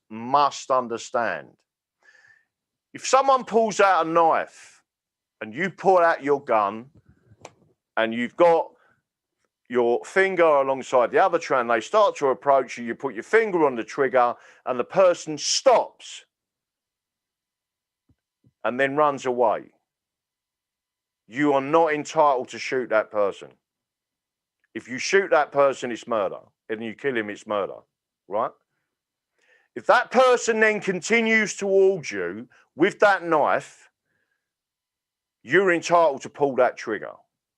G: understand. If someone pulls out a knife and you pull out your gun and you've got your finger alongside the other trigger and they start to approach you, you put your finger on the trigger and the person stops and then runs away. You are not entitled to shoot that person. If you shoot that person, it's murder. and you kill him, it's murder, right? If that person then continues towards you with that knife, you're entitled to pull that trigger.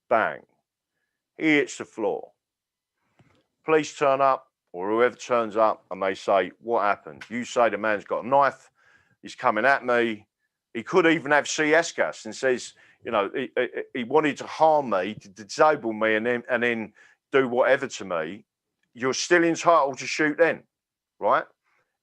G: Bang. He hits the floor. Police turn up, or whoever turns up, and they say, what happened? You say the man's got a knife, he's coming at me. He could even have CS gas and says, you know, he wanted to harm me, to disable me, and then do whatever to me. You're still entitled to shoot then, right?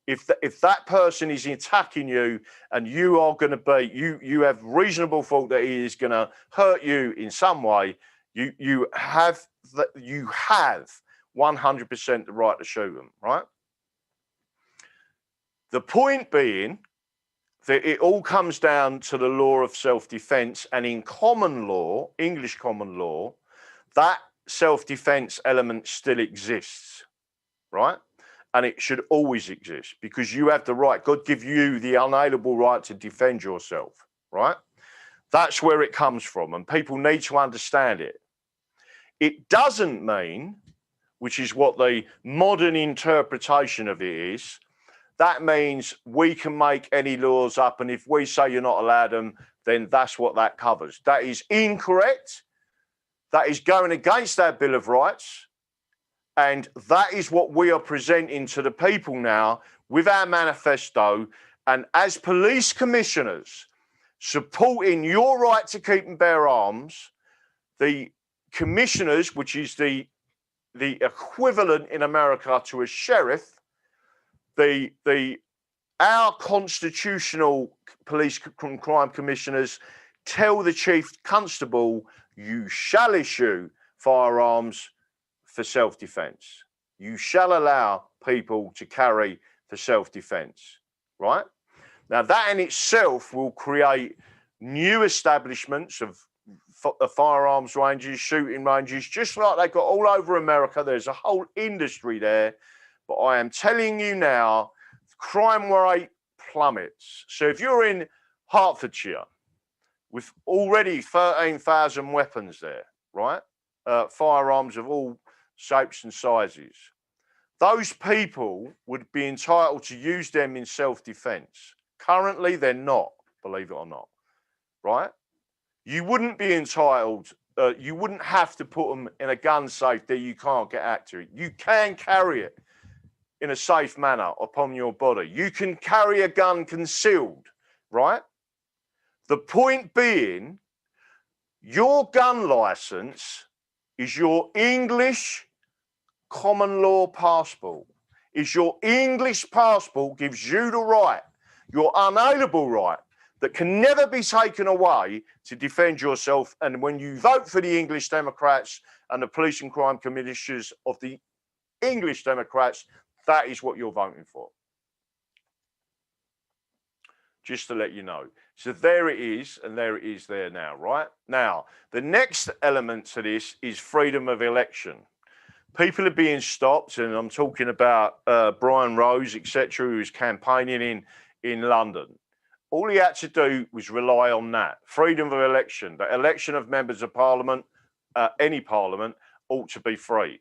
G: If that person is attacking you and you are going to be, you have reasonable thought that he is going to hurt you in some way, you have 100% the right to shoot them, right? The point being that it all comes down to the law of self-defense, and in common law, English common law, that self-defense element still exists, right? And it should always exist because you have the right. God give you the unalienable right to defend yourself, right? That's where it comes from, and people need to understand it. It doesn't mean, which is what the modern interpretation of it is, that means we can make any laws up, and if we say you're not allowed them, then that's what that covers. That is incorrect. That is going against our Bill of Rights. And that is what we are presenting to the people now with our manifesto. And as police commissioners, supporting your right to keep and bear arms, the commissioners, which is the equivalent in America to a sheriff, our constitutional police crime commissioners tell the chief constable, you shall issue firearms for self-defense. You shall allow people to carry for self-defense, right? Now that in itself will create new establishments of firearms ranges, shooting ranges, just like they've got all over America. There's a whole industry there. But I am telling you now, crime rate plummets. So if you're in Hertfordshire with already 13,000 weapons there, right? Firearms of all shapes and sizes. Those people would be entitled to use them in self-defense. Currently, they're not, believe it or not, right? You wouldn't be entitled, you wouldn't have to put them in a gun safe that you can't get at to. You can carry it in a safe manner upon your body. You can carry a gun concealed, right? The point being, your gun license is your English common law passport. Is your English passport gives you the right, your unalienable right, that can never be taken away to defend yourself. And when you vote for the English Democrats and the police and crime commissioners of the English Democrats, that is what you're voting for. Just to let you know. So there it is, and there it is there now, right? Now, the next element to this is freedom of election. People are being stopped, and I'm talking about Brian Rose, etc., who's campaigning in London. All he had to do was rely on that. Freedom of election. The election of members of parliament, any parliament, ought to be free.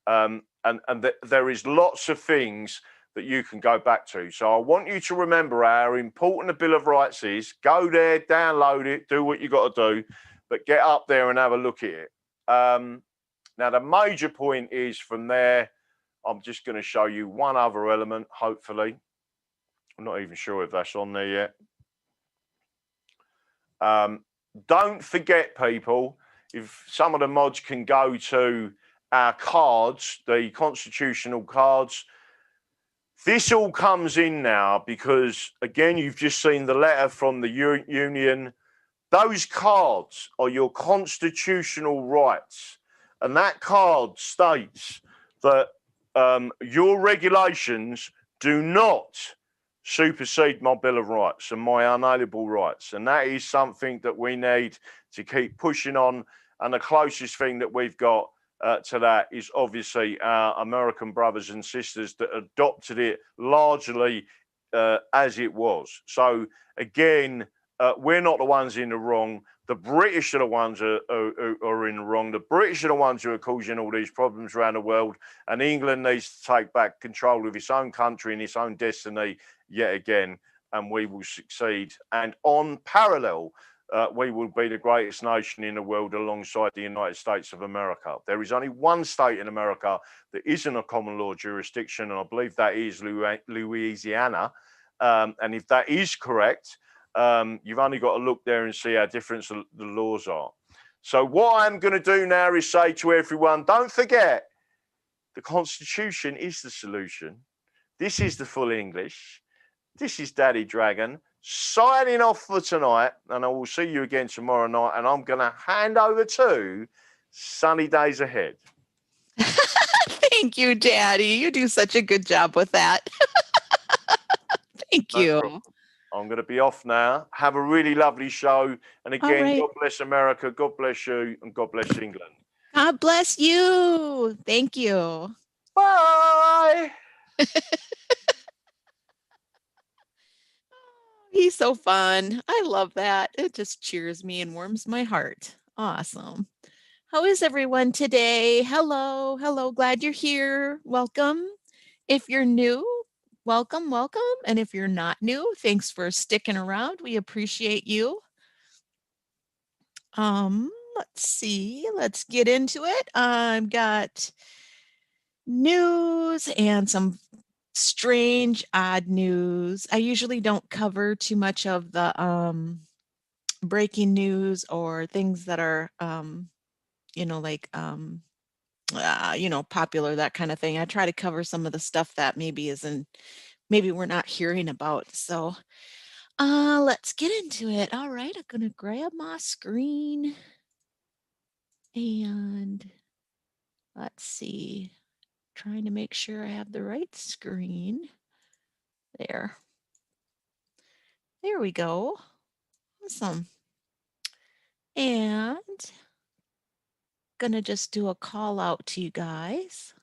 G: There is lots of things that you can go back to. So I want you to remember how important the Bill of Rights is. Go there, download it, do what you got to do, but get up there and have a look at it. Now, the major point is from there, I'm just going to show you one other element, hopefully. I'm not even sure if that's on there yet. Don't forget, people, if some of the mods can go to our cards, the constitutional cards, this all comes in now because, again, you've just seen the letter from the union. Those cards are your constitutional rights. And that card states that your regulations do not supersede my Bill of Rights and my unalienable rights. And that is something that we need to keep pushing on. And the closest thing that we've got to that is obviously our American brothers and sisters that adopted it largely as it was. So again, we're not the ones in the wrong. The British are the ones who are in the wrong. The British are the ones who are causing all these problems around the world. And England needs to take back control of its own country and its own destiny yet again. And we will succeed. And on parallel, we will be the greatest nation in the world alongside the United States of America. There is only one state in America that isn't a common law jurisdiction, and I believe that is Louisiana. And if that is correct, you've only got to look there and see how different the laws are. So what I'm going to do now is say to everyone, don't forget, the Constitution is the solution. This is the full English. This is Daddy Dragon signing off for tonight, and I will see you again tomorrow night, and I'm going to hand over to Sunny Days Ahead.
I: Thank you, Daddy. You do such a good job with that. Thank you.
G: I'm going to be off now. Have a really lovely show. And again,
I: right.
G: God bless America, God bless you, and God bless England.
I: God bless you. Thank you.
G: Bye.
I: He's so fun. I love that. It just cheers me and warms my heart. Awesome. How is everyone today? Hello. Hello. Glad you're here. Welcome. If you're new, welcome. And if you're not new, thanks for sticking around. We appreciate you. Let's see. Let's get into it. I've got news and some strange, odd news. I usually don't cover too much of the breaking news or things that are popular, that kind of thing. I try to cover some of the stuff that maybe we're not hearing about. So let's get into it. All right, I'm gonna grab my screen and let's see. Trying to make sure I have the right screen. There we go. Awesome. And gonna just do a call out to you guys.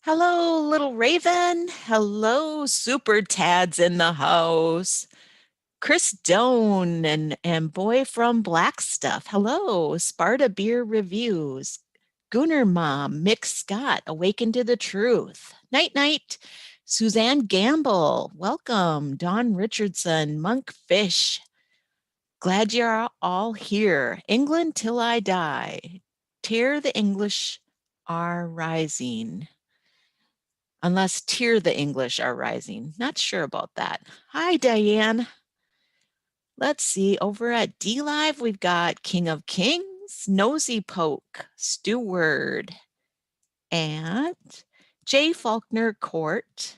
I: Hello, little Raven. Hello, Super Tad's in the house. Chris Doan and Boy from Black Stuff. Hello, Sparta Beer Reviews. Gooner Mom, Mick Scott, Awaken to the Truth. Night Night, Suzanne Gamble, welcome. Dawn Richardson, Monk Fish. Glad you're all here. England till I die. Tear the English are rising. Unless Tear the English are rising. Not sure about that. Hi, Diane. Let's see, over at D-Live, we've got King of Kings, Nosy Poke, Steward, and J. Faulkner Court.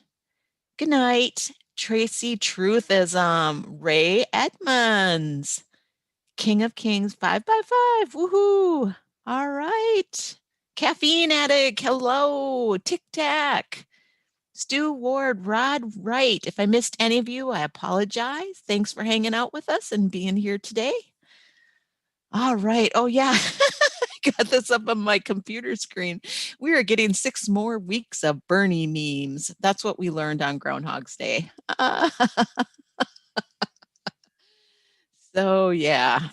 I: Good night, Tracy Truthism, Ray Edmonds, King of Kings 5x5, woohoo. All right, Caffeine Addict, hello, Tic Tac. Stu Ward, Rod Wright. If I missed any of you, I apologize. Thanks for hanging out with us and being here today. All right. Oh, yeah. I got this up on my computer screen. We are getting 6 more weeks of Bernie memes. That's what we learned on Groundhog's Day. So, yeah.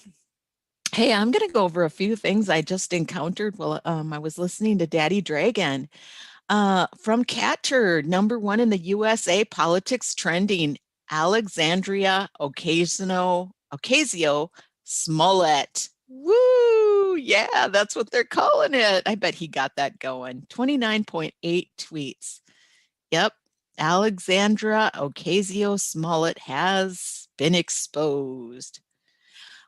I: Hey, I'm going to go over a few things I just encountered while I was listening to Daddy Dragon. From Cat Turd, #1 in the USA, politics trending, Alexandria Ocasio Smollett. Woo! Yeah, that's what they're calling it. I bet he got that going. 29.8 tweets. Yep, Alexandra Ocasio Smollett has been exposed.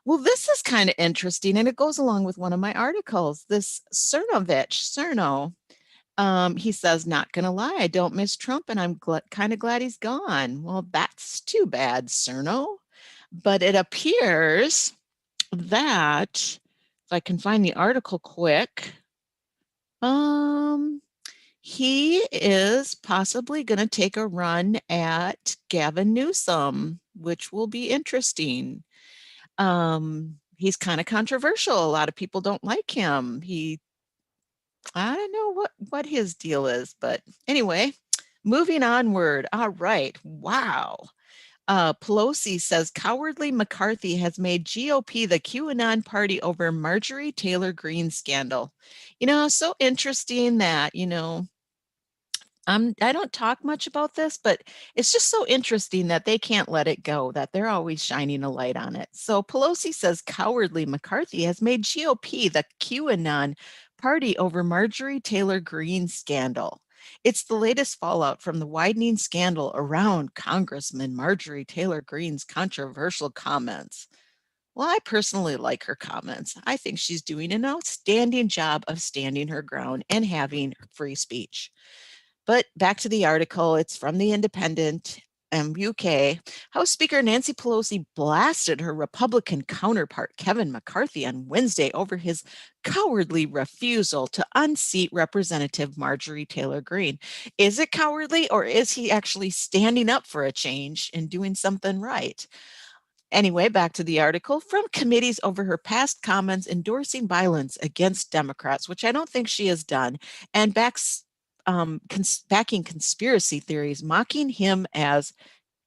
I: Well, this is kind of interesting, and it goes along with one of my articles. This Cerno, he says, not gonna lie, I don't miss Trump, and I'm kind of glad he's gone. Well, that's too bad, Cerno. But it appears that, if I can find the article quick, he is possibly going to take a run at Gavin Newsom, which will be interesting. He's kind of controversial. A lot of people don't like him. I don't know what his deal is, but anyway, moving onward. All right. Wow. Pelosi says cowardly McCarthy has made GOP the QAnon party over Marjorie Taylor Greene scandal. So interesting that, I don't talk much about this, but it's just so interesting that they can't let it go, that they're always shining a light on it. So Pelosi says cowardly McCarthy has made GOP the QAnon party over Marjorie Taylor Greene scandal. It's the latest fallout from the widening scandal around Congressman Marjorie Taylor Greene's controversial comments. Well, I personally like her comments. I think she's doing an outstanding job of standing her ground and having free speech. But back to the article, it's from the Independent UK. House Speaker Nancy Pelosi blasted her Republican counterpart, Kevin McCarthy, on Wednesday over his cowardly refusal to unseat Representative Marjorie Taylor Greene. Is it cowardly, or is he actually standing up for a change and doing something right? Anyway, back to the article. From committees over her past comments endorsing violence against Democrats, which I don't think she has done, and backing conspiracy theories, mocking him as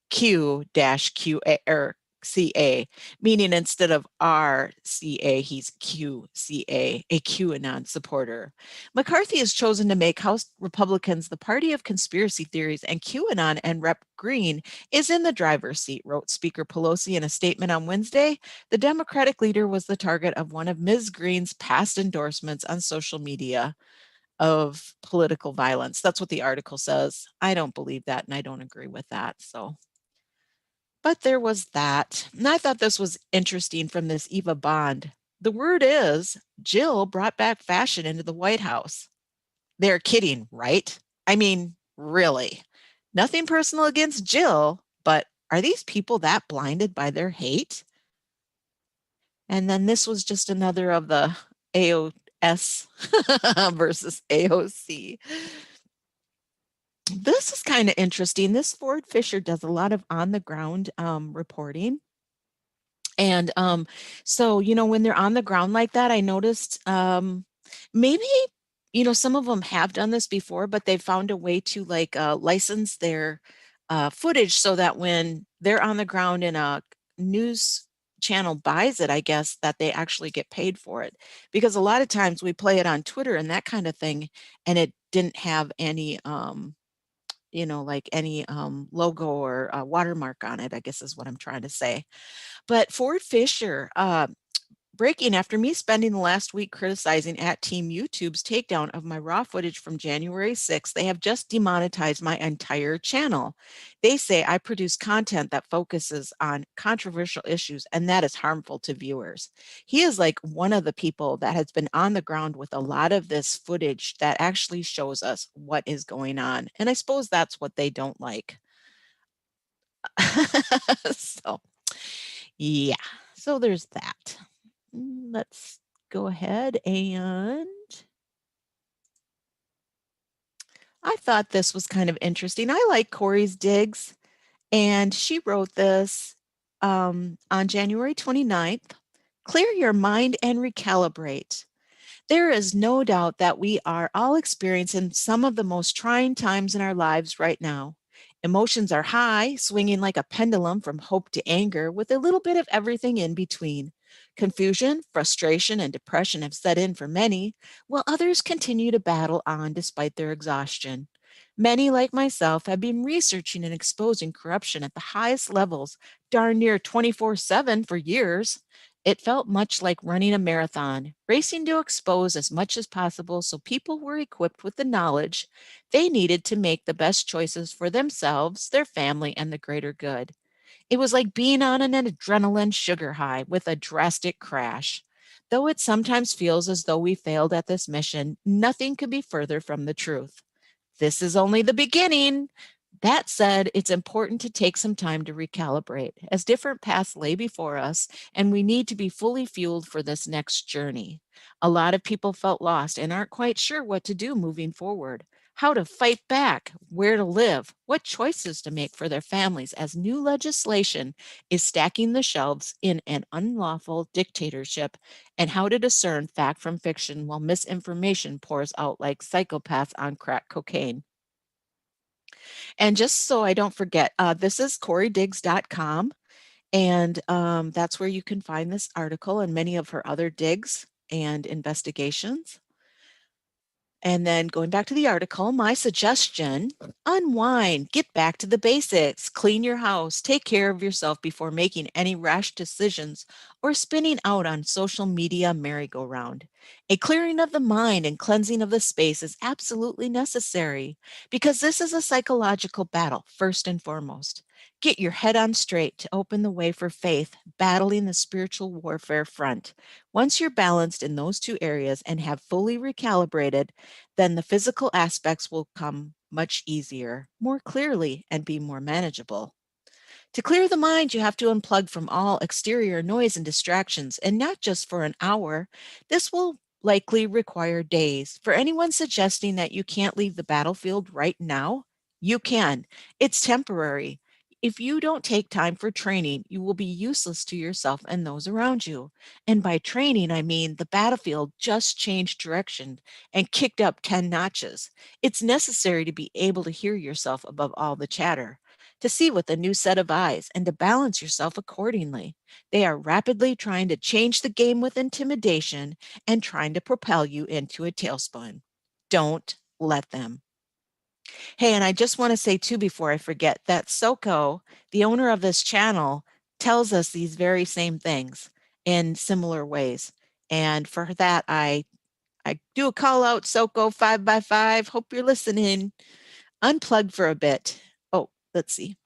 I: Q-QA or CA, meaning instead of RCA, he's QCA, a QAnon supporter. McCarthy has chosen to make House Republicans the party of conspiracy theories, and QAnon and Rep. Green is in the driver's seat, wrote Speaker Pelosi in a statement on Wednesday. The Democratic leader was the target of one of Ms. Greene's past endorsements on social media of political violence. That's what the article says. I don't believe that, and I don't agree with that. But there was that. And I thought this was interesting from this Eva Bond. The word is Jill brought back fashion into the White House. They're kidding, right? I mean, really. Nothing personal against Jill, but are these people that blinded by their hate? And then this was just another of the AOS versus AOC. This is kind of interesting. This Ford Fisher does a lot of on the ground reporting. And so, when they're on the ground like that, I noticed maybe, some of them have done this before, but they found a way to license their footage so that when they're on the ground and a news channel buys it, I guess that they actually get paid for it. Because a lot of times we play it on Twitter and that kind of thing, and it didn't have any any logo or watermark on it, I guess is what I'm trying to say. But Ford Fisher, breaking after me spending the last week criticizing at Team YouTube's takedown of my raw footage from January 6th, they have just demonetized my entire channel. They say I produce content that focuses on controversial issues, and that is harmful to viewers. He is like one of the people that has been on the ground with a lot of this footage that actually shows us what is going on. And I suppose that's what they don't like. So, yeah, so there's that. Let's go ahead and I thought this was kind of interesting. I like Corey's digs, and she wrote this on January 29th. Clear your mind and recalibrate. There is no doubt that we are all experiencing some of the most trying times in our lives right now. Emotions are high, swinging like a pendulum from hope to anger, with a little bit of everything in between. Confusion, frustration, and depression have set in for many, while others continue to battle on despite their exhaustion. Many, like myself, have been researching and exposing corruption at the highest levels, darn near 24/7 for years. It felt much like running a marathon, racing to expose as much as possible so people were equipped with the knowledge they needed to make the best choices for themselves, their family, and the greater good. It was like being on an adrenaline sugar high with a drastic crash. Though it sometimes feels as though we failed at this mission, nothing could be further from the truth. This is only the beginning. That said, it's important to take some time to recalibrate, as different paths lay before us, and we need to be fully fueled for this next journey. A lot of people felt lost and aren't quite sure what to do moving forward, how to fight back, where to live, what choices to make for their families, as new legislation is stacking the shelves in an unlawful dictatorship, and how to discern fact from fiction while misinformation pours out like psychopaths on crack cocaine. And just so I don't forget, this is CoreyDiggs.com. And that's where you can find this article and many of her other digs and investigations. And then going back to the article, my suggestion, unwind, get back to the basics, clean your house, take care of yourself before making any rash decisions or spinning out on social media merry-go-round. A clearing of the mind and cleansing of the space is absolutely necessary because this is a psychological battle, first and foremost. Get your head on straight to open the way for faith, battling the spiritual warfare front. Once you're balanced in those two areas and have fully recalibrated, then the physical aspects will come much easier, more clearly, and be more manageable. To clear the mind, you have to unplug from all exterior noise and distractions, and not just for an hour. This will likely require days. For anyone suggesting that you can't leave the battlefield right now, you can. It's temporary. If you don't take time for training, you will be useless to yourself and those around you. And by training, I mean the battlefield just changed direction and kicked up 10 notches. It's necessary to be able to hear yourself above all the chatter, to see with a new set of eyes, and to balance yourself accordingly. They are rapidly trying to change the game with intimidation and trying to propel you into a tailspin. Don't let them. Hey, and I just want to say too, before I forget, that Soko, the owner of this channel, tells us these very same things in similar ways. And for that, I do a call out, Soko 5x5. Hope you're listening. Unplug for a bit. Oh, let's see.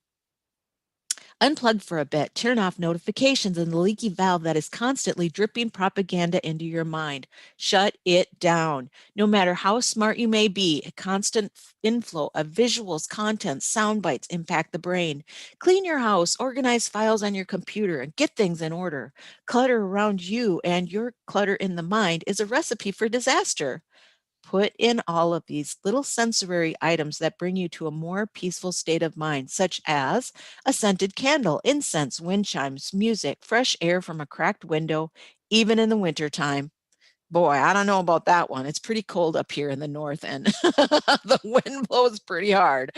I: Unplug for a bit, turn off notifications and the leaky valve that is constantly dripping propaganda into your mind. Shut it down. No matter how smart you may be, a constant inflow of visuals, content, sound bites impact the brain. Clean your house, organize files on your computer, and get things in order. Clutter around you and your clutter in the mind is a recipe for disaster. Put in all of these little sensory items that bring you to a more peaceful state of mind, such as a scented candle, incense, wind chimes, music, fresh air from a cracked window, even in the wintertime. Boy, I don't know about that one. It's pretty cold up here in the north and the wind blows pretty hard.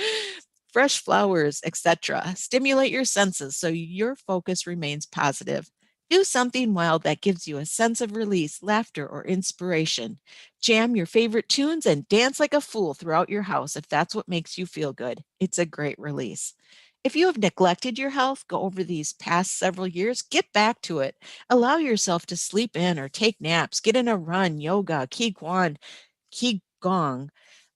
I: Fresh flowers, etc. Stimulate your senses so your focus remains positive. Do something wild that gives you a sense of release, laughter, or inspiration. Jam your favorite tunes and dance like a fool throughout your house if that's what makes you feel good. It's a great release. If you have neglected your health, go over these past several years, get back to it. Allow yourself to sleep in or take naps, get in a run, yoga, qigong,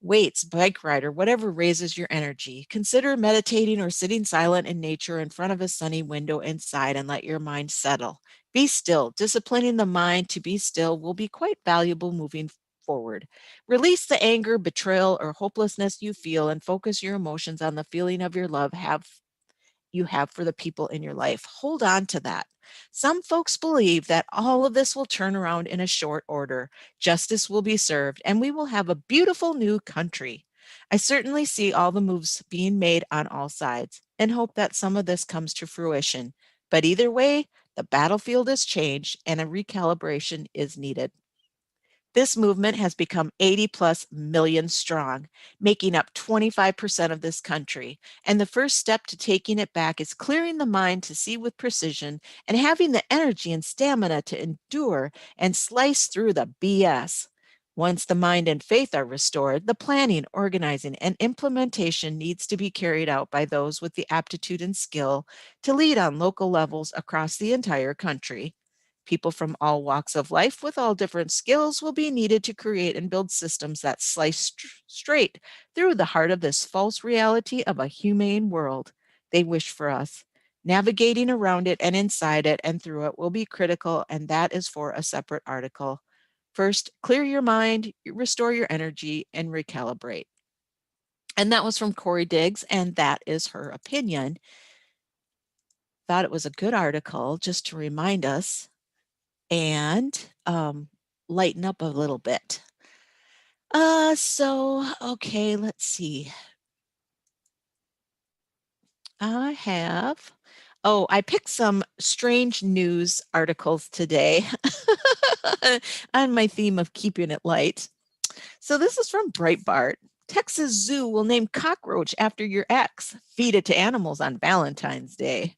I: weights, bike ride, or whatever raises your energy. Consider meditating or sitting silent in nature in front of a sunny window inside and let your mind settle. Be still. Disciplining the mind to be still will be quite valuable moving forward. Release the anger, betrayal, or hopelessness you feel and focus your emotions on the feeling of your love you have for the people in your life. Hold on to that. Some folks believe that all of this will turn around in a short order. Justice will be served, and we will have a beautiful new country. I certainly see all the moves being made on all sides and hope that some of this comes to fruition. But either way, the battlefield has changed and a recalibration is needed. This movement has become 80 plus million strong, making up 25% of this country. And the first step to taking it back is clearing the mind to see with precision and having the energy and stamina to endure and slice through the BS. Once the mind and faith are restored, the planning, organizing, and implementation needs to be carried out by those with the aptitude and skill to lead on local levels across the entire country. People from all walks of life with all different skills will be needed to create and build systems that slice straight through the heart of this false reality of a humane world they wish for us. Navigating around it and inside it and through it will be critical, and that is for a separate article. First, clear your mind, restore your energy, and recalibrate. And that was from Corey Diggs, and that is her opinion. Thought it was a good article just to remind us and lighten up a little bit. Okay, let's see. I picked some strange news articles today on my theme of keeping it light. So this is from Breitbart. Texas Zoo will name cockroach after your ex. Feed it to animals on Valentine's Day.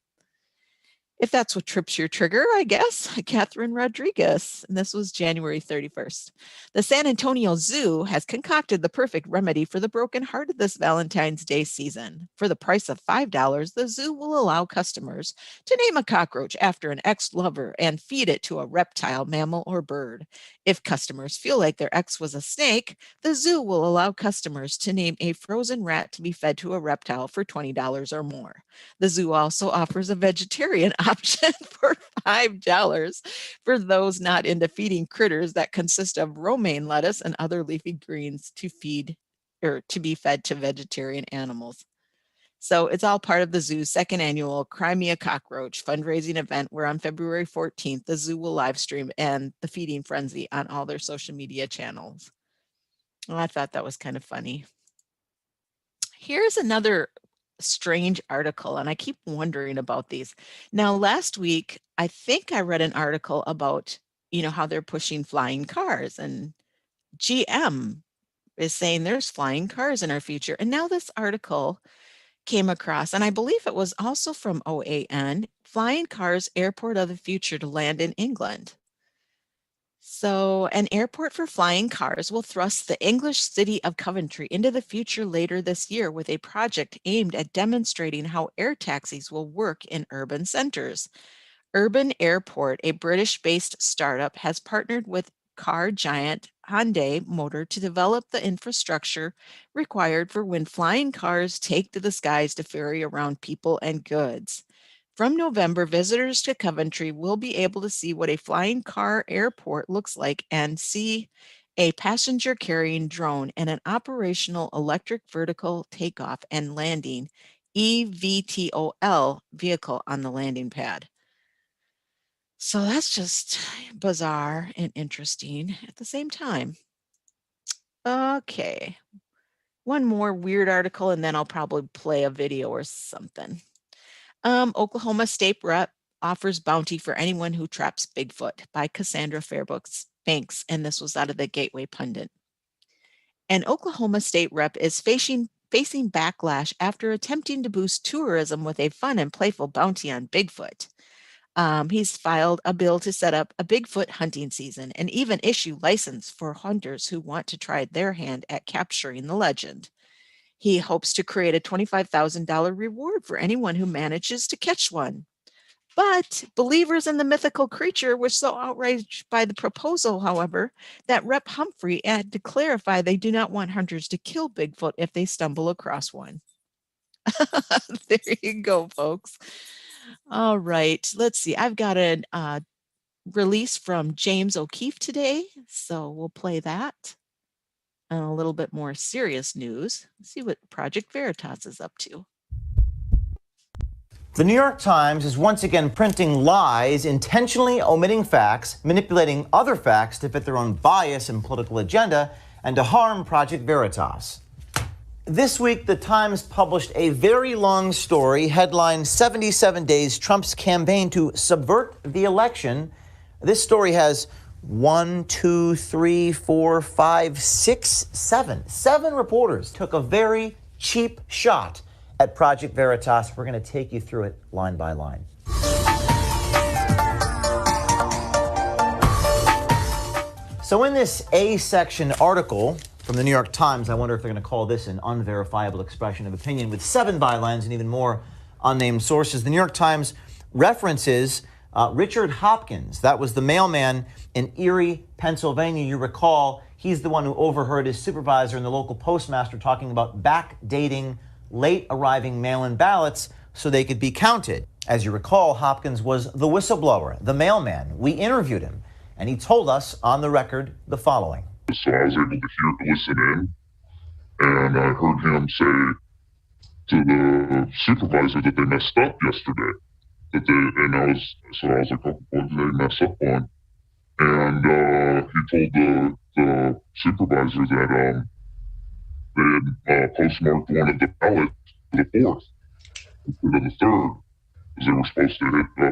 I: If that's what trips your trigger, I guess. Catherine Rodriguez. And this was January 31st. The San Antonio Zoo has concocted the perfect remedy for the brokenhearted this Valentine's Day season. For the price of $5, the zoo will allow customers to name a cockroach after an ex-lover and feed it to a reptile, mammal, or bird. If customers feel like their ex was a snake, the zoo will allow customers to name a frozen rat to be fed to a reptile for $20 or more. The zoo also offers a vegetarian option for $5 for those not into feeding critters that consist of romaine lettuce and other leafy greens to feed or to be fed to vegetarian animals. So it's all part of the zoo's second annual Cry Me a Cockroach fundraising event, where on February 14th, the zoo will live stream and the feeding frenzy on all their social media channels. Well, I thought that was kind of funny. Here's another strange article, and I keep wondering about these. Now, last week, I think I read an article about, how they're pushing flying cars, and GM is saying there's flying cars in our future. And now this article came across, and I believe it was also from OAN, Flying Cars Airport of the Future to Land in England. So an airport for flying cars will thrust the English city of Coventry into the future later this year with a project aimed at demonstrating how air taxis will work in urban centers. Urban Airport, a British-based startup, has partnered with car giant Hyundai Motor to develop the infrastructure required for when flying cars take to the skies to ferry around people and goods. From November, visitors to Coventry will be able to see what a flying car airport looks like and see a passenger carrying drone and an operational electric vertical takeoff and landing EVTOL vehicle on the landing pad. So that's just bizarre and interesting at the same time. Okay, one more weird article, and then I'll probably play a video or something. Oklahoma State Rep offers bounty for anyone who traps Bigfoot by Cassandra Fairbanks, and this was out of the Gateway Pundit. An Oklahoma State Rep is facing backlash after attempting to boost tourism with a fun and playful bounty on Bigfoot. He's filed a bill to set up a Bigfoot hunting season and even issue license for hunters who want to try their hand at capturing the legend. He hopes to create a $25,000 reward for anyone who manages to catch one. But believers in the mythical creature were so outraged by the proposal, however, that Rep. Humphrey had to clarify they do not want hunters to kill Bigfoot if they stumble across one. There you go, folks. All right, let's see. I've got a release from James O'Keefe today, so we'll play that. And a little bit more serious news. Let's see what Project Veritas is up to.
J: The New York Times is once again printing lies, intentionally omitting facts, manipulating other facts to fit their own bias and political agenda, and to harm Project Veritas. This week, the Times published a very long story headlined 77 Days Trump's Campaign to Subvert the Election. This story has 7 reporters took a very cheap shot at Project Veritas. We're going to take you through it line by line. So in this A-section article from the New York Times, I wonder if they're going to call this an unverifiable expression of opinion, with 7 bylines and even more unnamed sources. The New York Times references Richard Hopkins. That was the mailman in Erie, Pennsylvania. You recall, he's the one who overheard his supervisor and the local postmaster talking about backdating late arriving mail-in ballots so they could be counted. As you recall, Hopkins was the whistleblower, the mailman. We interviewed him, and he told us on the record the following.
K: So I was able to listen in, and I heard him say to the supervisor that they messed up yesterday. I was like, oh, what did they mess up on? And he told the supervisor that they had postmarked one of the ballots for the 4th instead of the 3rd, because they were supposed to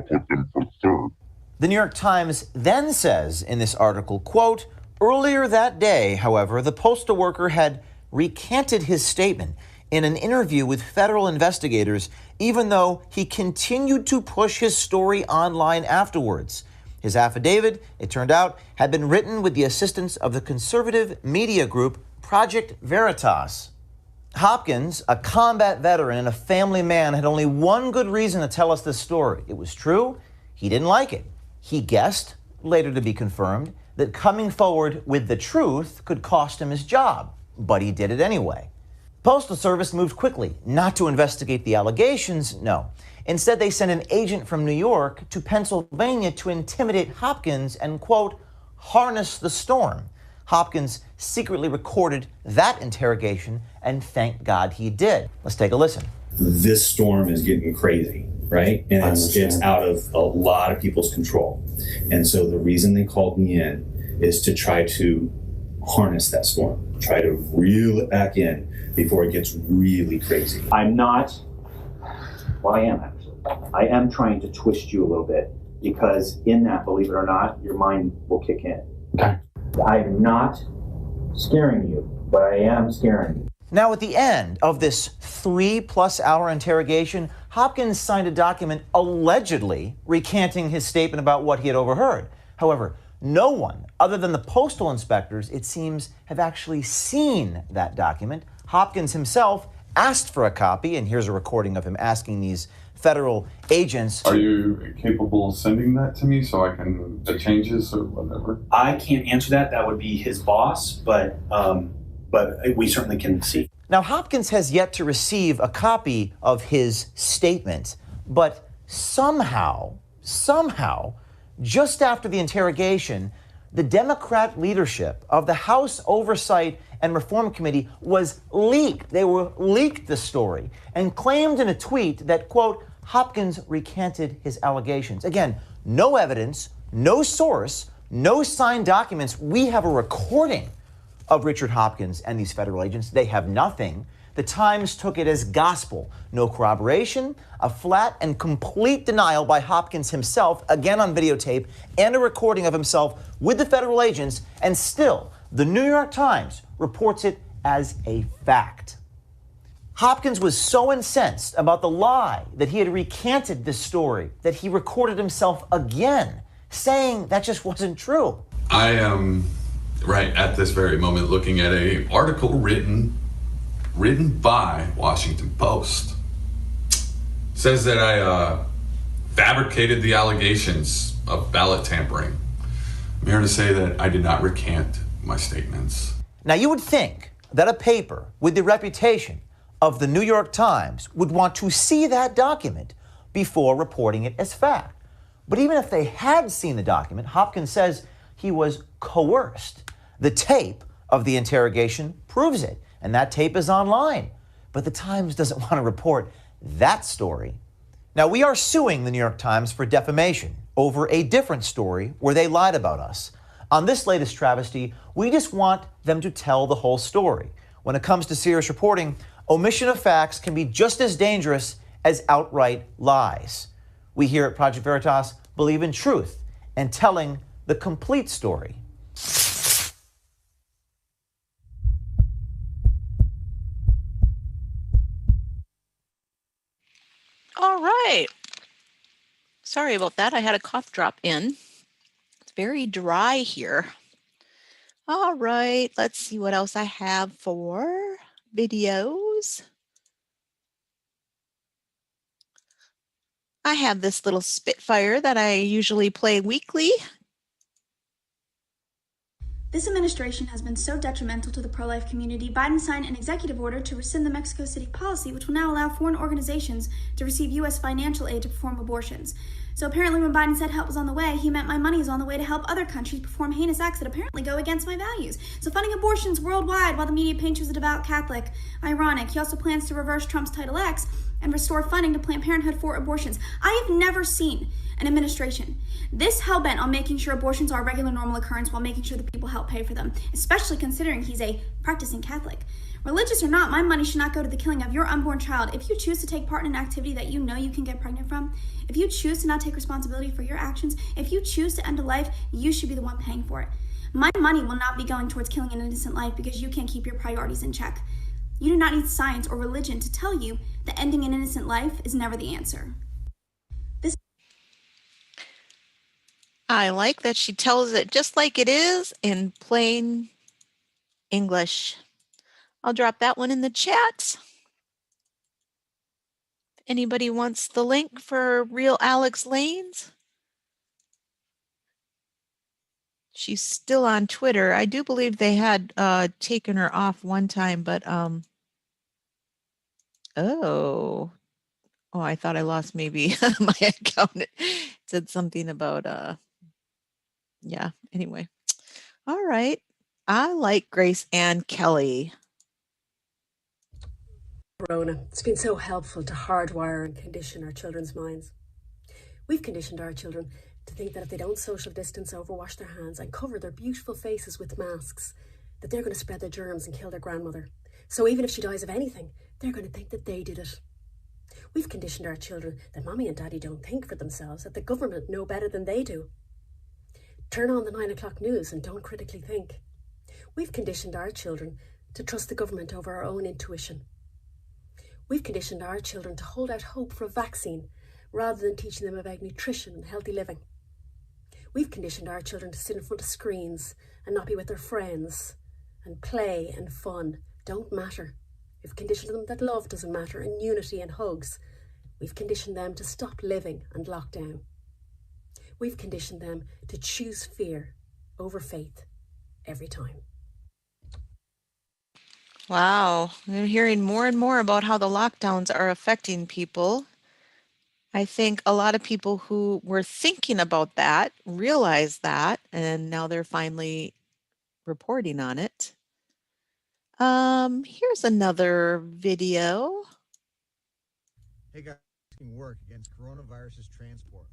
K: put them for the 3rd.
J: The New York Times then says in this article, quote, earlier that day, however, the postal worker had recanted his statement in an interview with federal investigators, even though he continued to push his story online afterwards. His affidavit, it turned out, had been written with the assistance of the conservative media group Project Veritas. Hopkins, a combat veteran and a family man, had only one good reason to tell us this story. It was true. He didn't like it. He guessed, later to be confirmed, that coming forward with the truth could cost him his job, but he did it anyway. Postal Service moved quickly, not to investigate the allegations, no. Instead, they sent an agent from New York to Pennsylvania to intimidate Hopkins and, quote, harness the storm. Hopkins secretly recorded that interrogation, and thank God he did. Let's take a listen.
L: This storm is getting crazy, right? And it's out of a lot of people's control. And so the reason they called me in is to try to harness that storm, try to reel it back in before it gets really crazy.
M: I'm not, well, I am actually. I am trying to twist you a little bit because in that, believe it or not, your mind will kick in.
L: Okay.
M: I'm not scaring you, but I am scaring you.
J: Now, at the end of this 3+ hour interrogation, Hopkins signed a document allegedly recanting his statement about what he had overheard. However, no one other than the postal inspectors, it seems, have actually seen that document. Hopkins himself asked for a copy, and here's a recording of him asking these federal agents.
N: Are you capable of sending that to me so I can the changes or whatever?
M: I can't answer that. That would be his boss, but we certainly can see.
J: Now, Hopkins has yet to receive a copy of his statement, but somehow, just after the interrogation, the Democrat leadership of the House Oversight and Reform Committee was leaked. They were leaked the story and claimed in a tweet that, quote, Hopkins recanted his allegations. Again, no evidence, no source, no signed documents. We have a recording of Richard Hopkins and these federal agents. They have nothing. The Times took it as gospel. No corroboration, a flat and complete denial by Hopkins himself, again on videotape, and a recording of himself with the federal agents, and still, the New York Times reports it as a fact. Hopkins was so incensed about the lie that he had recanted this story that he recorded himself again, saying that just wasn't true.
N: I am right at this very moment looking at an article written by Washington Post. It says that I fabricated the allegations of ballot tampering. I'm here to say that I did not recant my statements.
J: Now, you would think that a paper with the reputation of the New York Times would want to see that document before reporting it as fact. But even if they had seen the document, Hopkins says he was coerced. The tape of the interrogation proves it, and that tape is online. But the Times doesn't want to report that story. Now, we are suing the New York Times for defamation over a different story where they lied about us. On this latest travesty, we just want them to tell the whole story. When it comes to serious reporting, omission of facts can be just as dangerous as outright lies. We here at Project Veritas believe in truth and telling the complete story.
I: All right. Sorry about that. I had a cough drop in. It's very dry here. All right. Let's see what else I have for videos. I have this little Spitfire that I usually play weekly.
O: This administration has been so detrimental to the pro-life community, Biden signed an executive order to rescind the Mexico City policy, which will now allow foreign organizations to receive U.S. financial aid to perform abortions. So apparently when Biden said help was on the way, he meant my money is on the way to help other countries perform heinous acts that apparently go against my values. So funding abortions worldwide while the media paints you as a devout Catholic. Ironic. He also plans to reverse Trump's Title X and restore funding to Planned Parenthood for abortions. I have never seen an administration this hell-bent on making sure abortions are a regular normal occurrence while making sure the people help pay for them, especially considering he's a practicing Catholic. Religious or not, my money should not go to the killing of your unborn child. If you choose to take part in an activity that you know you can get pregnant from, if you choose to not take responsibility for your actions, if you choose to end a life, you should be the one paying for it. My money will not be going towards killing an innocent life because you can't keep your priorities in check. You do not need science or religion to tell you that ending an innocent life is never the answer.
I: I like that she tells it just like it is in plain English. I'll drop that one in the chat. Anybody wants the link for Real Alex Lanes? She's still on Twitter. I do believe they had taken her off one time, but oh, I thought I lost maybe my account. It said something about yeah, anyway. All right. I like Grace Ann Kelly.
P: Corona. It's been so helpful to hardwire and condition our children's minds. We've conditioned our children to think that if they don't social distance, overwash their hands, and cover their beautiful faces with masks, that they're going to spread their germs and kill their grandmother. So even if she dies of anything, they're going to think that they did it. We've conditioned our children that mommy and daddy don't think for themselves, that the government know better than they do. Turn on the 9 o'clock news and don't critically think. We've conditioned our children to trust the government over our own intuition. We've conditioned our children to hold out hope for a vaccine rather than teaching them about nutrition and healthy living. We've conditioned our children to sit in front of screens and not be with their friends, and play and fun don't matter. We've conditioned them that love doesn't matter, and unity and hugs. We've conditioned them to stop living and lock down. We've conditioned them to choose fear over faith every time.
I: Wow, I'm hearing more and more about how the lockdowns are affecting people. I think a lot of people who were thinking about that realize that, and now they're finally reporting on it. Here's another video.
Q: Hey guys, work against coronavirus's transport.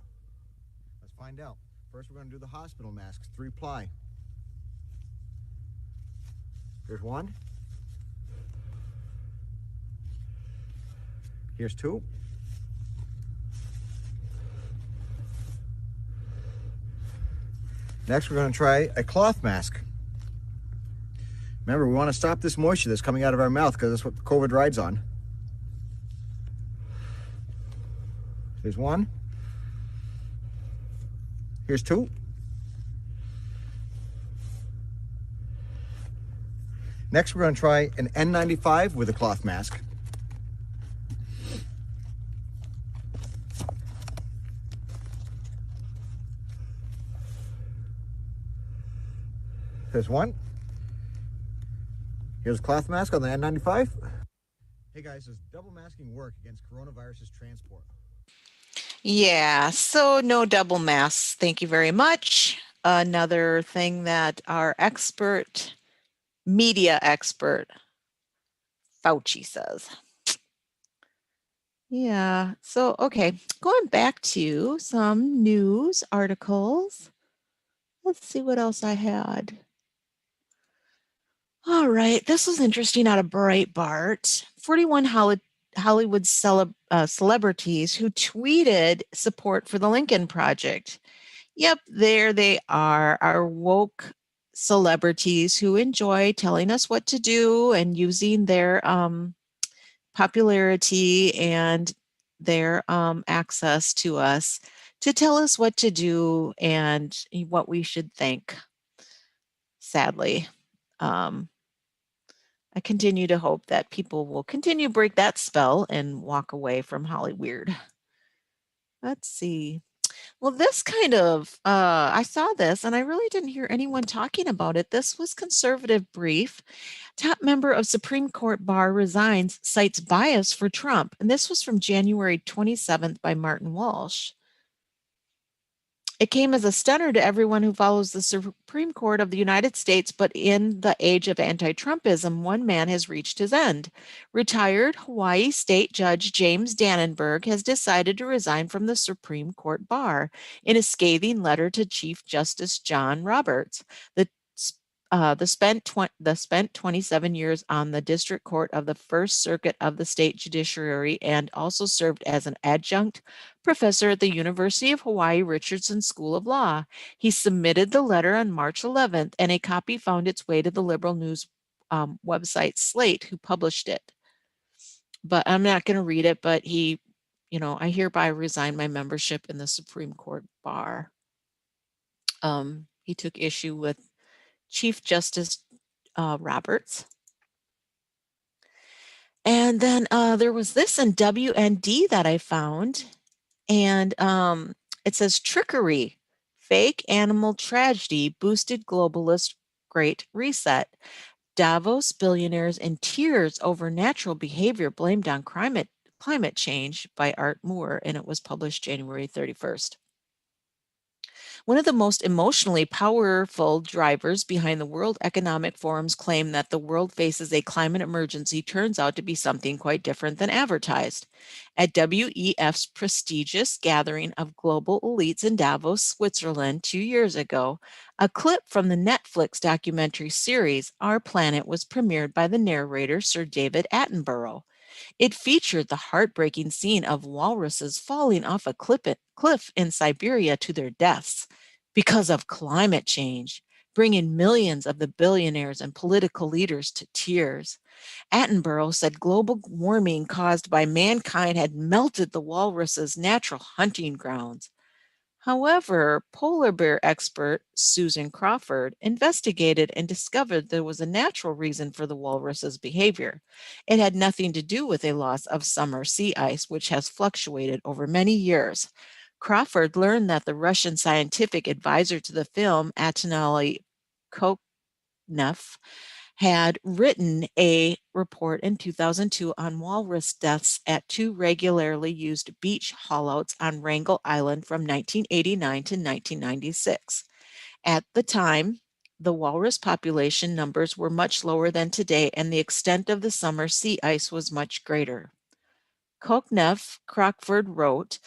Q: Let's find out. First, we're going to do the hospital masks, 3-ply. Here's one. Here's two. Next, we're going to try a cloth mask. Remember, we want to stop this moisture that's coming out of our mouth because that's what COVID rides on. Here's one. Here's two. Next, we're going to try an N95 with a cloth mask. There's one. Here's a cloth mask on the N95. Hey guys, does double masking work against coronavirus's transport?
I: Yeah, so no double masks. Thank you very much. Another thing that our expert, media expert, Fauci says. Yeah, so okay, going back to some news articles. Let's see what else I had. All right, this was interesting out of Breitbart. 41 Hollywood celebrities who tweeted support for the Lincoln Project. Yep, there they are, our woke celebrities who enjoy telling us what to do and using their popularity and their access to us to tell us what to do and what we should think. Sadly, I continue to hope that people will continue to break that spell and walk away from Hollyweird. Let's see. Well, this kind of, I saw this and I really didn't hear anyone talking about it. This was Conservative Brief. Top member of Supreme Court bar resigns, cites bias for Trump. And this was from January 27th by Martin Walsh. It came as a stunner to everyone who follows the Supreme Court of the United States, but in the age of anti-Trumpism, one man has reached his end. Retired Hawaii State Judge James Dannenberg has decided to resign from the Supreme Court bar in a scathing letter to Chief Justice John Roberts. The spent 27 years on the District Court of the First Circuit of the State Judiciary and also served as an adjunct professor at the University of Hawaii Richardson School of Law. He submitted the letter on March 11th, and a copy found its way to the liberal news website Slate, who published it. But I'm not going to read it, but he, I hereby resign my membership in the Supreme Court bar. He took issue with Chief Justice Roberts. And then there was this in WND that I found, and it says trickery, fake animal tragedy boosted globalist great reset. Davos billionaires in tears over natural behavior blamed on climate change by Art Moore, and it was published January 31st. One of the most emotionally powerful drivers behind the World Economic Forum's claim that the world faces a climate emergency turns out to be something quite different than advertised. At WEF's prestigious gathering of global elites in Davos, Switzerland 2 years ago, a clip from the Netflix documentary series Our Planet was premiered by the narrator Sir David Attenborough. It featured the heartbreaking scene of walruses falling off a cliff in Siberia to their deaths because of climate change, bringing millions of the billionaires and political leaders to tears. Attenborough said global warming caused by mankind had melted the walruses' natural hunting grounds. However, polar bear expert Susan Crawford investigated and discovered there was a natural reason for the walrus's behavior. It had nothing to do with a loss of summer sea ice, which has fluctuated over many years. Crawford learned that the Russian scientific advisor to the film, Anatoly Koknev, had written a report in 2002 on walrus deaths at 2 regularly used beach haulouts on Wrangel Island from 1989 to 1996. At the time, the walrus population numbers were much lower than today, and the extent of the summer sea ice was much greater. Koknev, Crockford wrote,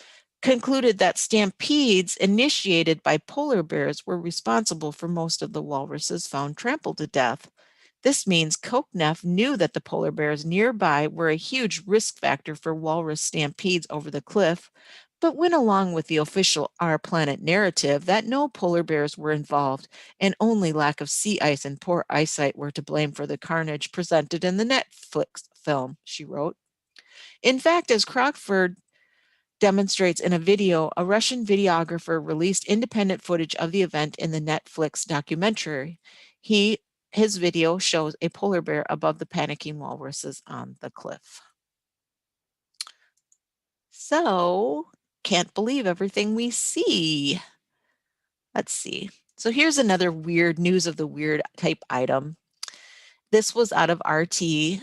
I: concluded that stampedes initiated by polar bears were responsible for most of the walruses found trampled to death. This means Koknev knew that the polar bears nearby were a huge risk factor for walrus stampedes over the cliff, but went along with the official Our Planet narrative that no polar bears were involved and only lack of sea ice and poor eyesight were to blame for the carnage presented in the Netflix film, she wrote. In fact, as Crockford demonstrates in a video, a Russian videographer released independent footage of the event in the Netflix documentary. His video shows a polar bear above the panicking walruses on the cliff. So, can't believe everything we see. Let's see. So here's another weird news of the weird type item. This was out of RT,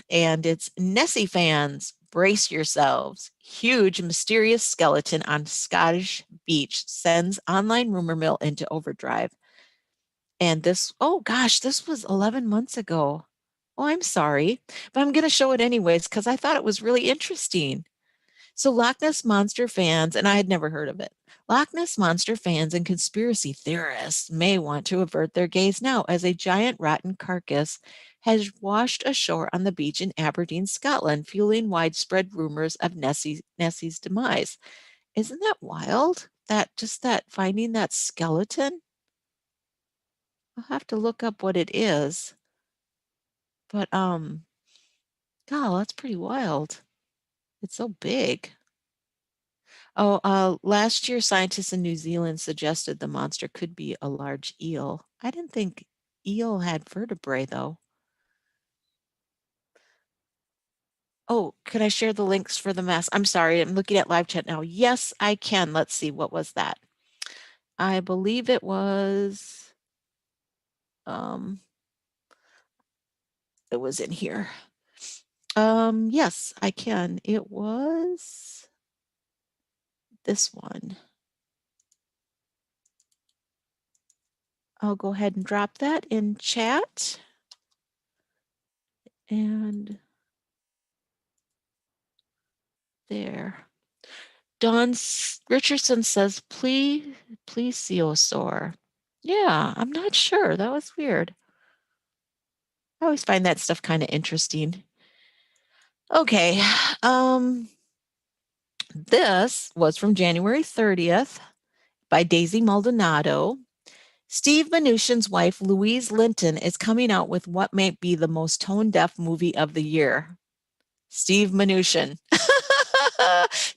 I: and it's Nessie fans, brace yourselves. Huge mysterious skeleton on Scottish beach sends online rumor mill into overdrive. And this, oh gosh, this was 11 months ago. Oh, I'm sorry, but I'm going to show it anyways because I thought it was really interesting. So Loch Ness Monster fans, and I had never heard of it, Loch Ness Monster fans and conspiracy theorists may want to avert their gaze now as a giant rotten carcass has washed ashore on the beach in Aberdeen, Scotland, fueling widespread rumors of Nessie's demise. Isn't that wild? That finding that skeleton? I'll have to look up what it is. But God, that's pretty wild. It's so big. Oh, last year, scientists in New Zealand suggested the monster could be a large eel. I didn't think eel had vertebrae, though. Oh, can I share the links for the mask? I'm sorry, I'm looking at live chat now. Yes, I can. Let's see, what was that? I believe it was in here. Yes, I can. It was this one. I'll go ahead and drop that in chat. And there. Don Richardson says, plesiosaur. Yeah, I'm not sure. That was weird. I always find that stuff kind of interesting. Okay. This was from January 30th by Daisy Maldonado. Steve Mnuchin's wife, Louise Linton, is coming out with what might be the most tone-deaf movie of the year. Steve Mnuchin.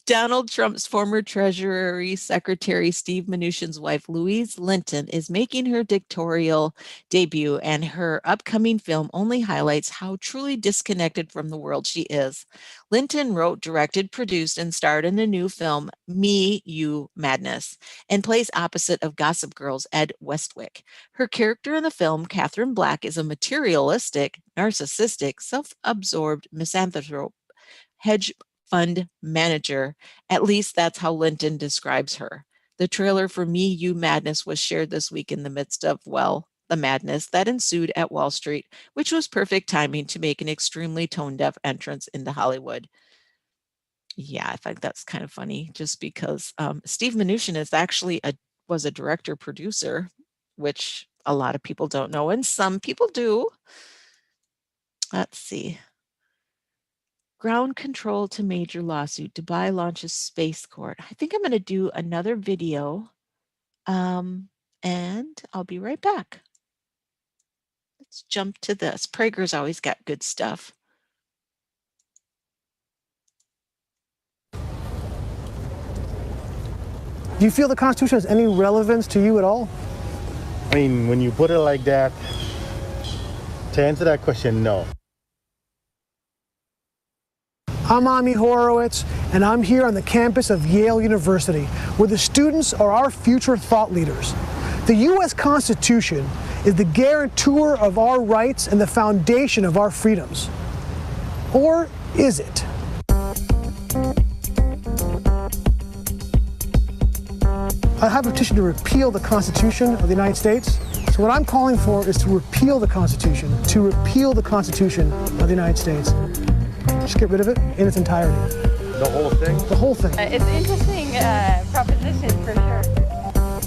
I: Donald Trump's former Treasury Secretary Steve Mnuchin's wife, Louise Linton, is making her dictatorial debut, and her upcoming film only highlights how truly disconnected from the world she is. Linton wrote, directed, produced, and starred in the new film Me, You, Madness, and plays opposite of Gossip Girl's Ed Westwick. Her character in the film, Catherine Black, is a materialistic, narcissistic, self-absorbed misanthrope hedge fund manager. At least that's how Linton describes her. The trailer for Me, You, Madness was shared this week in the midst of, well, the madness that ensued at Wall Street, which was perfect timing to make an extremely tone-deaf entrance into Hollywood. Yeah, I think that's kind of funny, just because Steve Mnuchin is actually was a director-producer, which a lot of people don't know, and some people do. Let's see. Ground control to major lawsuit. Dubai launches space court. I think I'm going to do another video, and I'll be right back. Let's jump to this. Prager's always got good stuff.
R: Do you feel the Constitution has any relevance to you at all?
Q: I mean, when you put it like that, to answer that question, no.
R: I'm Ami Horowitz, and I'm here on the campus of Yale University, where the students are our future thought leaders. The U.S. Constitution is the guarantor of our rights and the foundation of our freedoms. Or is it? I have a petition to repeal the Constitution of the United States. So what I'm calling for is to repeal the Constitution, of the United States. Just get rid of it in its entirety.
Q: The whole thing?
R: The whole thing.
S: It's an interesting proposition for sure.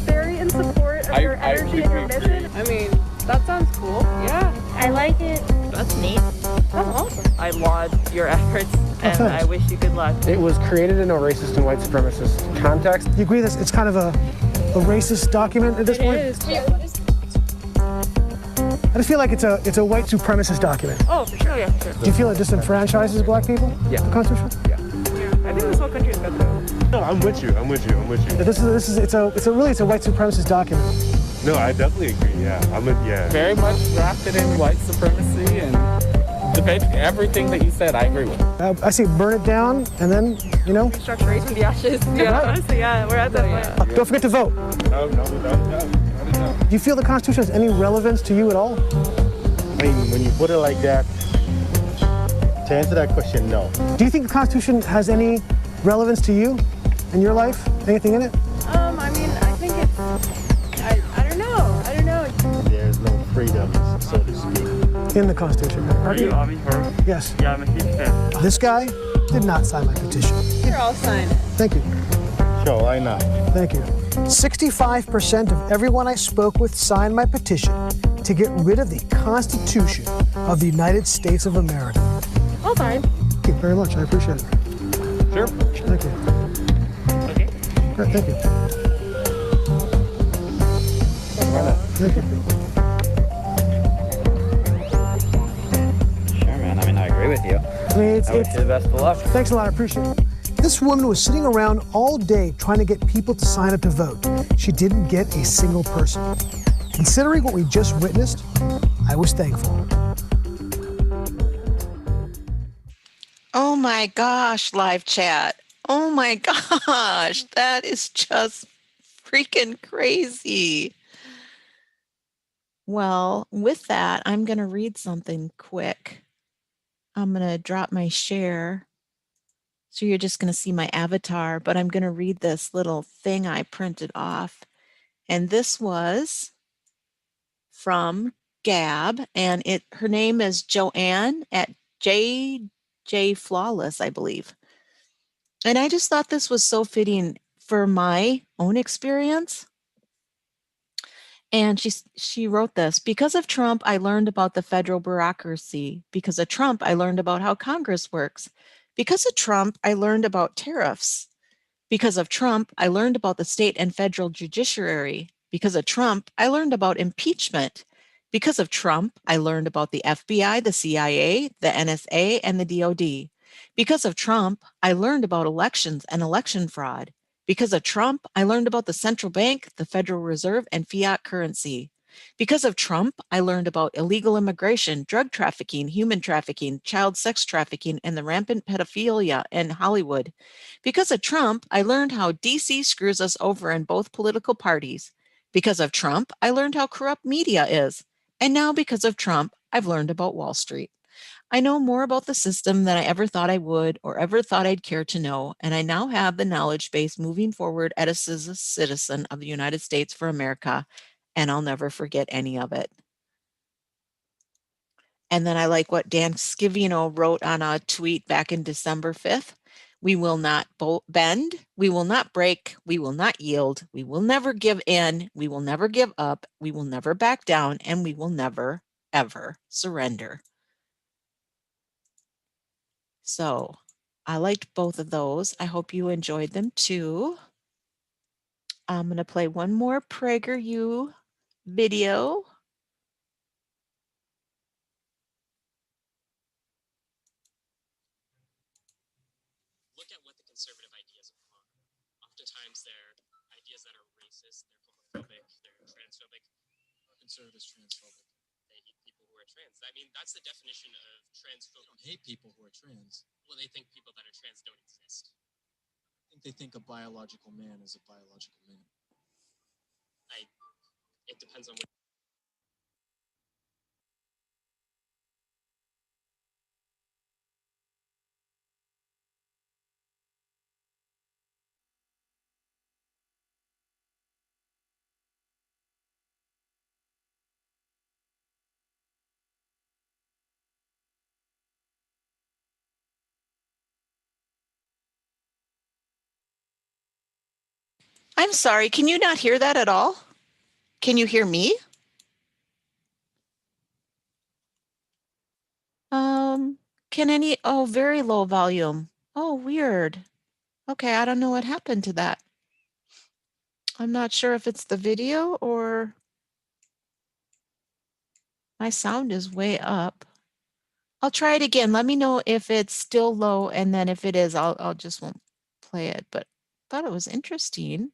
S: Very in support of your energy and your mission. I mean, that sounds cool. Yeah. I like it.
T: That's neat.
S: That's awesome.
T: I laud your efforts, and I wish you good luck.
R: It was created in a racist and white supremacist context. You agree that it's kind of a racist document at this point?
S: It is.
R: I just feel like it's a white supremacist document.
S: Oh, for sure, yeah, sure.
R: Do you feel it disenfranchises black people?
S: Yeah.
R: The Constitution?
S: Yeah. I think this whole country is good though.
Q: No, I'm with you.
R: It's a white supremacist document.
Q: No, I definitely agree. Yeah,
U: Very much drafted in white supremacy and everything that you said, I agree with.
R: I say burn it down and then,
S: Construct race from the ashes. Yeah,
R: Right.
S: honestly, yeah, we're at that point.
R: Don't forget to vote.
Q: No,
R: Do you feel the Constitution has any relevance to you at all?
Q: I mean, when you put it like that, to answer that question, no.
R: Do you think the Constitution has any relevance to you in your life? Anything in it?
S: I mean, I think it's, I don't know.
Q: There's no freedom, so to speak.
R: In the Constitution.
V: Are you Avi Horowitz?
R: Yes.
V: Yeah, I'm a huge fan.
R: This guy did not sign my petition.
S: Here, I'll sign it.
R: Thank you.
Q: Sure, why not?
R: Thank you. 65% of everyone I spoke with signed my petition to get rid of the Constitution of the United States of America.
S: I'll sign.
R: Thank you very much. I appreciate it.
Q: Sure.
R: Thank you.
V: Okay.
R: Great, thank you. Thank you.
U: Sure, man. I mean, I agree with you.
R: I mean,
U: I wish you the best of luck.
R: Thanks a lot. I appreciate it. This woman was sitting around all day trying to get people to sign up to vote. She didn't get a single person. Considering what we just witnessed, I was thankful.
I: Oh my gosh, live chat. Oh my gosh, that is just freaking crazy. Well, with that, I'm going to read something quick. I'm going to drop my share. So you're just going to see my avatar, but I'm going to read this little thing I printed off. And this was from Gab, and her name is Joanne at JJ Flawless, I believe. And I just thought this was so fitting for my own experience. And she wrote this: because of Trump, I learned about the federal bureaucracy. Because of Trump, I learned about how Congress works. Because of Trump, I learned about tariffs. Because of Trump, I learned about the state and federal judiciary. Because of Trump, I learned about impeachment. Because of Trump, I learned about the FBI, the CIA, the NSA, and the DOD. Because of Trump, I learned about elections and election fraud. Because of Trump, I learned about the central bank, the Federal Reserve, and fiat currency. Because of Trump, I learned about illegal immigration, drug trafficking, human trafficking, child sex trafficking, and the rampant pedophilia in Hollywood. Because of Trump, I learned how DC screws us over in both political parties. Because of Trump, I learned how corrupt media is. And now because of Trump, I've learned about Wall Street. I know more about the system than I ever thought I would or ever thought I'd care to know, and I now have the knowledge base moving forward as a citizen of the United States for America, and I'll never forget any of it. And then I like what Dan Scivino wrote on a tweet back in December 5th. We will not bend, we will not break, we will not yield, we will never give in, we will never give up, we will never back down, and we will never, ever surrender. So I liked both of those. I hope you enjoyed them too. I'm going to play one more PragerU video.
C: Look at what the conservative ideas are. Oftentimes they're ideas that are racist, they're homophobic, they're transphobic. Conservatives transphobic. They hate people who are trans. I mean, that's the definition of transphobic. They don't hate people who are trans. Well, they think people that are trans don't exist. I think they think a biological man is a biological man. It depends on what.
I: I'm sorry, can you not hear that at all? Can you hear me? Can any, oh, very low volume. Oh, weird. Okay, I don't know what happened to that. I'm not sure if it's the video or my sound is way up. I'll try it again. Let me know if it's still low, and then if it is, I'll just won't play it, but thought it was interesting.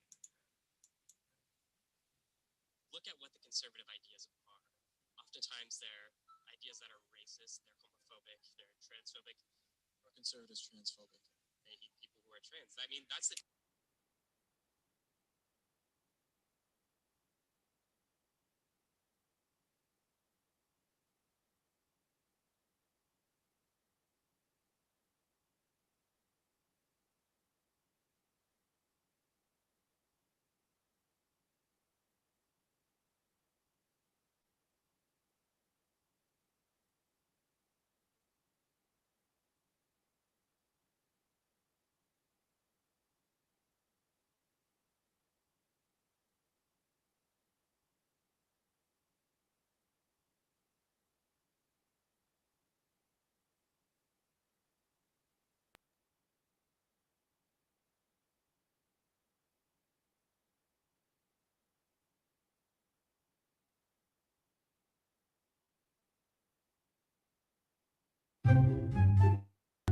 C: Look at what the conservative ideas are. Oftentimes they're ideas that are racist, they're homophobic, they're transphobic. Or conservatives transphobic. They hate people who are trans. I mean, that's the.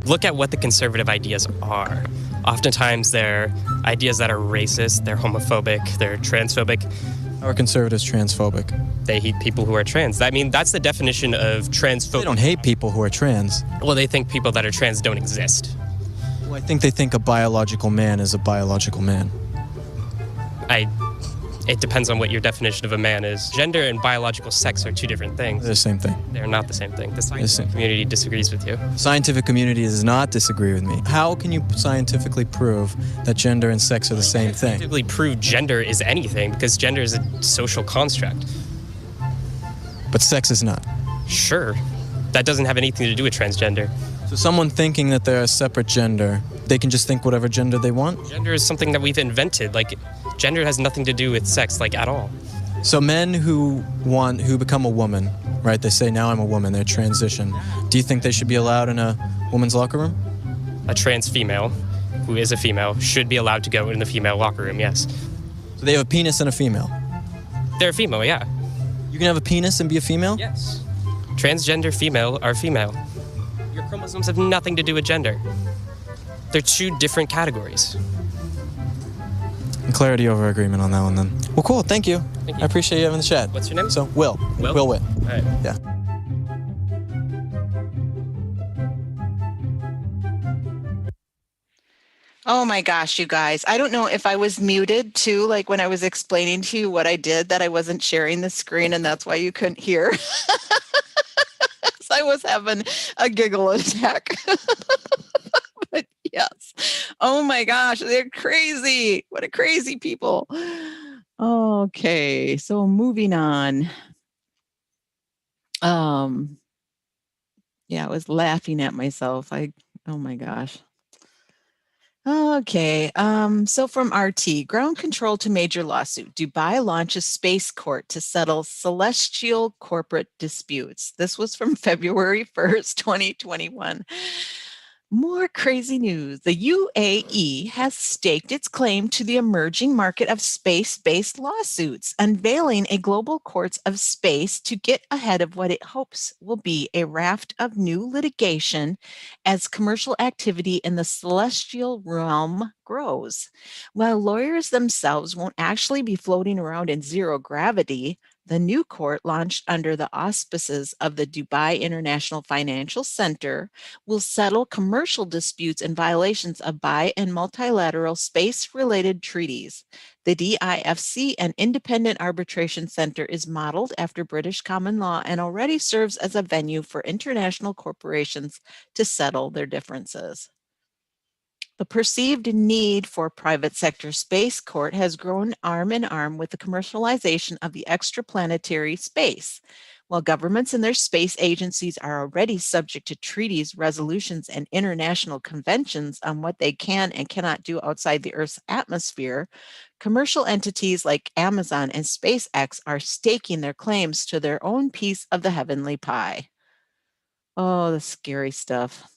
C: Look at what the conservative ideas are. Oftentimes they're ideas that are racist, they're homophobic, they're transphobic.
D: Are conservatives transphobic?
C: They hate people who are trans. I mean, that's the definition of transphobic.
D: They don't hate people who are trans.
C: Well, they think people that are trans don't exist.
D: Well, I think they think a biological man is a biological man.
C: It depends on what your definition of a man is. Gender and biological sex are two different things.
D: They're the same thing.
C: They're not the same thing. The scientific community disagrees with you.
D: The scientific community does not disagree with me. How can you scientifically prove that gender and sex are the same thing?
C: Scientifically prove gender is anything because gender is a social construct.
D: But sex is not.
C: Sure. That doesn't have anything to do with transgender.
D: So someone thinking that they're a separate gender, they can just think whatever gender they want?
C: Gender is something that we've invented. Like, gender has nothing to do with sex, like, at all.
D: So men who become a woman, right? They say, now I'm a woman, they transition. Do you think they should be allowed in a woman's locker room?
A: A trans female who is a female should be allowed to go in the female locker room, yes.
D: So they have a penis and a female?
A: They're female, yeah.
D: You can have a penis and be a female?
A: Yes. Transgender female are female. Your chromosomes have nothing to do with gender. They're two different categories.
D: Clarity over agreement on that one then. Well, cool, thank you.
A: Thank you.
D: I appreciate you having the chat.
A: What's your name?
D: So, Will. Will Witt.
A: All right.
D: Yeah.
I: Oh my gosh, you guys. I don't know if I was muted too, like when I was explaining to you what I did, that I wasn't sharing the screen and that's why you couldn't hear. So I was having a giggle attack. But yes. Oh my gosh, they're crazy. What a crazy people. Okay, so moving on. Yeah, I was laughing at myself. Oh my gosh. Okay, so from RT, ground control to major lawsuit. Dubai launches space court to settle celestial corporate disputes. This was from February 1st, 2021. More crazy news. The UAE has staked its claim to the emerging market of space-based lawsuits, unveiling a global courts of space to get ahead of what it hopes will be a raft of new litigation as commercial activity in the celestial realm grows. While lawyers themselves won't actually be floating around in zero gravity, the new court, launched under the auspices of the Dubai International Financial Center, will settle commercial disputes and violations of bi- and multilateral space-related treaties. The DIFC, an independent arbitration center, is modeled after British common law and already serves as a venue for international corporations to settle their differences. The perceived need for private sector space court has grown arm in arm with the commercialization of the extraplanetary space. While governments and their space agencies are already subject to treaties, resolutions, and international conventions on what they can and cannot do outside the Earth's atmosphere, commercial entities like Amazon and SpaceX are staking their claims to their own piece of the heavenly pie. Oh, the scary stuff.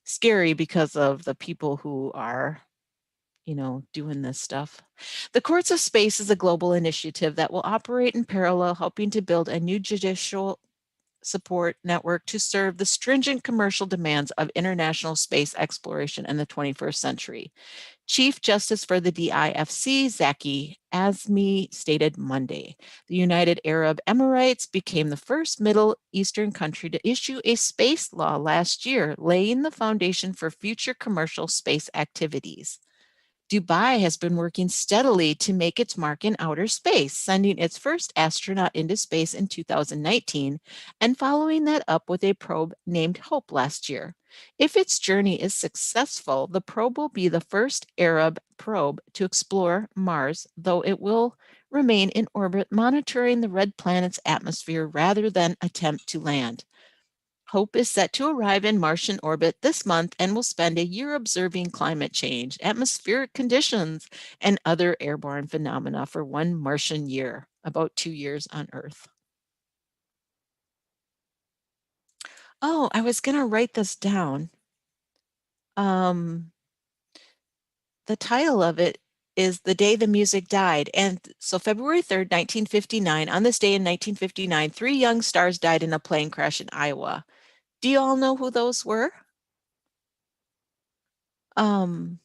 I: Scary because of the people who are, doing this stuff. The Courts of Space is a global initiative that will operate in parallel, helping to build a new judicial support network to serve the stringent commercial demands of international space exploration in the 21st century. Chief Justice for the DIFC, Zaki Azmi, stated Monday, the United Arab Emirates became the first Middle Eastern country to issue a space law last year, laying the foundation for future commercial space activities. Dubai has been working steadily to make its mark in outer space, sending its first astronaut into space in 2019 and following that up with a probe named Hope last year. If its journey is successful, the probe will be the first Arab probe to explore Mars, though it will remain in orbit monitoring the red planet's atmosphere rather than attempt to land. Hope is set to arrive in Martian orbit this month and will spend a year observing climate change, atmospheric conditions, and other airborne phenomena for one Martian year, about 2 years on Earth. Oh, I was going to write this down. The title of it is The Day the Music Died. And so February 3rd, 1959, on this day in 1959, 3 young stars died in a plane crash in Iowa. Do you all know who those were? I'm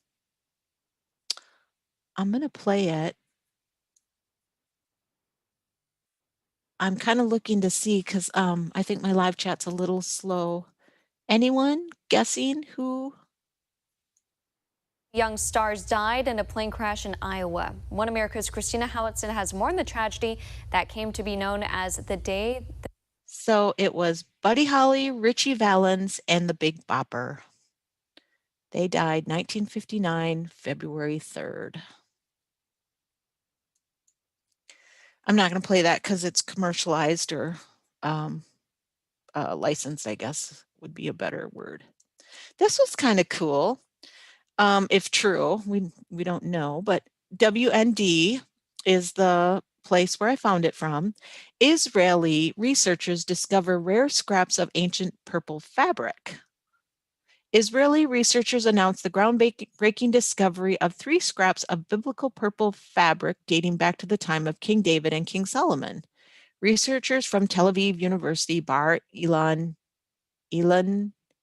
I: going to play it. I'm kind of looking to see because I think my live chat's a little slow. Anyone guessing who?
F: Young stars died in a plane crash in Iowa. One America's Christina Howitson has more on the tragedy that came to be known as the day.
I: So it was Buddy Holly, Richie Valens, and the Big Bopper. They died 1959, February 3rd. I'm not going to play that because it's commercialized or licensed, I guess would be a better word. This was kind of cool. If true, we don't know, but WND is the place where I found it from. Israeli researchers discover rare scraps of ancient purple fabric. Israeli researchers announced the groundbreaking discovery of 3 scraps of biblical purple fabric dating back to the time of King David and King Solomon. Researchers from Tel Aviv University, Bar Ilan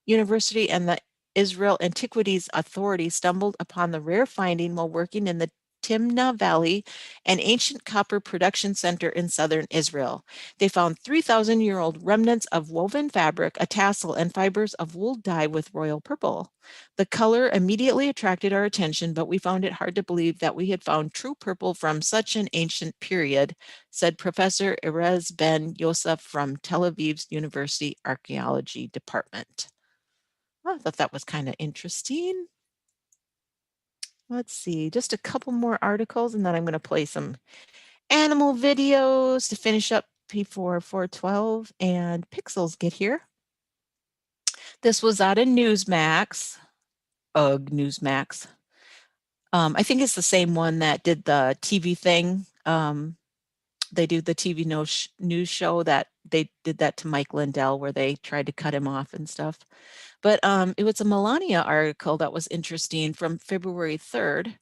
I: University, and the Israel Antiquities Authority stumbled upon the rare finding while working in the Timna Valley, an ancient copper production center in southern Israel. They found 3,000-year-old remnants of woven fabric, a tassel, and fibers of wool dyed with royal purple. The color immediately attracted our attention, but we found it hard to believe that we had found true purple from such an ancient period, said Professor Erez Ben Yosef from Tel Aviv's University Archaeology Department. I thought that was kind of interesting. Let's see, just a couple more articles, and then I'm going to play some animal videos to finish up before 4:12 and Pixels get here. This was out of Newsmax. Ugh, Newsmax. I think it's the same one that did the TV thing. They do the TV news show that they did that to Mike Lindell where they tried to cut him off and stuff. But it was a Melania article that was interesting from February 3rd.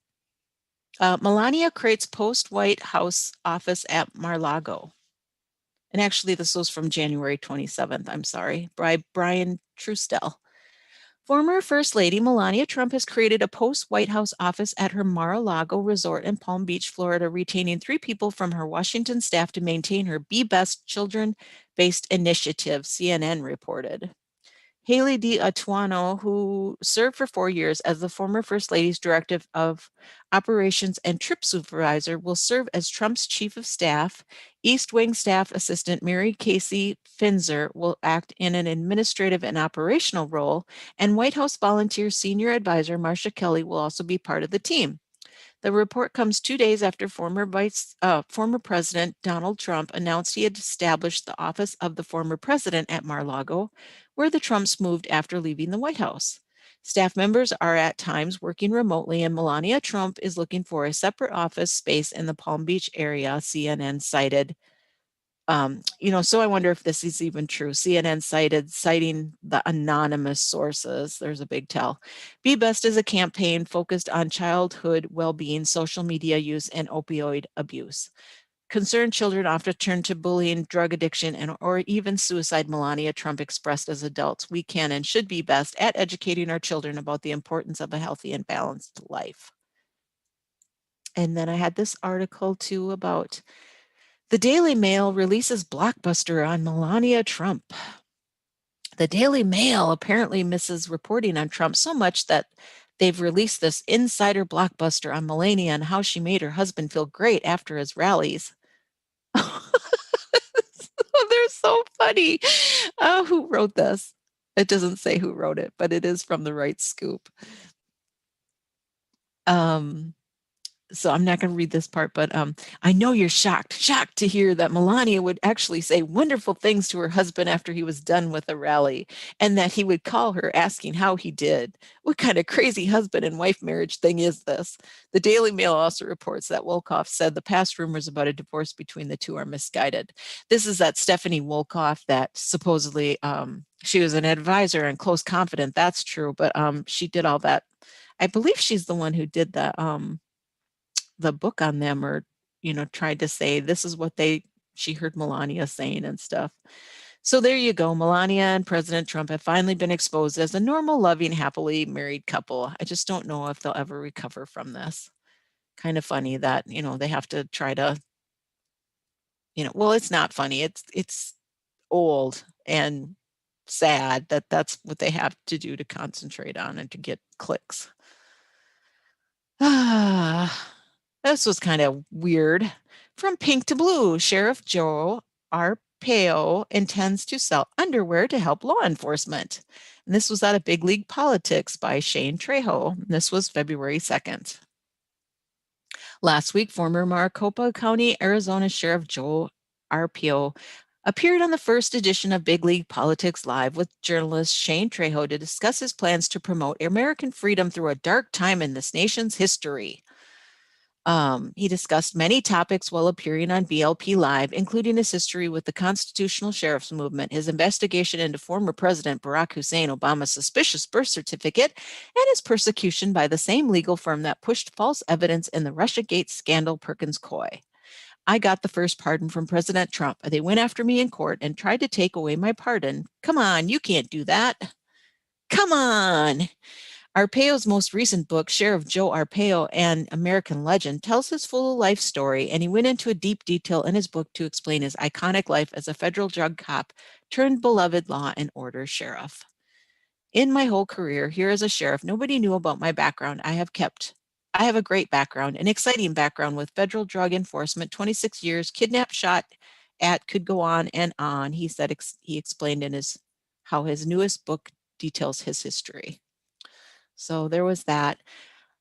I: Melania creates post-White House office at Mar-a-Lago. And actually, this was from January 27th, I'm sorry, by Brian Trustel. Former First Lady Melania Trump has created a post-White House office at her Mar-a-Lago resort in Palm Beach, Florida, retaining 3 people from her Washington staff to maintain her Be Best children-based initiative, CNN reported. Haley D'Atuano, who served for 4 years as the former First Lady's Director of Operations and Trip Supervisor, will serve as Trump's Chief of Staff. East Wing Staff Assistant Mary Casey Finzer will act in an administrative and operational role, and White House Volunteer Senior Advisor Marcia Kelly will also be part of the team. The report comes 2 days after former President Donald Trump announced he had established the office of the former president at Mar-a-Lago, where the Trumps moved after leaving the White House. Staff members are at times working remotely, and Melania Trump is looking for a separate office space in the Palm Beach area, CNN cited. So I wonder if this is even true. CNN citing the anonymous sources. There's a big tell. Be Best is a campaign focused on childhood well-being, social media use, and opioid abuse. Concerned children often turn to bullying, drug addiction, or even suicide. Melania Trump expressed, as adults, we can and should be best at educating our children about the importance of a healthy and balanced life. And then I had this article too about the Daily Mail releases blockbuster on Melania Trump. The Daily Mail apparently misses reporting on Trump so much that they've released this insider blockbuster on Melania and how she made her husband feel great after his rallies. They're so funny. Who wrote this? It doesn't say who wrote it, but it is from the right scoop. So I'm not going to read this part, but I know you're shocked to hear that Melania would actually say wonderful things to her husband after he was done with a rally, and that he would call her asking how he did. What kind of crazy husband and wife marriage thing is this? The Daily Mail also reports that Wolkoff said the past rumors about a divorce between the two are misguided. This is that Stephanie Wolkoff that supposedly she was an advisor and close confidant. That's true, but she did all that. I believe she's the one who did the book on them, or tried to say this is what she heard Melania saying and stuff. So there you go. Melania and President Trump have finally been exposed as a normal, loving, happily married couple. I just don't know if they'll ever recover from this. Kind of funny that they have to try to well, it's not funny, it's old and sad that that's what they have to do to concentrate on and to get clicks. This was kind of weird. From pink to blue, Sheriff Joe Arpaio intends to sell underwear to help law enforcement. And this was out of Big League Politics by Shane Trejo. This was February 2nd. Last week, former Maricopa County, Arizona Sheriff Joe Arpaio appeared on the first edition of Big League Politics Live with journalist Shane Trejo to discuss his plans to promote American freedom through a dark time in this nation's history. He discussed many topics while appearing on BLP Live, including his history with the Constitutional Sheriff's Movement, his investigation into former President Barack Hussein Obama's suspicious birth certificate, and his persecution by the same legal firm that pushed false evidence in the Russiagate scandal, Perkins Coie. I got the first pardon from President Trump. They went after me in court and tried to take away my pardon. Come on, you can't do that. Come on. Arpaio's most recent book, Sheriff Joe Arpaio, An American Legend, tells his full life story, and he went into a deep detail in his book to explain his iconic life as a federal drug cop turned beloved law and order sheriff. In my whole career here as a sheriff, nobody knew about my background. I have a great background, an exciting background with federal drug enforcement, 26 years, kidnapped, shot at, could go on and on. He said he explained in how his newest book details his history. So there was that.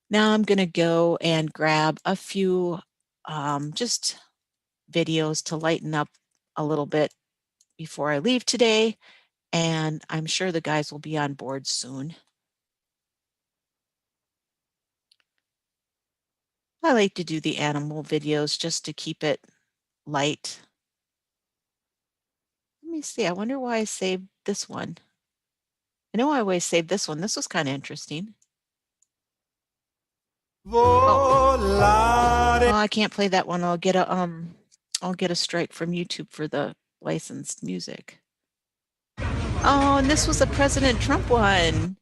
I: Now I'm going to go and grab a few just videos to lighten up a little bit before I leave today. And I'm sure the guys will be on board soon. I like to do the animal videos just to keep it light. Let me see. I wonder why I saved this one. I know I always save this one. This was kind of interesting. Oh, I can't play that one. I'll get a strike from YouTube for the licensed music. Oh, and this was a President Trump one.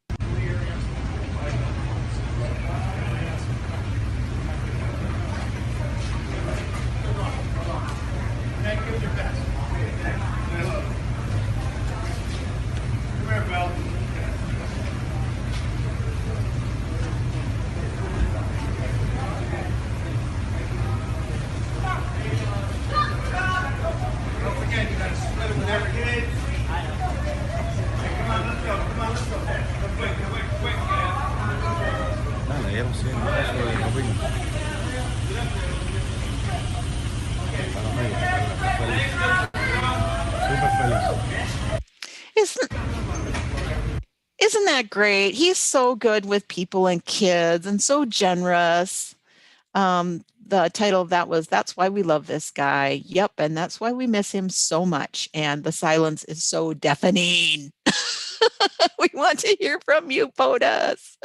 I: Isn't that great? He's so good with people and kids and so generous. The title of that was That's Why We Love This Guy. Yep, and that's why we miss him so much. And the silence is so deafening. We want to hear from you, POTUS.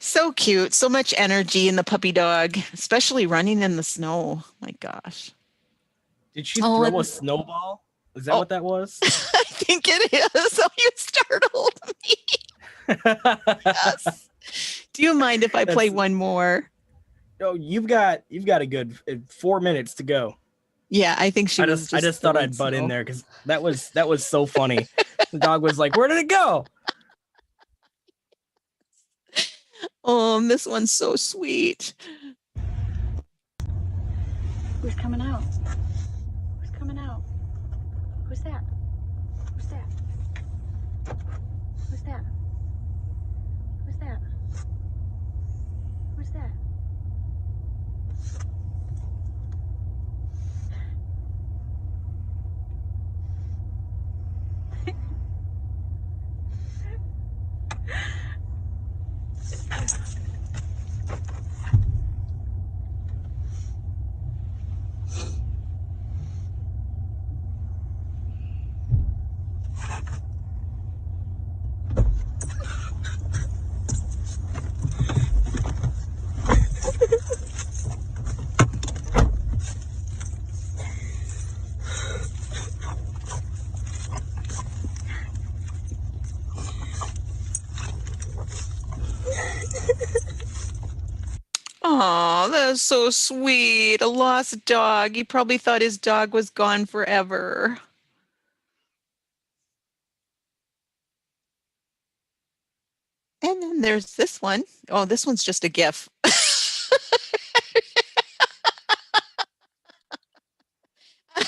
I: So cute, so much energy in the puppy dog, especially running in the snow. My gosh.
B: Did she throw a snowball? Is that what that was?
I: I think it is. Oh, you startled me. Yes. Do you mind if I play one more?
B: Oh, you've got a good 4 minutes to go.
I: Yeah, I think she was.
B: I just thought I'd butt in there because that was so funny. The dog was like, "Where did it go?"
I: Oh, this one's so sweet.
S: Who's coming out? Who's coming out? Who's that? Who's that? Who's that? Who's that? Who's that?
I: Oh, that's so sweet. A lost dog. He probably thought his dog was gone forever. And then there's this one. Oh, this one's just a GIF.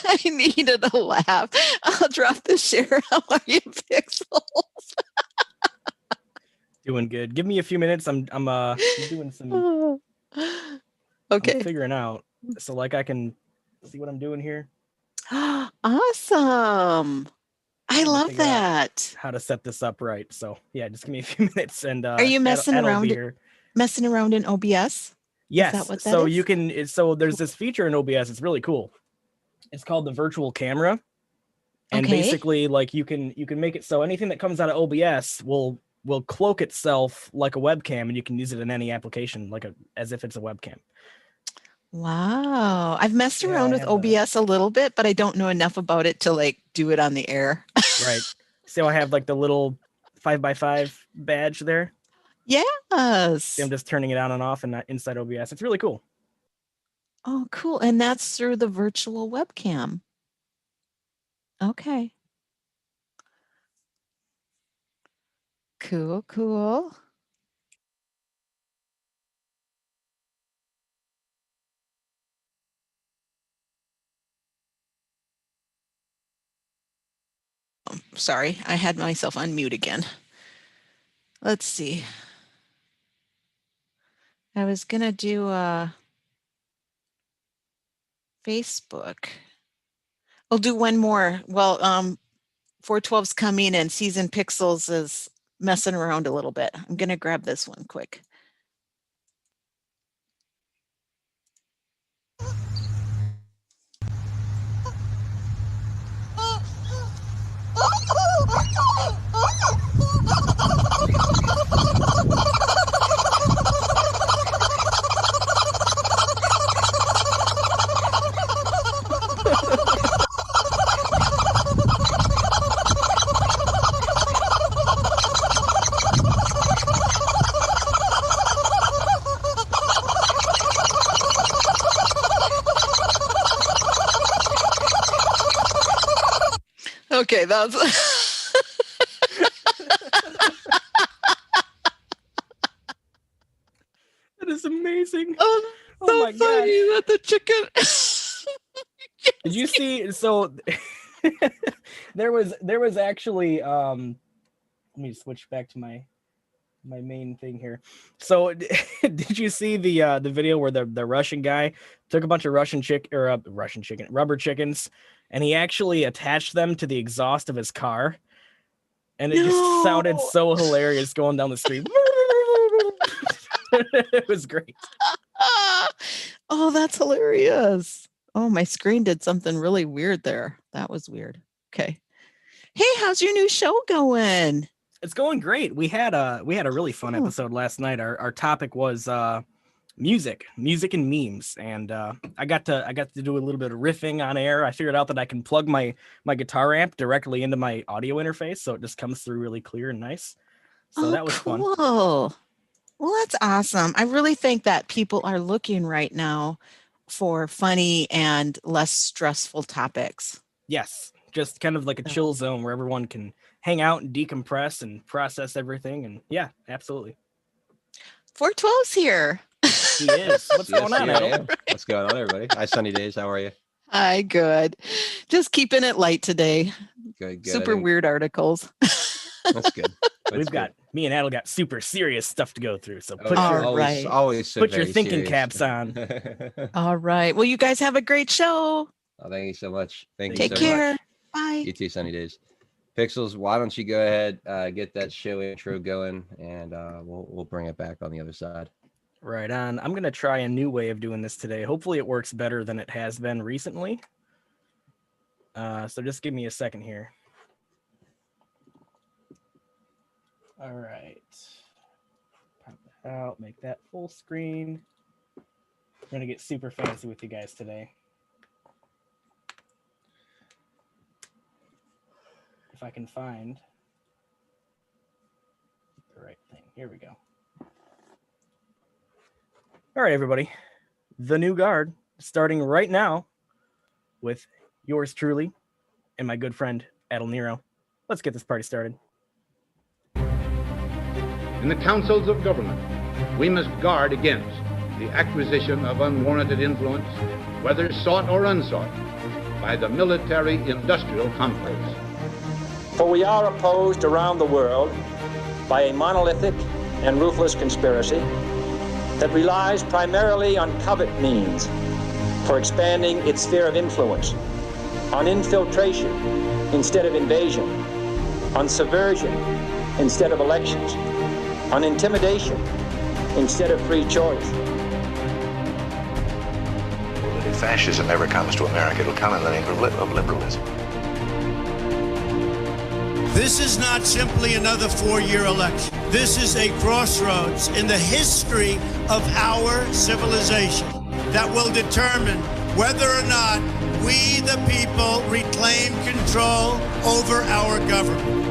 I: I needed a laugh. I'll drop the share. How are you, Pixels?
B: Doing good. Give me a few minutes. I'm doing some.
I: Okay.
B: I'm figuring out so like I can see what I'm doing here.
I: Awesome. I love that.
B: How to set this up right. So yeah, just give me a few minutes and
I: Are you messing
B: Ed'll
I: around?
B: be here.
I: Messing around in OBS?
B: Yes.
I: Is that what that
B: so
I: is?
B: you can. So there's this feature in OBS. It's really cool. It's called the virtual camera, and
I: Okay.
B: basically, like you can make it so anything that comes out of OBS will cloak itself like a webcam, and you can use it in any application as if it's a webcam.
I: Wow. I've messed
B: Yeah,
I: around
B: I
I: with
B: have
I: OBS a little bit, but I don't know enough about it to like do it on the air.
B: Right. So I have like the little 5x5 badge there.
I: Yes.
B: See, I'm just turning it on and off and inside OBS. It's really cool.
I: Oh, cool. And that's through the virtual webcam. Okay. Cool, cool. Sorry, I had myself on mute again. Let's see. I was gonna do Facebook. I'll do one more. Well, 412's coming and Season Pixels is messing around a little bit. I'm gonna grab this one quick. Okay, that's
B: That is amazing.
I: Oh,
B: Oh my god.
I: that the chicken.
B: Did you see? So there was actually let me switch back to my main thing here. So did you see the video where the Russian guy took a bunch of rubber chickens, and he actually attached them to the exhaust of his car, and it just sounded so hilarious going down the street. It was great.
I: Oh, that's hilarious. Oh, my screen did something really weird there. That was weird. Okay. Hey, how's your new show going?
B: It's going great. We had a really fun episode last night. Our topic was music and memes, and I got to do a little bit of riffing on air. I figured out that I can plug my guitar amp directly into my audio interface, so it just comes through really clear and nice. So that was fun.
I: Cool. Well, that's awesome. I really think that people are looking right now for funny and less stressful topics.
B: Yes, just kind of like a chill zone where everyone can hang out and decompress and process everything. And yeah, absolutely.
I: 412's here.
B: He is. What's going on, Ed'll?
E: What's going on, everybody? Hi, Sunny Days. How are you?
I: Hi, good. Just keeping it light today.
E: Good.
I: Super weird articles.
E: That's good.
B: Me and Ed'll got super serious stuff to go through. So put
E: always
B: your thinking caps on.
I: All right. Well, you guys have a great show.
E: Oh, thank you so much.
I: Take care. Bye.
E: You too, Sunny Days. Pixels, why don't you go ahead, get that show intro going, and we'll bring it back on the other side.
B: Right on. I'm going to try a new way of doing this today. Hopefully it works better than it has been recently. So just give me a second here. All right. Pop that out, make that full screen. I'm going to get super fancy with you guys today. If I can find the right thing. Here we go. All right, everybody. The New Guard, starting right now with yours truly and my good friend, Adel Nero. Let's get this party started.
G: In the councils of government, we must guard against the acquisition of unwarranted influence, whether sought or unsought, by the military-industrial complex.
H: For we are opposed around the world by a monolithic and ruthless conspiracy that relies primarily on covert means for expanding its sphere of influence, on infiltration instead of invasion, on subversion instead of elections, on intimidation instead of free choice.
W: If fascism ever comes to America, it'll come in the name of liberalism.
X: This is not simply another four-year election. This is a crossroads in the history of our civilization that will determine whether or not we, the people, reclaim control over our government.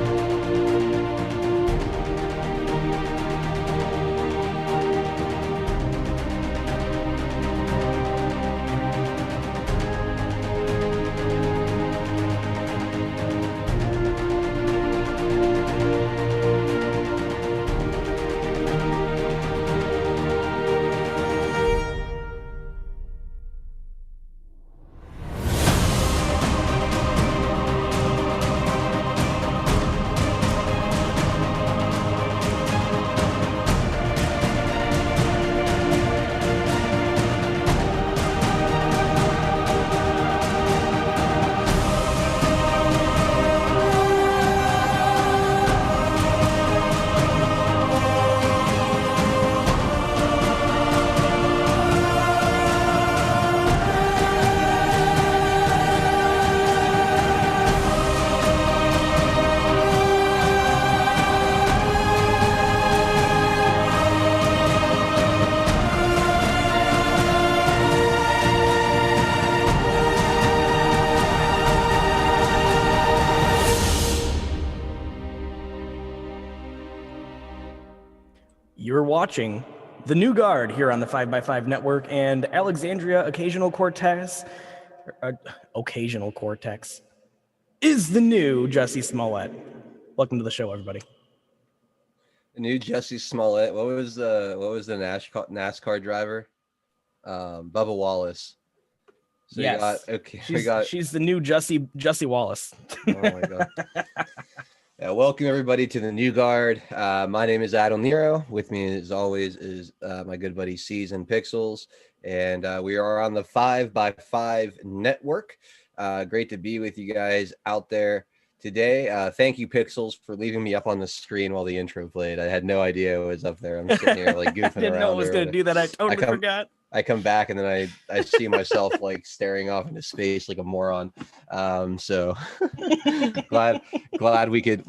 B: You're watching The New Guard here on the 5x5 Network, and Alexandria Occasional Cortex is the new Jussie Smollett. Welcome to the show, everybody.
E: The new Jussie Smollett. What was the NASCAR driver? Bubba Wallace. So
B: yes. She's the new Jussie Wallace.
E: Oh my god. Yeah, welcome everybody to the New Guard. My name is Adel Nero. With me, as always, is my good buddy C's and Pixels, and we are on the 5x5 Network. Great to be with you guys out there today. Thank you, Pixels, for leaving me up on the screen while the intro played. I had no idea it was up there. I'm sitting here like goofing around.
B: I didn't know it was going to do that. I totally forgot.
E: I come back and then I see myself like staring off into space like a moron. So glad we could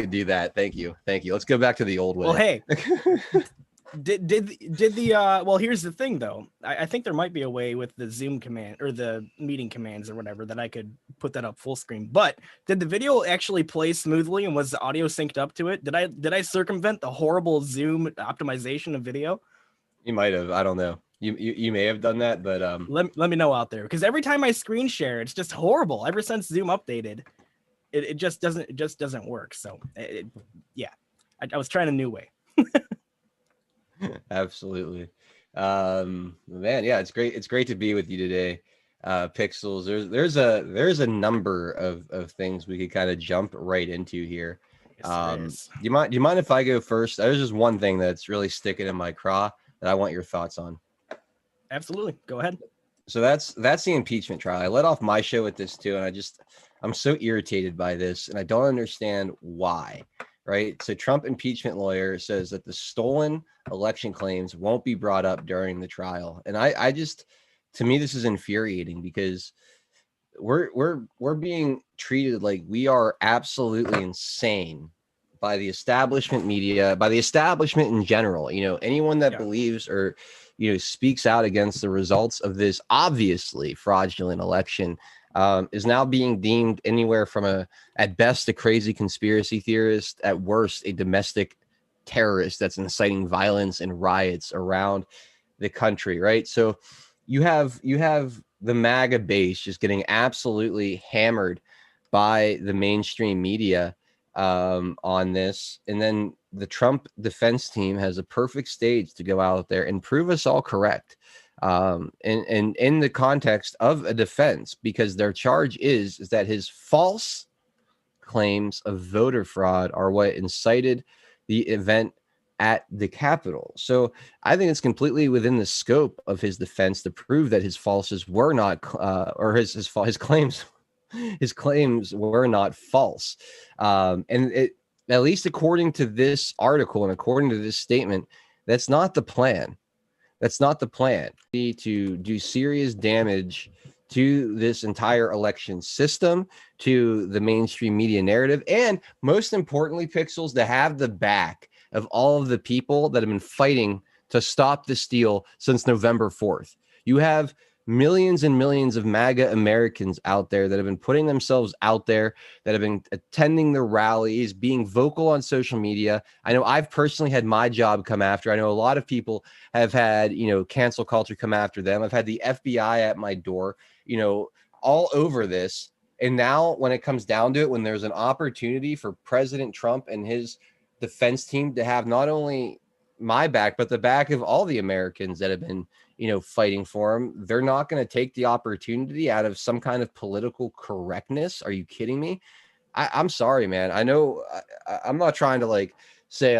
E: do that. Thank you. Let's go back to the old way.
B: Well, hey, did the well, here's the thing though. I think there might be a way with the Zoom command or the meeting commands or whatever that I could put that up full screen. But did the video actually play smoothly and was the audio synced up to it? Did I circumvent the horrible Zoom optimization of video?
E: You might have. I don't know. You may have done that, but
B: let me know out there, because every time I screen share, it's just horrible. Ever since Zoom updated, it just doesn't work. So yeah, I was trying a new way.
E: Absolutely, man. Yeah, it's great to be with you today, Pixels. There's a number of things we could kind of jump right into here.
B: Yes,
E: do you mind if I go first? There's just one thing that's really sticking in my craw that I want your thoughts on.
B: Absolutely. Go ahead.
E: So that's the impeachment trial. I led off my show with this too, and I'm so irritated by this, and I don't understand why. Right? So Trump impeachment lawyer says that the stolen election claims won't be brought up during the trial, and I just, to me, this is infuriating because we're being treated like we are absolutely insane by the establishment media, by the establishment in general. You know, anyone that believes or speaks out against the results of this obviously fraudulent election is now being deemed anywhere from at best a crazy conspiracy theorist, at worst a domestic terrorist that's inciting violence and riots around the country, right? So you have the MAGA base just getting absolutely hammered by the mainstream media on this, and then the Trump defense team has a perfect stage to go out there and prove us all correct, and in the context of a defense, because their charge is that his false claims of voter fraud are what incited the event at the Capitol. So I think it's completely within the scope of his defense to prove that his falses were not, or his claims, his claims were not false. And it, at least according to this article and according to this statement, that's not the plan. That's not the plan. To do serious damage to this entire election system, to the mainstream media narrative, and most importantly, Pixels, to have the back of all of the people that have been fighting to stop the steal since November 4th. You have millions and millions of MAGA Americans out there that have been putting themselves out there, that have been attending the rallies, being vocal on social media. I know I've personally had my job come after. I know a lot of people have had, cancel culture come after them. I've had the FBI at my door, all over this. And now when it comes down to it, when there's an opportunity for President Trump and his defense team to have not only my back, but the back of all the Americans that have been, fighting for him, they're not going to take the opportunity out of some kind of political correctness. Are you kidding me? I'm sorry, man. I know I'm not trying to say,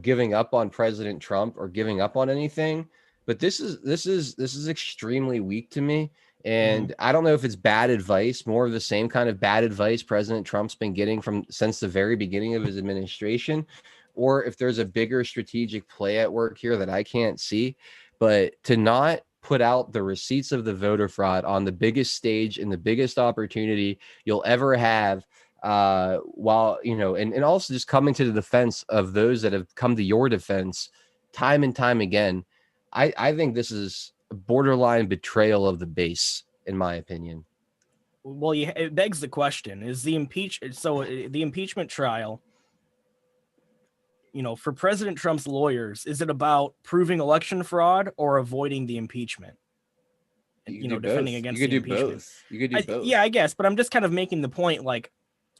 E: giving up on President Trump or giving up on anything, but this is extremely weak to me. And I don't know if it's bad advice, more of the same kind of bad advice President Trump's been getting since the very beginning of his administration, or if there's a bigger strategic play at work here that I can't see. But to not put out the receipts of the voter fraud on the biggest stage and the biggest opportunity you'll ever have, while, and also just coming to the defense of those that have come to your defense time and time again, I think this is a borderline betrayal of the base, in my opinion.
B: Well, it begs the question: is the impeachment trial, for President Trump's lawyers, is it about proving election fraud or avoiding the impeachment? Defending against the impeachment.
E: You could do both.
B: Yeah, I guess, but I'm just kind of making the point.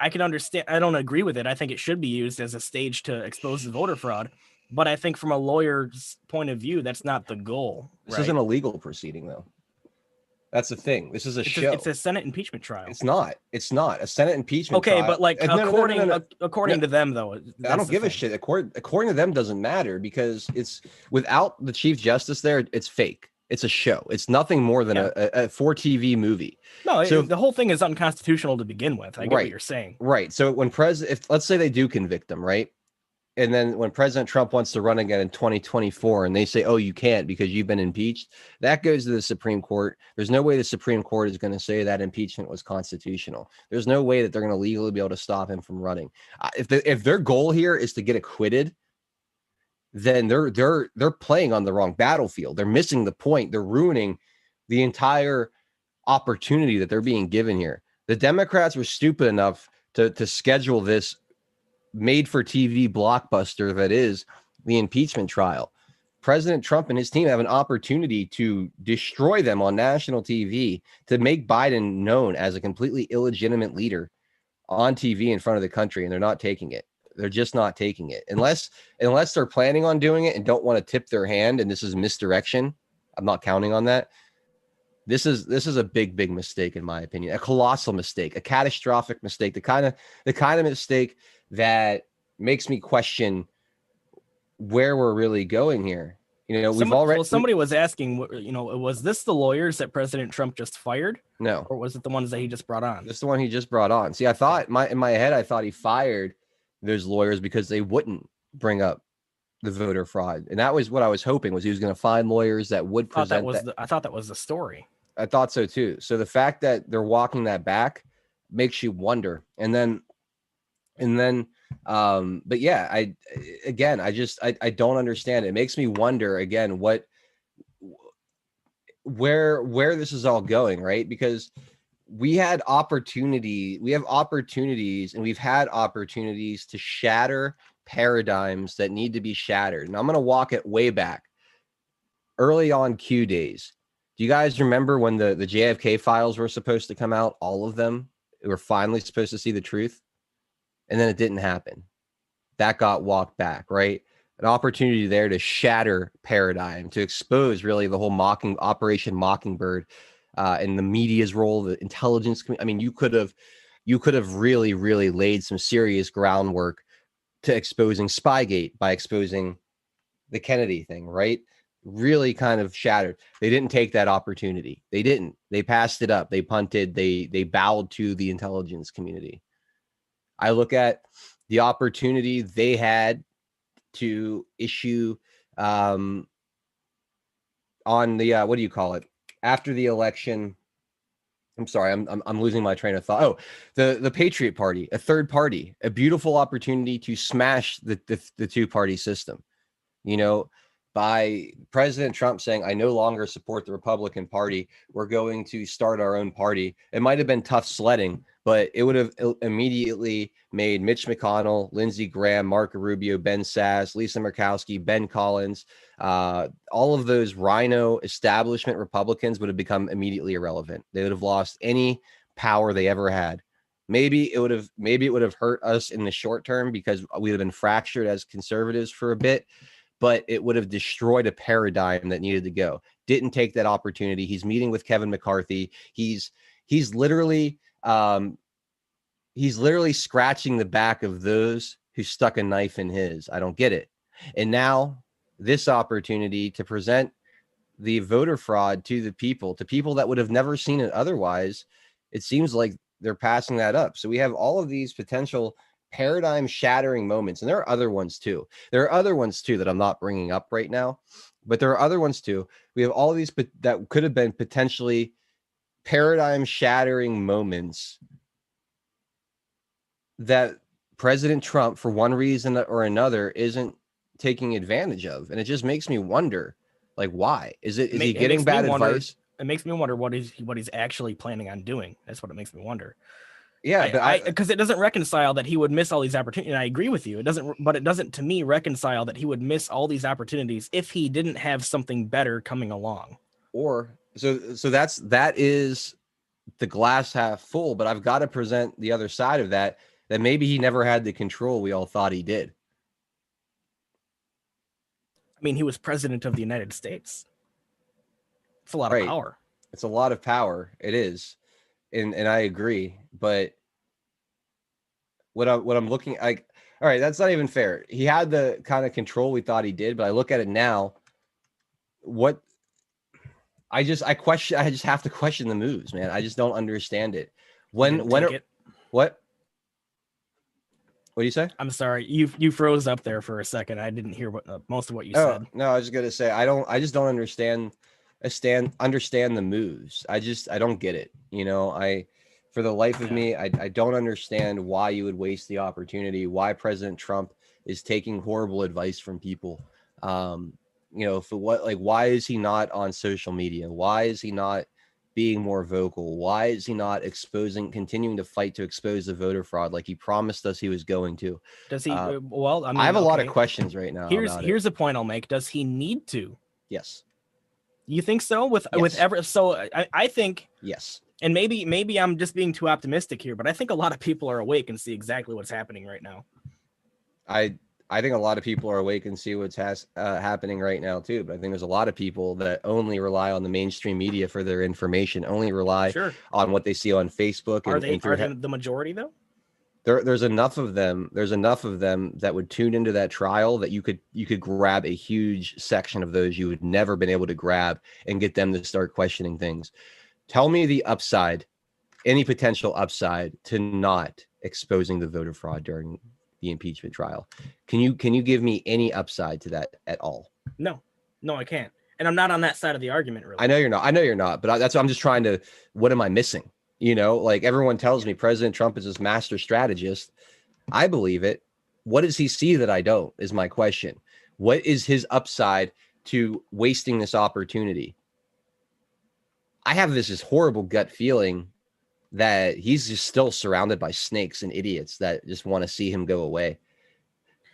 B: I can understand. I don't agree with it. I think it should be used as a stage to expose the voter fraud. But I think from a lawyer's point of view, that's not the goal.
E: This isn't a legal proceeding, though. That's the thing. This is a show.
B: It's a Senate impeachment trial.
E: It's not a Senate impeachment trial.
B: Okay, but according to them, though,
E: I don't give a shit. According to them, doesn't matter, because it's without the Chief Justice there, it's fake. It's a show. It's nothing more than a for TV movie.
B: No, so the whole thing is unconstitutional to begin with. I get what you're saying.
E: Right. So when if let's say they do convict him, right? And then when President Trump wants to run again in 2024 and they say, oh, you can't because you've been impeached, that goes to the Supreme Court. There's no way the Supreme Court is going to say that impeachment was constitutional. There's no way that they're going to legally be able to stop him from running. If their goal here is to get acquitted, then they're playing on the wrong battlefield. They're missing the point. They're ruining the entire opportunity that they're being given here. The Democrats were stupid enough to schedule this made-for-TV blockbuster that is the impeachment trial. President Trump and his team have an opportunity to destroy them on national TV, to make Biden known as a completely illegitimate leader on TV in front of the country, and they're not taking it. They're just not taking it. Unless they're planning on doing it and don't want to tip their hand, and this is misdirection. I'm not counting on that. This is a big mistake, in my opinion. A colossal mistake, a catastrophic mistake, the kind of mistake that makes me question where we're really going here.
B: Somebody was asking, was this the lawyers that President Trump just fired?
E: No.
B: Or was it the ones that he just brought on?
E: This is the one he just brought on. See, I thought in my head, I thought he fired those lawyers because they wouldn't bring up the voter fraud. And that was what I was hoping, was he was going to find lawyers that would present that.
B: I thought that was the story.
E: I thought so too. So the fact that they're walking that back makes you wonder. And then, but yeah, I don't understand. It makes me wonder again, where this is all going, right? Because we have opportunities and we've had opportunities to shatter paradigms that need to be shattered. And I'm going to walk it way back early on Q days. Do you guys remember when the JFK files were supposed to come out? All of them were finally supposed to see the truth, and then it didn't happen. That got walked back, right? An opportunity there to shatter paradigm, to expose really the whole Operation Mockingbird, and the media's role, the intelligence. I mean, you could have really, really laid some serious groundwork to exposing Spygate by exposing the Kennedy thing, right? Really kind of shattered. They didn't take that opportunity. They didn't. They passed it up. They punted. They bowed to the intelligence community. I look at the opportunity they had to issue on the what do you call it, after the election. I'm sorry, I'm losing my train of thought. Oh, the Patriot Party, a third party, a beautiful opportunity to smash the two-party system. You know, by President Trump saying, I no longer support the Republican Party, we're going to start our own party. It might have been tough sledding, but it would have immediately made Mitch McConnell, Lindsey Graham, Marco Rubio, Ben Sass, Lisa Murkowski, Ben Collins, all of those rhino establishment Republicans would have become immediately irrelevant. They would have lost any power they ever had. Maybe it would have hurt us in the short term because we would have been fractured as conservatives for a bit, but it would have destroyed a paradigm that needed to go. Didn't take that opportunity. He's meeting with Kevin McCarthy. He's literally scratching the back of those who stuck a knife in his. I don't get it. And now this opportunity to present the voter fraud to the people, to people that would have never seen it otherwise, it seems like they're passing that up. So we have all of these potential paradigm shattering moments, and there are other ones too. There are other ones too that I'm not bringing up right now, but there are other ones too. We have all of these that could have been potentially paradigm shattering moments that President Trump, for one reason or another, isn't taking advantage of. And it just makes me wonder, like, why? Is he getting bad advice?
B: It makes me wonder what he's actually planning on doing. That's what it makes me wonder.
E: Yeah,
B: because it doesn't reconcile that he would miss all these opportunities. And I agree with you. It doesn't to me reconcile that he would miss all these opportunities if he didn't have something better coming along.
E: Or so that is the glass half full, but I've got to present the other side of that maybe he never had the control we all thought he did.
B: I mean, he was president of the United States. It's a lot of power.
E: It's a lot of power. It is. And I agree, but what I'm looking like, all right, that's not even fair. He had the kind of control we thought he did, but I look at it now. I just have to question the moves, man. I just don't understand it. What do you say?
B: I'm sorry, you froze up there for a second. I didn't hear most of what you said.
E: No, I was just gonna say I just don't understand the moves. I don't get it. You know, for the life of me, I don't understand why you would waste the opportunity, why President Trump is taking horrible advice from people. You know, for what, like, why is he not on social media? Why is he not being more vocal? Why is he not continuing to fight to expose the voter fraud like he promised us he was going to?
B: Does he? Well, I mean,
E: I have a lot of questions right now.
B: Here's a point I'll make. Does he need to?
E: Yes.
B: You think so? I think
E: yes.
B: And maybe I'm just being too optimistic here, but I think a lot of people are awake and see exactly what's happening right now.
E: I think a lot of people are awake and see what's happening right now too. But I think there's a lot of people that only rely on the mainstream media for their information, only rely on what they see on Facebook.
B: Are they the majority though?
E: There's enough of them. There's enough of them that would tune into that trial that you could grab a huge section of those you would never been able to grab and get them to start questioning things. Tell me the upside, any potential upside to not exposing the voter fraud during the impeachment trial. Can you give me any upside to that at all?
B: No, I can't. And I'm not on that side of the argument, really.
E: I know you're not, but that's what I'm just trying to, what am I missing? You know, like everyone tells me President Trump is this master strategist. I believe it. What does he see that I don't is my question. What is his upside to wasting this opportunity? I have this horrible gut feeling that he's just still surrounded by snakes and idiots that just want to see him go away.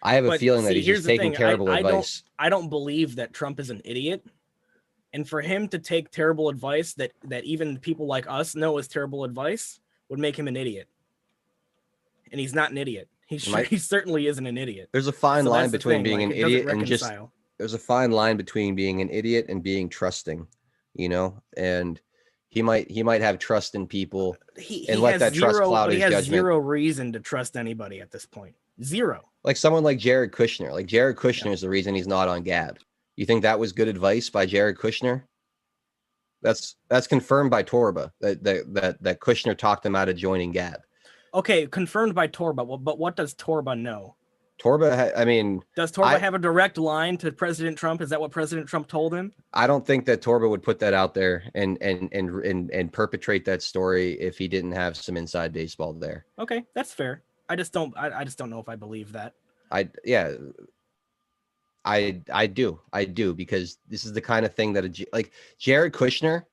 E: I have a feeling that he's just taking terrible advice.
B: I don't believe that Trump is an idiot. And for him to take terrible advice that even people like us know is terrible advice would make him an idiot. And he's not an idiot. He certainly isn't an idiot.
E: There's a fine
B: So
E: line
B: that's the
E: between
B: thing,
E: being
B: like,
E: an
B: it doesn't
E: idiot and just
B: reconcile.
E: there's a fine line between being an idiot and being trusting, you know, and he might have trust in people and let that trust cloud his judgment.
B: Zero reason to trust anybody at this point. Zero.
E: Like someone like Jared Kushner. Like Jared Kushner is the reason he's not on Gab. You think that was good advice by Jared Kushner? That's confirmed by Torba that Kushner talked him out of joining Gab.
B: Okay, confirmed by Torba. But what does Torba know?
E: Torba,
B: does Torba have a direct line to President Trump? Is that what President Trump told him?
E: I don't think that Torba would put that out there and perpetrate that story if he didn't have some inside baseball there.
B: Okay, that's fair. I just don't know if I believe that.
E: I do, because this is the kind of thing that like Jared Kushner,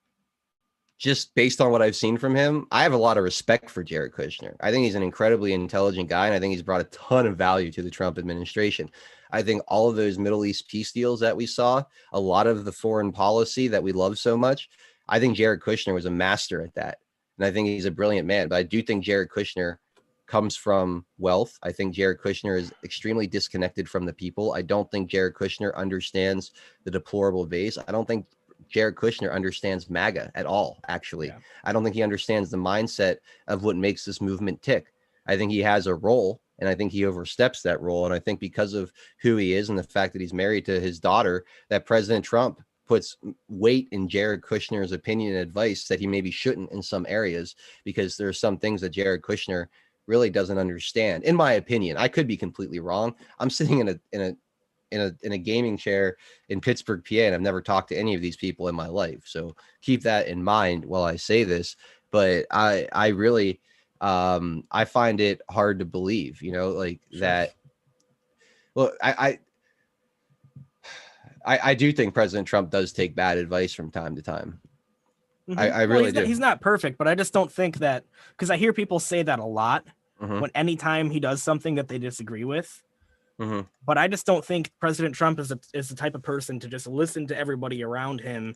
E: just based on what I've seen from him, I have a lot of respect for Jared Kushner. I think he's an incredibly intelligent guy, and I think he's brought a ton of value to the Trump administration. I think all of those Middle East peace deals that we saw, a lot of the foreign policy that we love so much, I think Jared Kushner was a master at that. And I think he's a brilliant man. But I do think Jared Kushner comes from wealth. I think Jared Kushner is extremely disconnected from the people. I don't think Jared Kushner understands the deplorable base. I don't think Jared Kushner understands MAGA at all, actually. Yeah. I don't think he understands the mindset of what makes this movement tick. I think he has a role, and I think he oversteps that role. And I think because of who he is and the fact that he's married to his daughter, that President Trump puts weight in Jared Kushner's opinion and advice that he maybe shouldn't in some areas, because there are some things that Jared Kushner really doesn't understand, in my opinion. I could be completely wrong. I'm sitting in a gaming chair in Pittsburgh, PA, and I've never talked to any of these people in my life. So keep that in mind while I say this. But I really I find it hard to believe, you know, like that. Well, I do think President Trump does take bad advice from time to time. Mm-hmm. I really do.
B: He's not perfect, but I just don't think that, because I hear people say that a lot when anytime he does something that they disagree with. Mm-hmm. But I just don't think President Trump is the type of person to just listen to everybody around him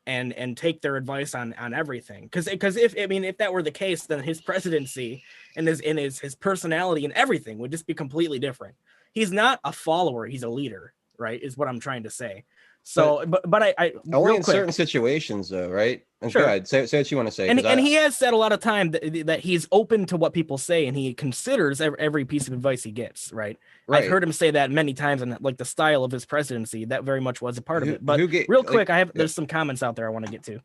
B: and take their advice on everything. Because if that were the case, then his presidency and his personality and everything would just be completely different. He's not a follower; he's a leader, right? Is what I'm trying to say. So, but I
E: only in certain situations, though, right? And sure. Go ahead. Say what you want to say.
B: And he has said a lot of time that he's open to what people say, and he considers every piece of advice he gets. Right. I've heard him say that many times, and like the style of his presidency, that very much was a part of it. But real quick, there's some comments out there I want to get to.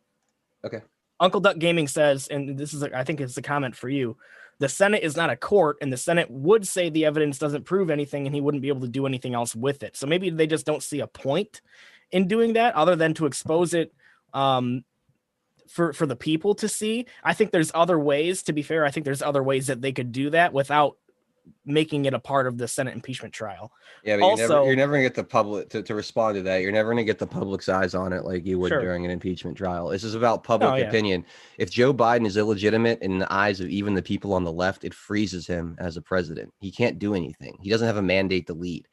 E: Okay.
B: Uncle Duck Gaming says, and this is I think it's a comment for you. The Senate is not a court, and the Senate would say the evidence doesn't prove anything, and he wouldn't be able to do anything else with it. So maybe they just don't see a point in doing that other than to expose it for the people to see. I think there's other ways, to be fair. I think there's other ways that they could do that without making it a part of the Senate impeachment trial.
E: Yeah, but you're never gonna get the public to respond to that. You're never gonna get the public's eyes on it like you would during an impeachment trial. This is about public opinion. If Joe Biden is illegitimate in the eyes of even the people on the left, it freezes him as a president. He can't do anything. He doesn't have a mandate to lead.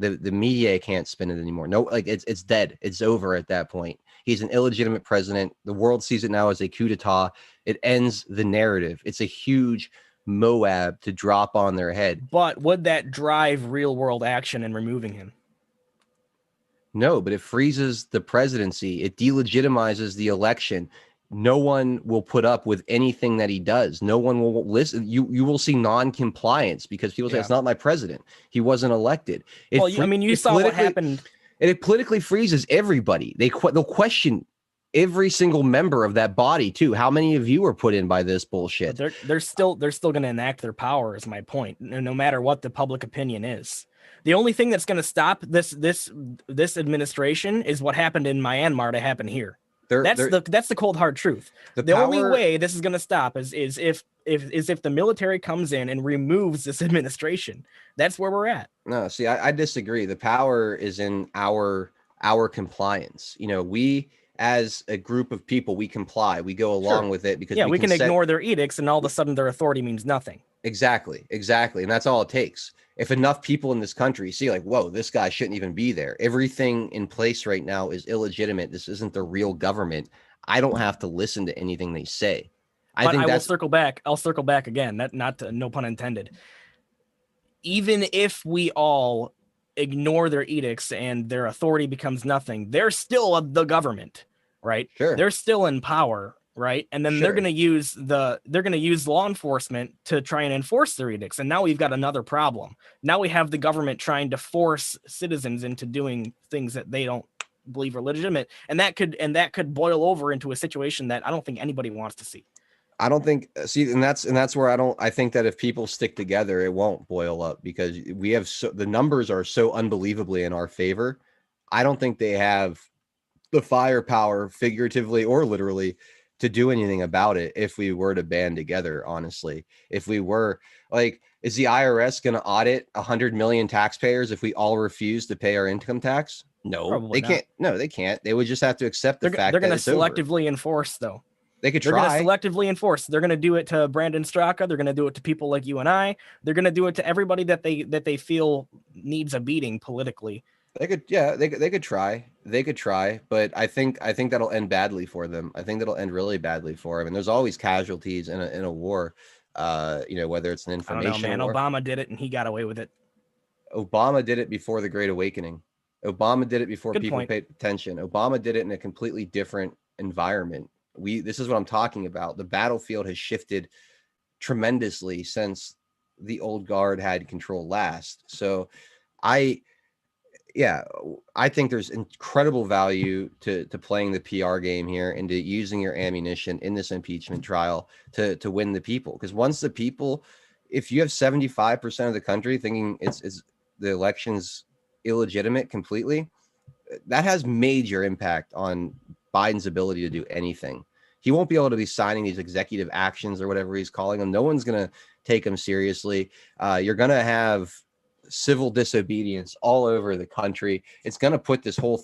E: The media can't spin it anymore. No, like it's dead. It's over at that point. He's an illegitimate president. The world sees it now as a coup d'etat. It ends the narrative. It's a huge Moab to drop on their head.
B: But would that drive real world action in removing him?
E: No, but it freezes the presidency. It delegitimizes the election. No one will put up with anything that he does. No one will listen. You will see non-compliance because people say it's not my president. He wasn't elected.
B: You saw what happened.
E: And it politically freezes everybody. They'll question every single member of that body too. How many of you were put in by this bullshit?
B: They're still going to enact their power, is my point. No matter what the public opinion is. The only thing that's going to stop this administration is what happened in Myanmar to happen here. That's the cold hard truth. The only way this is going to stop is if the military comes in and removes this administration. That's where we're at.
E: No, see, I disagree. The power is in our compliance. You know, we as a group of people, we comply. We go along with it because
B: we can ignore their edicts, and all of a sudden their authority means nothing.
E: Exactly, and that's all it takes. if enough people in this country see like, whoa, this guy shouldn't even be there. Everything in place right now is illegitimate. This isn't the real government. I don't have to listen to anything they say.
B: But I will circle back. I'll circle back again. No pun intended. Even if we all ignore their edicts and their authority becomes nothing, they're still the government, right?
E: Sure.
B: They're still in power, right? And then they're going to use law enforcement to try and enforce their edicts. And now we've got another problem. Now we have the government trying to force citizens into doing things that they don't believe are legitimate, and that could boil over into a situation that I don't think anybody wants to see.
E: I don't think and that's where I think that if people stick together, it won't boil up, because we have the numbers are so unbelievably in our favor. I don't think they have the firepower, figuratively or literally, to do anything about it if we were to band together. Honestly, if we were like, is the IRS going to audit 100 million taxpayers if we all refuse to pay our income tax? No,
B: Probably
E: they can't. No, they can't. They would just have to accept the fact
B: they're going
E: that
B: to selectively enforce, though.
E: They could
B: They're
E: try.
B: going to selectively enforce. They're going to do it to Brandon Straka. They're going to do it to people like you and I. They're going to do it to everybody that they feel needs a beating politically.
E: They could, yeah, they could try. They could try, but I think that'll end badly for them. I think that'll end really badly for them. And there's always casualties in a war. Whether it's an information.
B: I don't know, man.
E: war.
B: Obama did it, and he got away with it.
E: Obama did it before the Great Awakening. Obama did it before people paid attention. Obama did it in a completely different environment. This is what I'm talking about. The battlefield has shifted tremendously since the old guard had control last. So I think there's incredible value to playing the PR game here and to using your ammunition in this impeachment trial to win the people. Because once the people, if you have 75% of the country thinking it's the election's illegitimate completely, that has major impact on Biden's ability to do anything. He won't be able to be signing these executive actions or whatever he's calling them. No one's going to take him seriously. You're going to have civil disobedience all over the country. It's going to put this whole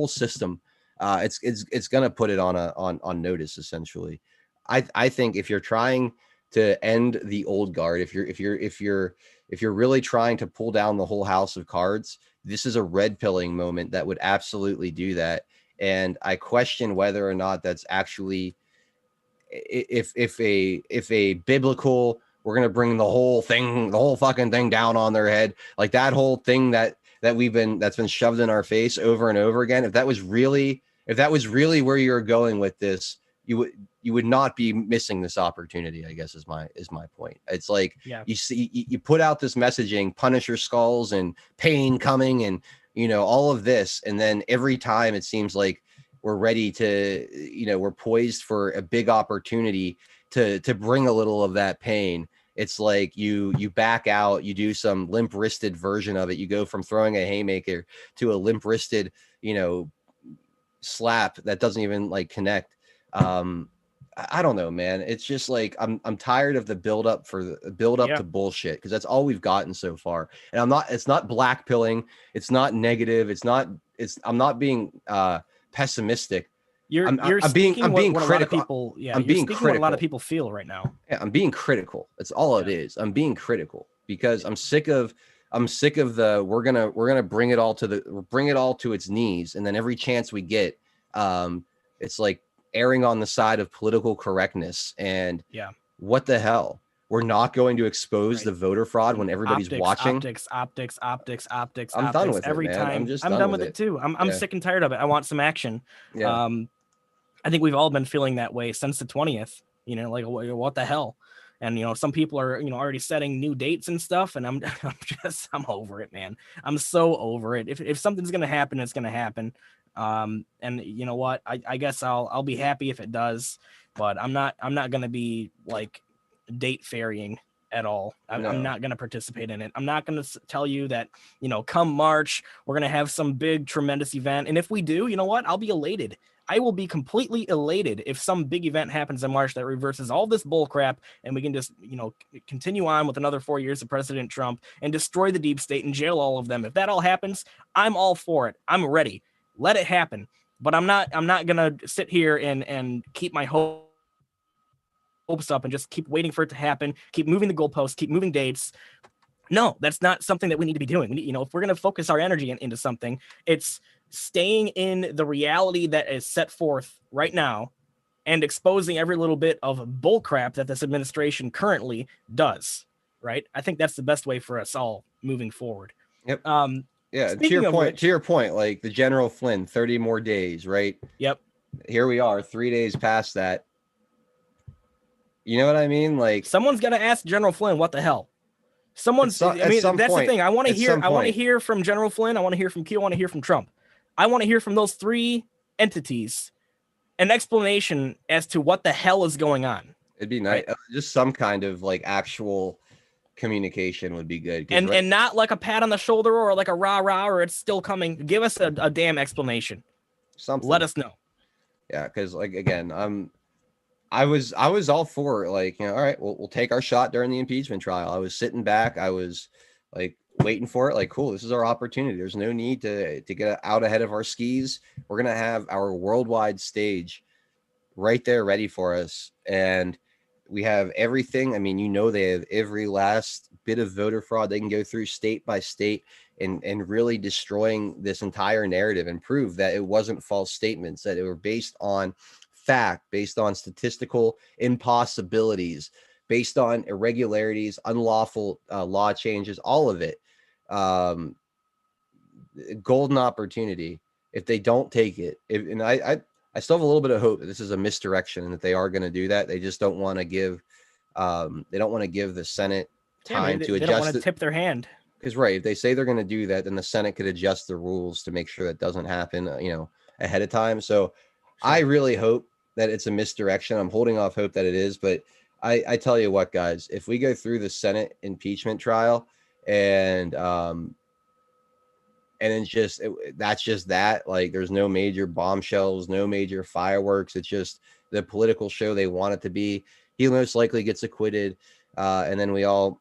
E: system. It's going to put it on notice. Essentially, I think if you're trying to end the old guard, if you're really trying to pull down the whole house of cards, this is a red pilling moment that would absolutely do that. And I question whether or not that's actually, if a biblical, we're going to bring the whole fucking thing down on their head, like that whole thing that's been shoved in our face over and over again. If that was really where you're going with this, you would not be missing this opportunity, I guess is my point. It's like, you see, you put out this messaging, Punisher skulls and pain coming and, all of this. And then every time it seems like we're ready to, we're poised for a big opportunity to bring a little of that pain. It's like you back out, you do some limp wristed version of it. You go from throwing a haymaker to a limp wristed, slap that doesn't even like connect. I don't know, man. It's just like I'm tired of the build up to bullshit, because that's all we've gotten so far. And it's not blackpilling, it's not negative, I'm not being pessimistic. I'm being critical. I'm being critical.
B: What a lot of people feel right now.
E: Yeah, I'm being critical. That's all it is. I'm being critical because I'm sick of the we're gonna bring it all to its knees, and then every chance we get, it's like erring on the side of political correctness. And what the hell? We're not going to expose the voter fraud when everybody's watching.
B: Optics.
E: I'm done with
B: every
E: it, man.
B: time. I'm done with it too. I'm sick and tired of it. I want some action. Yeah. I think we've all been feeling that way since the 20th. Like what the hell? And some people are already setting new dates and stuff. And I'm over it, man. I'm so over it. If something's gonna happen, it's gonna happen. And you know what? I guess I'll be happy if it does. But I'm not gonna be like date ferrying at all. I'm not going to participate in it. I'm not going to tell you that, come March, we're going to have some big, tremendous event. And if we do, you know what? I'll be elated. I will be completely elated if some big event happens in March that reverses all this bull crap and we can just, continue on with another 4 years of President Trump and destroy the deep state and jail all of them. If that all happens, I'm all for it. I'm ready. Let it happen. But I'm not going to sit here and keep my hopes up and just keep waiting for it to happen, keep moving the goalposts, keep moving dates. No, that's not something that we need to be doing. We need, if we're going to focus our energy into something, it's staying in the reality that is set forth right now and exposing every little bit of bullcrap that this administration currently does. Right? I think that's the best way for us all moving forward.
E: Yep. Yeah.
B: Speaking of which,
E: to your point, like the General Flynn, 30 more days, right?
B: Yep.
E: Here we are, 3 days past that. You know what I mean? Like
B: someone's got to ask General Flynn, what the hell? That's the thing. I want to hear from General Flynn. I want to hear from Q. I want to hear from Trump. I want to hear from those three entities an explanation as to what the hell is going on.
E: It'd be nice. Right? Just some kind of like actual communication would be good.
B: And not like a pat on the shoulder or like a rah-rah or it's still coming. Give us a damn explanation.
E: Something.
B: Let us know.
E: Yeah, because like again, I was all for it. Like, all right, we'll take our shot during the impeachment trial. I was sitting back. I was like waiting for it. Like, cool, this is our opportunity. There's no need to get out ahead of our skis. We're gonna have our worldwide stage right there ready for us, and we have everything. I mean, they have every last bit of voter fraud. They can go through state by state and really destroying this entire narrative and prove that it wasn't false statements, that it were based on fact, based on statistical impossibilities, based on irregularities, unlawful law changes, all of it. Golden opportunity if they don't take it. I still have a little bit of hope that this is a misdirection and that they are going to do that. They just don't want to give the Senate time to adjust. They don't want
B: to tip their hand.
E: Because right, if they say they're going to do that, then the Senate could adjust the rules to make sure that doesn't happen, ahead of time. So sure. I really hope that it's a misdirection. I'm holding off hope that it is, but I tell you what, guys, if we go through the Senate impeachment trial and that's just that, like there's no major bombshells, no major fireworks. It's just the political show they want it to be. He most likely gets acquitted. And then we all,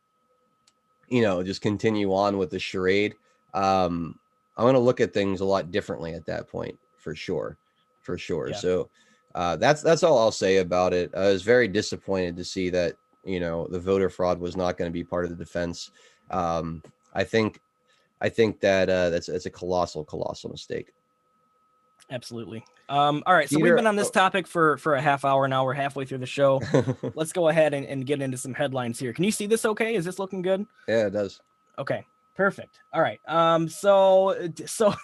E: just continue on with the charade. I'm going to look at things a lot differently at that point for sure. Yeah. So that's all I'll say about it. I was very disappointed to see that, the voter fraud was not going to be part of the defense. I think that that's a colossal mistake.
B: Absolutely. All right. So we've been on this topic for a half hour now. We're halfway through the show. Let's go ahead and get into some headlines here. Can you see this okay? Is this looking good?
E: Yeah, it does.
B: Okay, perfect. All right. So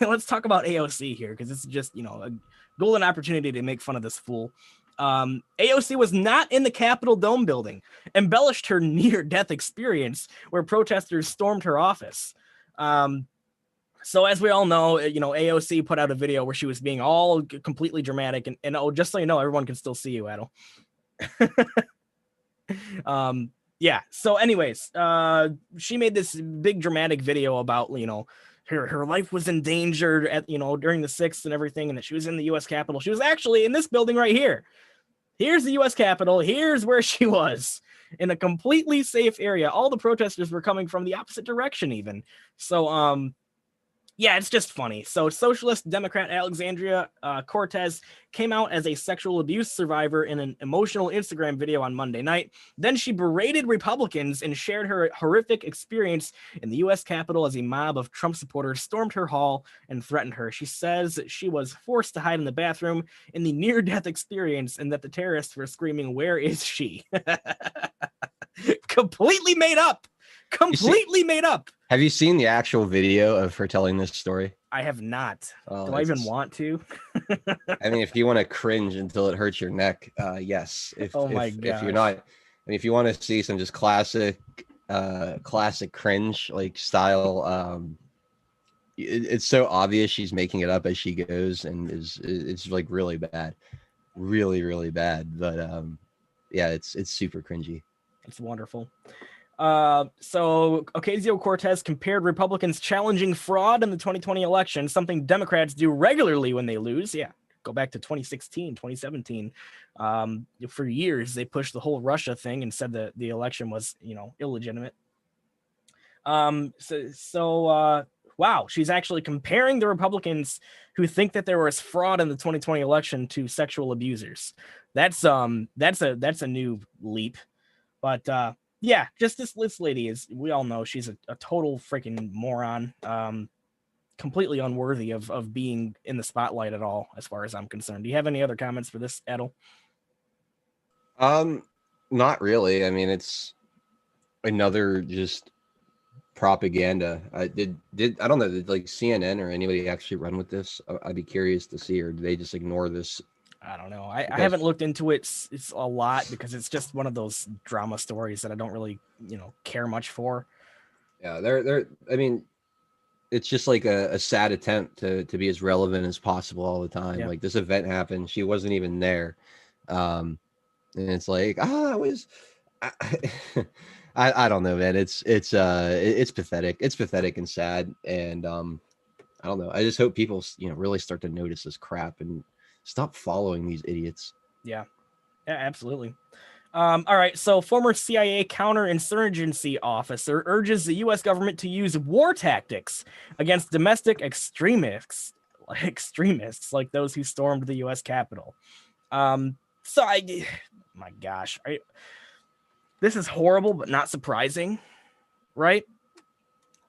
B: let's talk about AOC here, because this is just, a golden opportunity to make fun of this fool. AOC was not in the Capitol Dome building, embellished her near-death experience where protesters stormed her office. So as we all know, AOC put out a video where she was being all completely dramatic, and just so you know, everyone can still see you, Adel. Yeah. So anyways, she made this big dramatic video about, her life was endangered at, during the 6th and everything, and that she was in the U.S. Capitol. She was actually in this building right here. Here's the U.S. Capitol. Here's where she was, in a completely safe area. All the protesters were coming from the opposite direction even. So, yeah, it's just funny. So Socialist Democrat Alexandria Cortez came out as a sexual abuse survivor in an emotional Instagram video on Monday night. Then she berated Republicans and shared her horrific experience in the U.S. Capitol as a mob of Trump supporters stormed her hall and threatened her. She says she was forced to hide in the bathroom in the near-death experience and that the terrorists were screaming, "Where is she?" Completely made up. Made up.
E: Have you seen the actual video of her telling this story?
B: I have not. Do I even want to?
E: I mean, if you want to cringe until it hurts your neck, yes. If you're not, if you want to see some just classic cringe like style, it's so obvious she's making it up as she goes, and it's like really bad, really bad. But yeah, it's super cringy.
B: It's wonderful. So Ocasio-Cortez compared Republicans challenging fraud in the 2020 election, something Democrats do regularly when they lose. Yeah, go back to 2016, 2017. For years, they pushed the whole Russia thing and said that the election was, illegitimate. Wow, she's actually comparing the Republicans who think that there was fraud in the 2020 election to sexual abusers. That's a new leap. But Yeah, just this lady is, we all know she's a total freaking moron. Completely unworthy of being in the spotlight at all, as far as I'm concerned. Do you have any other comments for this, Edel?
E: Not really. I mean, it's another just propaganda. I don't know, did like CNN or anybody actually run with this? I'd be curious to see, or do they just ignore this?
B: I don't know. I haven't looked into it. It's a lot because it's just one of those drama stories that I don't really, care much for.
E: Yeah, I mean, it's just like a sad attempt to be as relevant as possible all the time.
B: Yeah.
E: Like this event happened, she wasn't even there. And it's like, I don't know, man. It's pathetic. It's pathetic and sad. And I don't know. I just hope people, really start to notice this crap and stop following these idiots.
B: Yeah, absolutely. All right. So former CIA counterinsurgency officer urges the U.S. government to use war tactics against domestic extremists like those who stormed the U.S. Capitol. My gosh, this is horrible, but not surprising, right?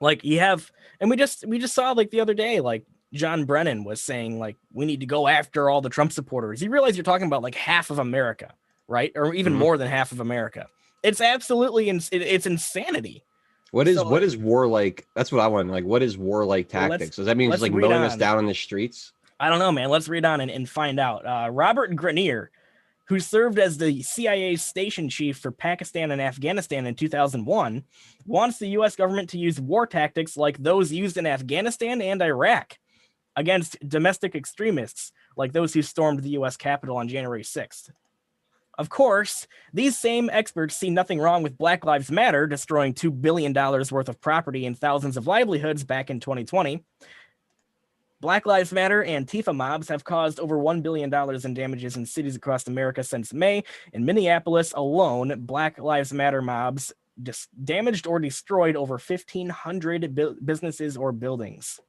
B: Like and we just saw like the other day, like John Brennan was saying like we need to go after all the Trump supporters. You realize you're talking about like half of America, right? Or even more than half of America. It's absolutely it's insanity.
E: What is warlike? That's what I want. Like, what is warlike tactics? Does that mean just like mowing us down in the streets?
B: I don't know, man. Let's read on and find out. Robert Grenier, who served as the CIA's station chief for Pakistan and Afghanistan in 2001, wants the U.S. government to use war tactics like those used in Afghanistan and Iraq against domestic extremists like those who stormed the U.S. Capitol on January 6th. Of course, these same experts see nothing wrong with Black Lives Matter destroying $2 billion worth of property and thousands of livelihoods back in 2020. Black Lives Matter and Antifa mobs have caused over $1 billion in damages in cities across America since May. In Minneapolis alone, Black Lives Matter mobs damaged or destroyed over 1,500 businesses or buildings.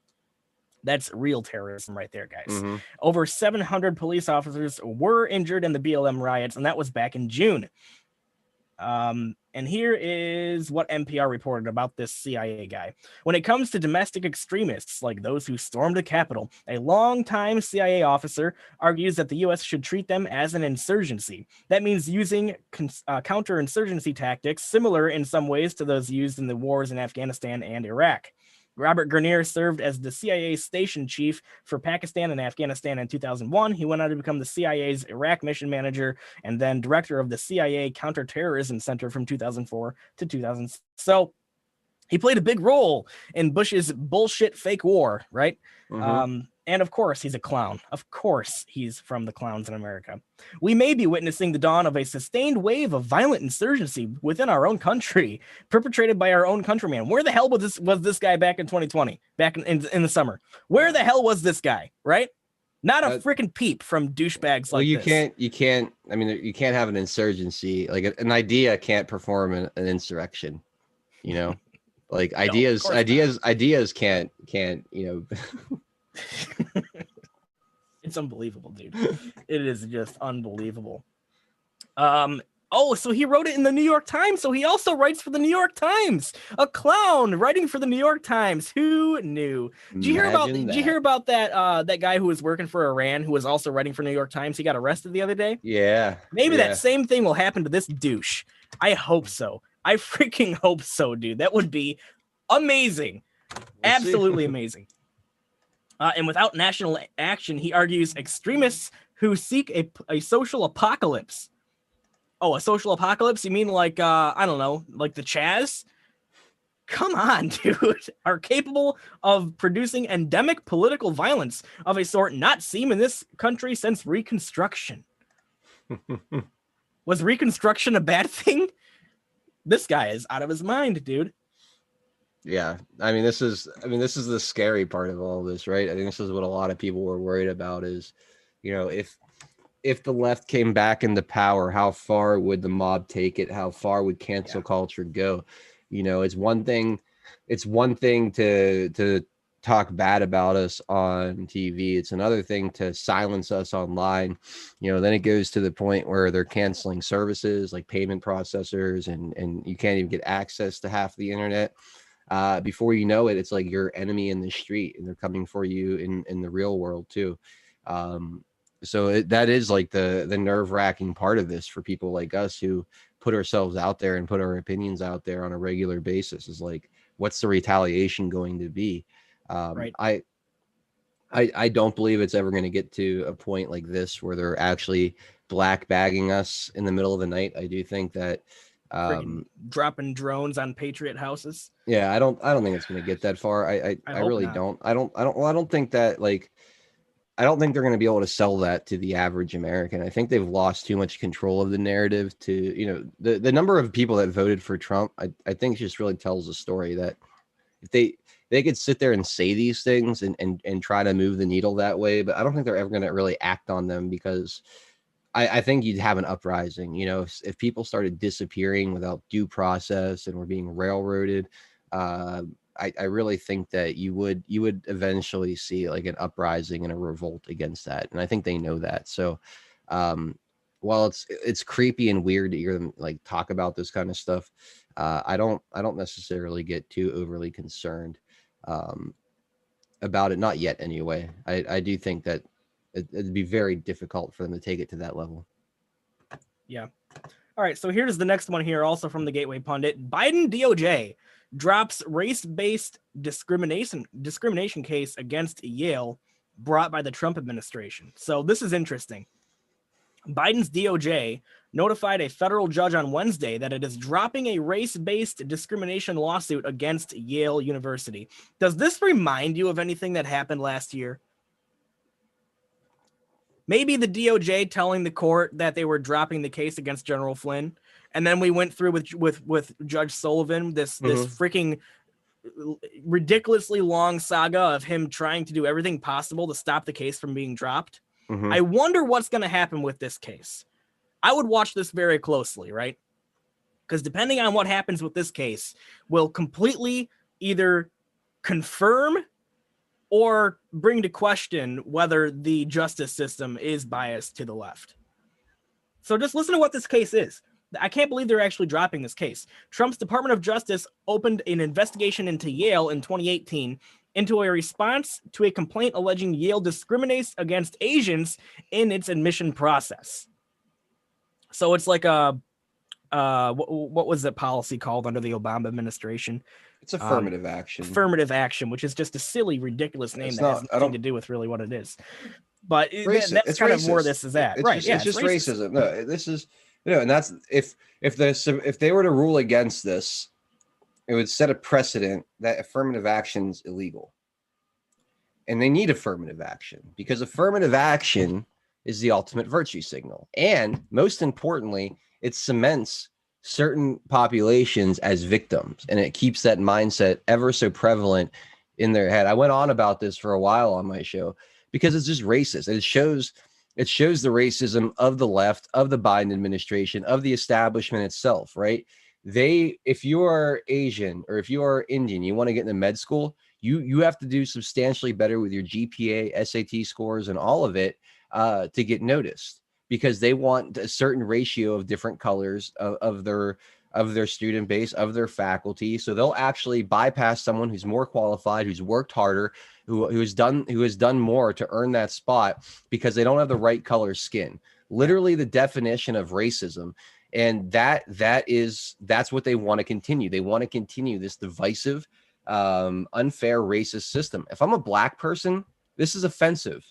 B: That's real terrorism right there, guys.
E: Mm-hmm.
B: Over 700 police officers were injured in the BLM riots, and that was back in June. And here is what NPR reported about this CIA guy. When it comes to domestic extremists like those who stormed the Capitol, a longtime CIA officer argues that the U.S. should treat them as an insurgency. That means using counterinsurgency tactics similar in some ways to those used in the wars in Afghanistan and Iraq. Robert Grenier served as the CIA station chief for Pakistan and Afghanistan in 2001. He went on to become the CIA's Iraq mission manager and then director of the CIA Counterterrorism Center from 2004 to 2006. So he played a big role in Bush's bullshit fake war, right?
E: Mm-hmm.
B: And of course, he's a clown. Of course, he's from the clowns in America. We may be witnessing the dawn of a sustained wave of violent insurgency within our own country, perpetrated by our own countrymen. Where the hell was this guy back in 2020, back in the summer? Where the hell was this guy, right? Not a freaking peep from douchebags like
E: you
B: this.
E: You can't. I mean, you can't have an insurgency. Like an idea can't perform an insurrection. You know, like
B: No,
E: ideas can't.
B: It's unbelievable, dude. It is just unbelievable. So he wrote it in the New York Times. So he also writes for the New York Times. A clown writing for the New York Times. Who knew? Did you hear about that guy who was working for Iran who was also writing for New York Times? He got arrested the other day.
E: Yeah.
B: Maybe that same thing will happen to this douche. I hope so. I freaking hope so, dude. That would be amazing. Absolutely amazing. And without national action, he argues extremists who seek a social apocalypse. Oh, a social apocalypse? You mean like, I don't know, like the Chaz? Come on, dude. Are capable of producing endemic political violence of a sort not seen in this country since Reconstruction. Was Reconstruction a bad thing? This guy is out of his mind, dude.
E: Yeah, this is the scary part of all this, right? I think this is what a lot of people were worried about is, if the left came back into power, how far would the mob take it? How far would cancel culture go? It's one thing to talk bad about us on TV. It's another thing to silence us online. Then it goes to the point where they're canceling services like payment processors, and you can't even get access to half the internet. Before you know it, it's like your enemy in the street, and they're coming for you in the real world too. So that is like the nerve-wracking part of this for people like us who put ourselves out there and put our opinions out there on a regular basis, is like, what's the retaliation going to be?
B: Right.
E: I don't believe it's ever going to get to a point like this where they're actually black bagging us in the middle of the night. I do think that
B: dropping drones on Patriot houses.
E: Yeah, I don't think it's going to get that far. I really
B: not.
E: don't. I don't think that, like, I don't think they're going to be able to sell that to the average American. I think they've lost too much control of the narrative to, the number of people that voted for Trump. I think just really tells a story that if they could sit there and say these things and try to move the needle that way, but I don't think they're ever going to really act on them, because I think you'd have an uprising. If people started disappearing without due process and were being railroaded, I really think that you would eventually see like an uprising and a revolt against that, and I think they know that. So while it's creepy and weird to hear them like talk about this kind of stuff, I don't necessarily get too overly concerned about it, not yet anyway. I do think that it'd be very difficult for them to take it to that level.
B: Yeah. All right, so here's the next one here, also from the Gateway Pundit. Biden DOJ drops race-based discrimination case against Yale brought by the Trump administration. So this is interesting. Biden's DOJ notified a federal judge on Wednesday that it is dropping a race-based discrimination lawsuit against Yale University. Does this remind you of anything that happened last year? Maybe the DOJ telling the court that they were dropping the case against General Flynn, and then we went through with Judge Sullivan this freaking ridiculously long saga of him trying to do everything possible to stop the case from being dropped. I wonder what's going to happen with this case. I would watch this very closely, right? Because depending on what happens with this case will completely either confirm or bring to question whether the justice system is biased to the left. So just listen to what this case is. I can't believe they're actually dropping this case. Trump's Department of Justice opened an investigation into Yale in 2018 into a response to a complaint alleging Yale discriminates against Asians in its admission process. So it's like a, what was that policy called under the Obama administration?
E: It's affirmative action.
B: Affirmative action, which is just a silly, ridiculous name that has nothing to do with really what it is. But that's kind of where this is at, right?
E: It's just racism. No, this is, and that's if they were to rule against this, it would set a precedent that affirmative action is illegal, and they need affirmative action because affirmative action is the ultimate virtue signal, and most importantly, it cements certain populations as victims, and it keeps that mindset ever so prevalent in their head. I went on about this for a while on my show because it's just racist. It shows the racism of the left, of the Biden administration, of the establishment itself, right? If you are Asian or if you are Indian, you want to get into med school, you have to do substantially better with your GPA, SAT scores, and all of it to get noticed, because they want a certain ratio of different colors of their student base, of their faculty. So they'll actually bypass someone who's more qualified, who's worked harder, who has done more to earn that spot because they don't have the right color skin. Literally the definition of racism. And that's what they want to continue. They want to continue this divisive, unfair racist system. If I'm a black person, this is offensive.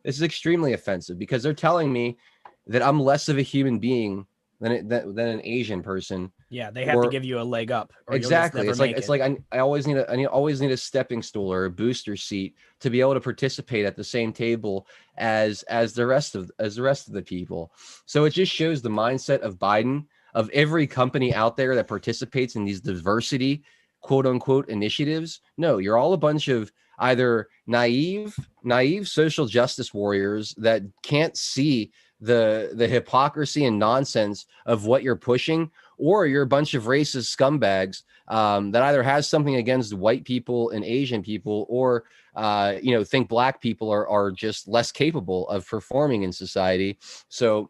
E: This is extremely offensive because they're telling me that I'm less of a human being than an Asian person.
B: Yeah, they have to give you a leg up.
E: Exactly. It's like I always need a stepping stool or a booster seat to be able to participate at the same table as the rest of the people. So it just shows the mindset of Biden, of every company out there that participates in these diversity quote unquote initiatives. No, you're all a bunch of either naive social justice warriors that can't see the hypocrisy and nonsense of what you're pushing, or you're a bunch of racist scumbags that either has something against white people and Asian people, or think black people are just less capable of performing in society. So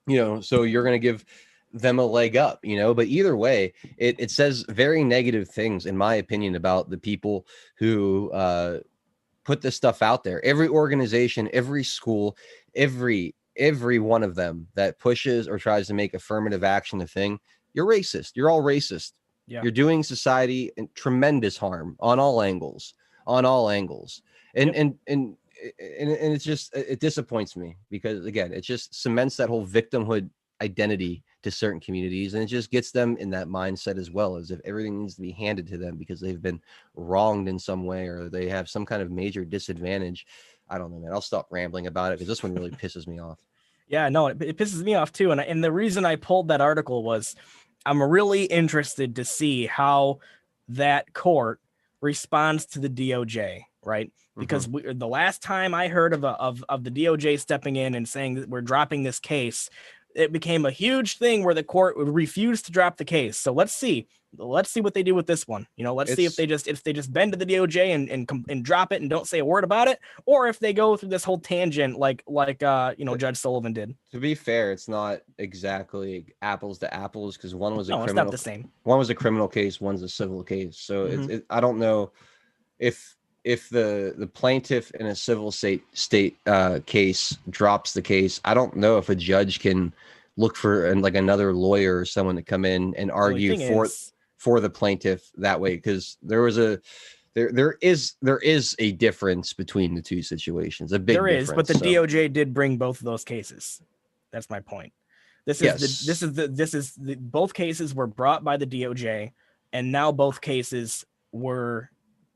E: so you're going to give them a leg up, but either way, it says very negative things, in my opinion, about the people who put this stuff out there. Every organization, every school, every one of them that pushes or tries to make affirmative action a thing, you're racist. You're all racist.
B: Yeah.
E: You're doing society tremendous harm on all angles. And it's just, it disappoints me, because again, it just cements that whole victimhood identity to certain communities, and it just gets them in that mindset as well, as if everything needs to be handed to them because they've been wronged in some way, or they have some kind of major disadvantage. I don't know, man. I'll stop rambling about it, because this one really pisses me off.
B: Yeah, no, it pisses me off too. And the reason I pulled that article was I'm really interested to see how that court responds to the DOJ, right? Because the last time I heard of the DOJ stepping in and saying that we're dropping this case, it became a huge thing where the court would refuse to drop the case. So let's see what they do with this one. Let's see if they just bend to the DOJ and drop it and don't say a word about it, or if they go through this whole tangent like Judge Sullivan did.
E: To be fair, it's not exactly apples to apples, because one was a criminal.
B: It's not the same.
E: One was a criminal case, one's a civil case. So I don't know if the plaintiff in a civil state case drops the case. I don't know if a judge can look for another lawyer or someone to come in and argue for the plaintiff that way, because there is a difference between the two situations. A big difference.
B: But the DOJ did bring both of those cases. That's my point. Both cases were brought by the DOJ, and now both cases were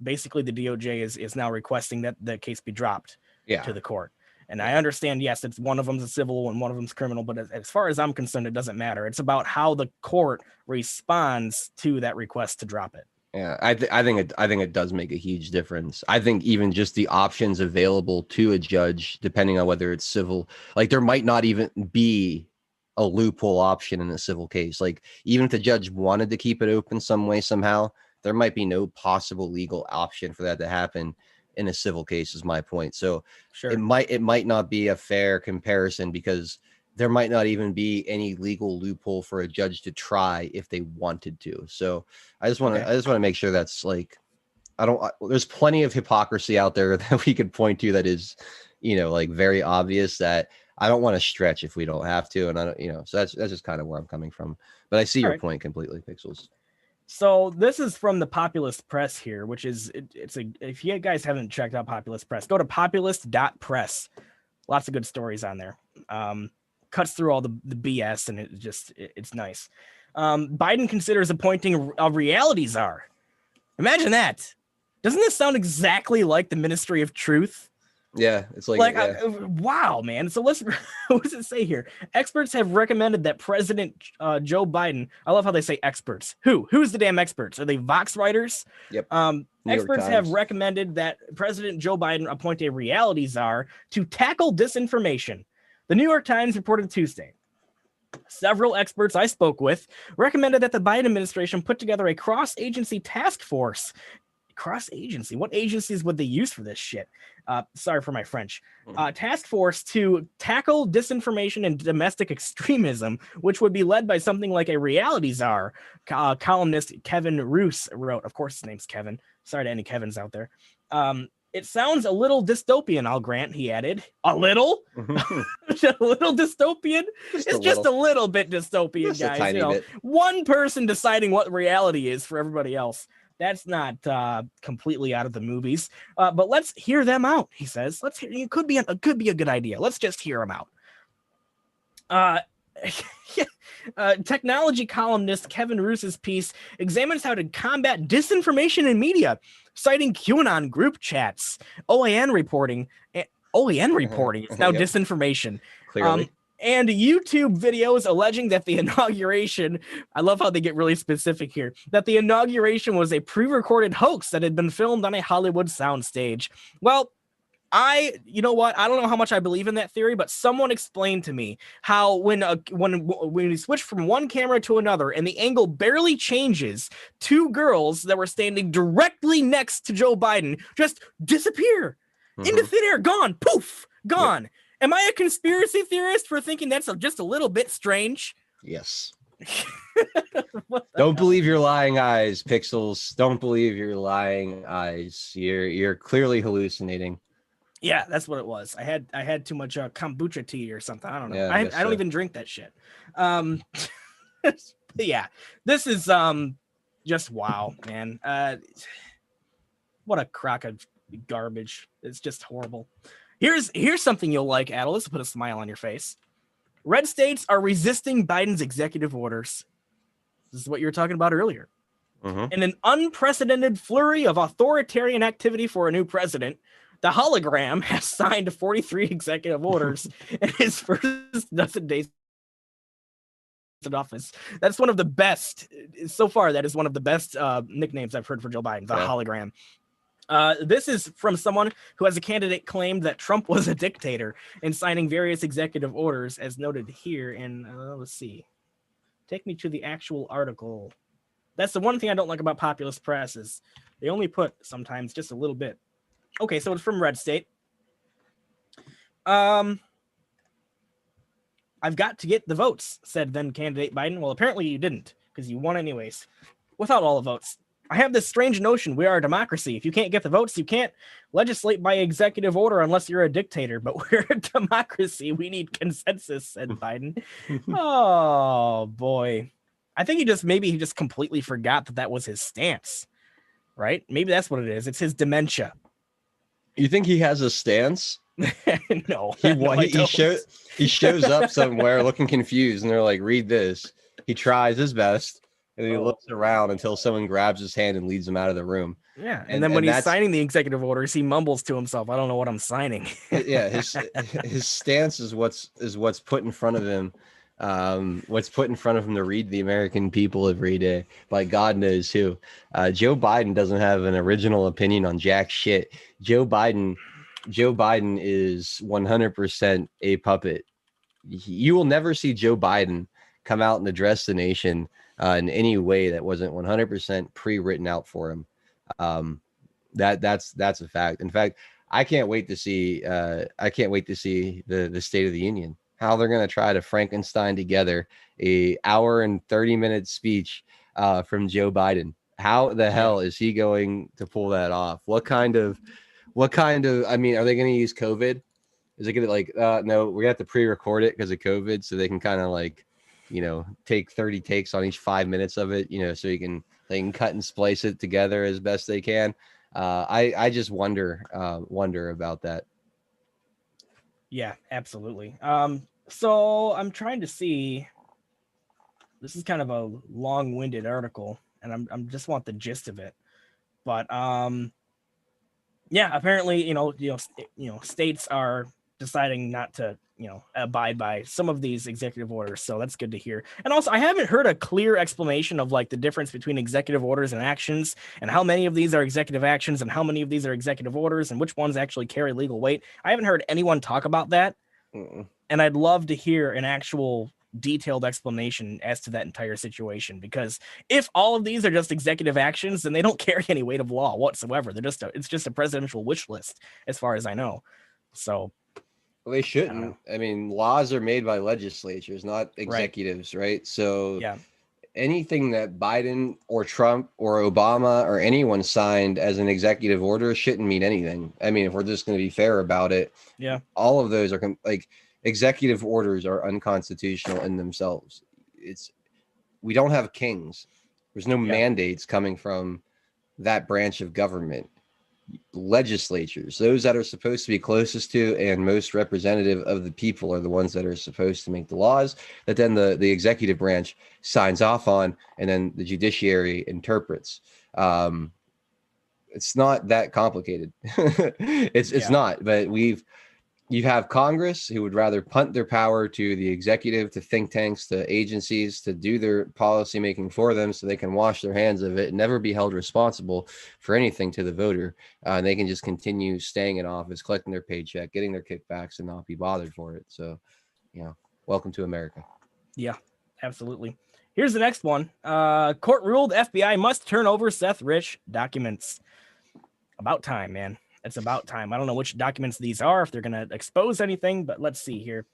B: basically the DOJ is now requesting that the case be dropped to the court. And I understand, yes, it's one of them's a civil and one of them's criminal, but as far as I'm concerned, it doesn't matter. It's about how the court responds to that request to drop it.
E: Yeah, I think it does make a huge difference. I think even just the options available to a judge, depending on whether it's civil, there might not even be a loophole option in a civil case. Even if the judge wanted to keep it open some way, somehow, there might be no possible legal option for that to happen in a civil case, is my point. So it might not be a fair comparison, because there might not even be any legal loophole for a judge to try if they wanted to. So I just want to make sure that's there's plenty of hypocrisy out there that we could point to that is, very obvious, that I don't want to stretch if we don't have to. And I don't, so that's just kind of where I'm coming from, but I see your point completely, Pixels.
B: So this is from the Populist Press here, which is if you guys haven't checked out Populist Press, go to populist.press. Lots of good stories on there. Cuts through all the BS, and it's nice. Biden considers appointing a reality czar. Imagine that. Doesn't this sound exactly like the Ministry of Truth?
E: Yeah, it's
B: wow, man. So what does it say here? Experts have recommended that President Joe Biden. I love how they say experts. Who's the damn experts? Are they Vox writers?
E: Yep.
B: Experts have recommended that President Joe Biden appoint a reality czar to tackle disinformation. The New York Times reported Tuesday. Several experts I spoke with recommended that the Biden administration put together a cross-agency task force. Cross-agency? What agencies would they use for this shit? Sorry for my French. Task force to tackle disinformation and domestic extremism, which would be led by something like a reality czar. Columnist Kevin Roose wrote. Of course, his name's Kevin. Sorry to any Kevins out there. It sounds a little dystopian, I'll grant, he added. A little? A little dystopian? Just a little bit dystopian,
E: just
B: guys.
E: A tiny bit.
B: One person deciding what reality is for everybody else. That's not completely out of the movies. But let's hear them out, he says. Let's hear. It could be a good idea. Let's just hear them out. Technology columnist Kevin Roose's piece examines how to combat disinformation in media, citing QAnon group chats. OAN reporting is now disinformation.
E: Clearly.
B: And YouTube videos alleging that the inauguration, I love how they get really specific here, that the inauguration was a pre-recorded hoax that had been filmed on a Hollywood soundstage. Well, you know what? I don't know how much I believe in that theory, but someone explained to me how when we switch from one camera to another and the angle barely changes, two girls that were standing directly next to Joe Biden just disappear into thin air, gone, poof, gone. Yep. Am I a conspiracy theorist for thinking that's just a little bit strange?
E: Yes. Don't believe your lying eyes, Pixels. Don't believe your lying eyes. You're clearly hallucinating.
B: Yeah, that's what it was. I had too much kombucha tea or something. I don't know.
E: Yeah,
B: I don't even drink that shit. Yeah, this is just wow, man. What a crock of garbage. It's just horrible. Here's something you'll like, Adel. This will put a smile on your face. Red states are resisting Biden's executive orders. This is what you were talking about earlier. In an unprecedented flurry of authoritarian activity for a new president, the hologram has signed 43 executive orders in his first dozen days in office. That's one of the best so far. That is one of the best nicknames I've heard for Joe Biden, the hologram. This is from someone who, as a candidate, claimed that Trump was a dictator in signing various executive orders, as noted here. And let's see. Take me to the actual article. That's the one thing I don't like about populist press is they only put sometimes just a little bit. Okay, so it's from Red State. I've got to get the votes, said then candidate Biden. Well, apparently you didn't, because you won anyways, without all the votes. I have this strange notion we are a democracy. If you can't get the votes, you can't legislate by executive order unless you're a dictator. But we're a democracy. We need consensus, said Biden. Oh, boy. I think he just completely forgot that was his stance, right? Maybe that's what it is. It's his dementia.
E: You think he has a stance?
B: No.
E: He shows up somewhere looking confused, and they're like, read this. He tries his best. And he looks around until someone grabs his hand and leads him out of the room.
B: Yeah, and then when he's signing the executive orders, he mumbles to himself, "I don't know what I'm signing."
E: Yeah, his stance is what's put in front of him. What's put in front of him to read the American people every day by God knows who. Joe Biden doesn't have an original opinion on jack shit. Joe Biden is 100% a puppet. You will never see Joe Biden come out and address the nation in any way that wasn't 100% pre-written out for him. That's a fact. In fact, I can't wait to see the State of the Union, how they're going to try to Frankenstein together a hour and 30-minute speech from Joe Biden. How the hell is he going to pull that off? What kind of I mean, are they going to use COVID? Is it going to like no, we're going to have to pre-record it because of COVID, so they can kind of like, take 30 takes on each 5 minutes of it, so they can cut and splice it together as best they can. I just wonder about that.
B: Yeah, absolutely. So I'm trying to see, this is kind of a long-winded article, and I'm just want the gist of it. But yeah, apparently, states are deciding not to abide by some of these executive orders, so that's good to hear. And also, I haven't heard a clear explanation of like the difference between executive orders and actions, and how many of these are executive actions and how many of these are executive orders, and which ones actually carry legal weight. I haven't heard anyone talk about that. And I'd love to hear an actual detailed explanation as to that entire situation, because if all of these are just executive actions, then they don't carry any weight of law whatsoever. It's just a presidential wish list as far as I know. So
E: well, they shouldn't. I mean, laws are made by legislatures, not executives, right? So
B: yeah,
E: anything that Biden or Trump or Obama or anyone signed as an executive order shouldn't mean anything. I mean, if we're just going to be fair about it,
B: yeah,
E: all of those are like executive orders are unconstitutional in themselves. We don't have kings. There's no mandates coming from that branch of government. Legislatures, those that are supposed to be closest to and most representative of the people, are the ones that are supposed to make the laws that then the executive branch signs off on, and then the judiciary interprets. It's not that complicated. It's not, but You have Congress who would rather punt their power to the executive, to think tanks, to agencies, to do their policy making for them so they can wash their hands of it and never be held responsible for anything to the voter. And they can just continue staying in office, collecting their paycheck, getting their kickbacks, and not be bothered for it. So, welcome to America.
B: Yeah, absolutely. Here's the next one. Court ruled FBI must turn over Seth Rich documents. About time, man. It's about time. I don't know which documents these are, if they're going to expose anything, but let's see here.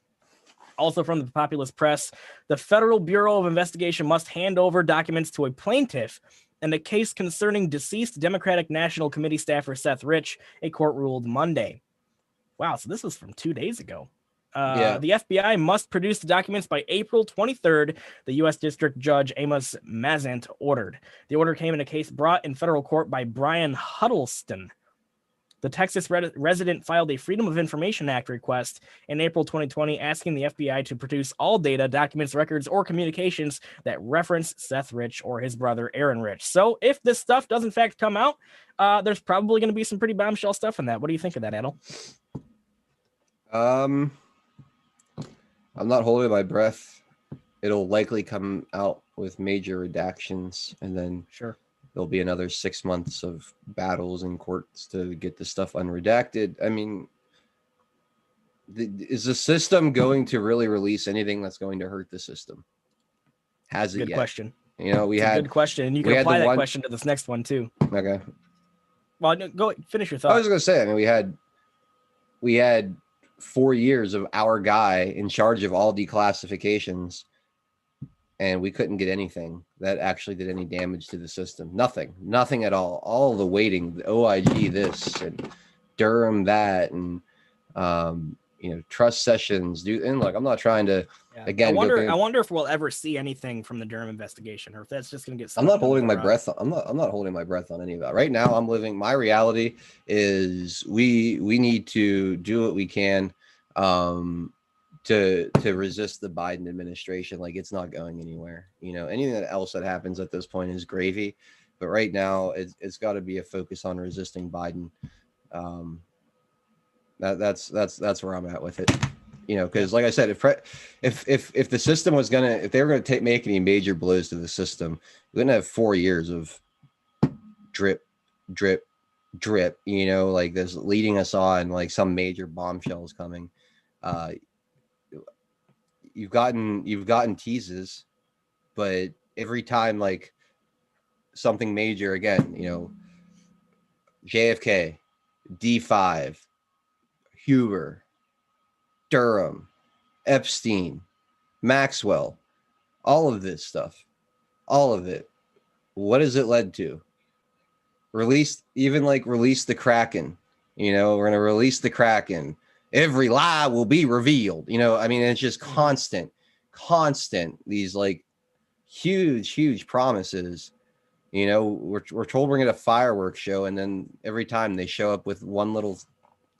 B: Also from the Populist Press, the Federal Bureau of Investigation must hand over documents to a plaintiff in a case concerning deceased Democratic National Committee staffer Seth Rich, a court ruled Monday. Wow, so this was from 2 days ago. The FBI must produce the documents by April 23rd, the U.S. District Judge Amos Mazant ordered. The order came in a case brought in federal court by Brian Huddleston. The Texas resident filed a Freedom of Information Act request in April 2020, asking the FBI to produce all data, documents, records, or communications that reference Seth Rich or his brother Aaron Rich. So if this stuff does in fact come out, there's probably going to be some pretty bombshell stuff in that. What do you think of that, Adel?
E: I'm not holding my breath. It'll likely come out with major redactions, and then there'll be another 6 months of battles in courts to get the stuff unredacted. I mean, is the system going to really release anything that's going to hurt the system? Has it yet?
B: Good question.
E: We had
B: a good question, and you can apply that question to this next one too.
E: Okay.
B: Well, go finish your thought.
E: I was going to say, I mean, we had 4 years of our guy in charge of all declassifications, and we couldn't get anything that actually did any damage to the system. Nothing at all. All the waiting, the OIG this and Durham that, and trust sessions. And look, I'm not trying to again.
B: I wonder if we'll ever see anything from the Durham investigation, or if that's just going to get.
E: I'm not holding my breath. I'm not holding my breath on any of that right now. I'm living. My reality is we need to do what we can to resist the Biden administration. Like, it's not going anywhere. Anything else that happens at this point is gravy, but right now it's got to be a focus on resisting Biden. That's where I'm at with it. Because like I said, if the system was if they were gonna make any major blows to the system, we're gonna have 4 years of drip, like this leading us on, like some major bombshells coming. You've gotten teases, but every time like something major again, JFK, D5, Huber, Durham, Epstein, Maxwell, all of this stuff, all of it. What has it led to? Release the Kraken. We're going to release the Kraken. Every lie will be revealed. I mean, it's just constant. These like huge promises. We're told we're going to a fireworks show, and then every time they show up with one little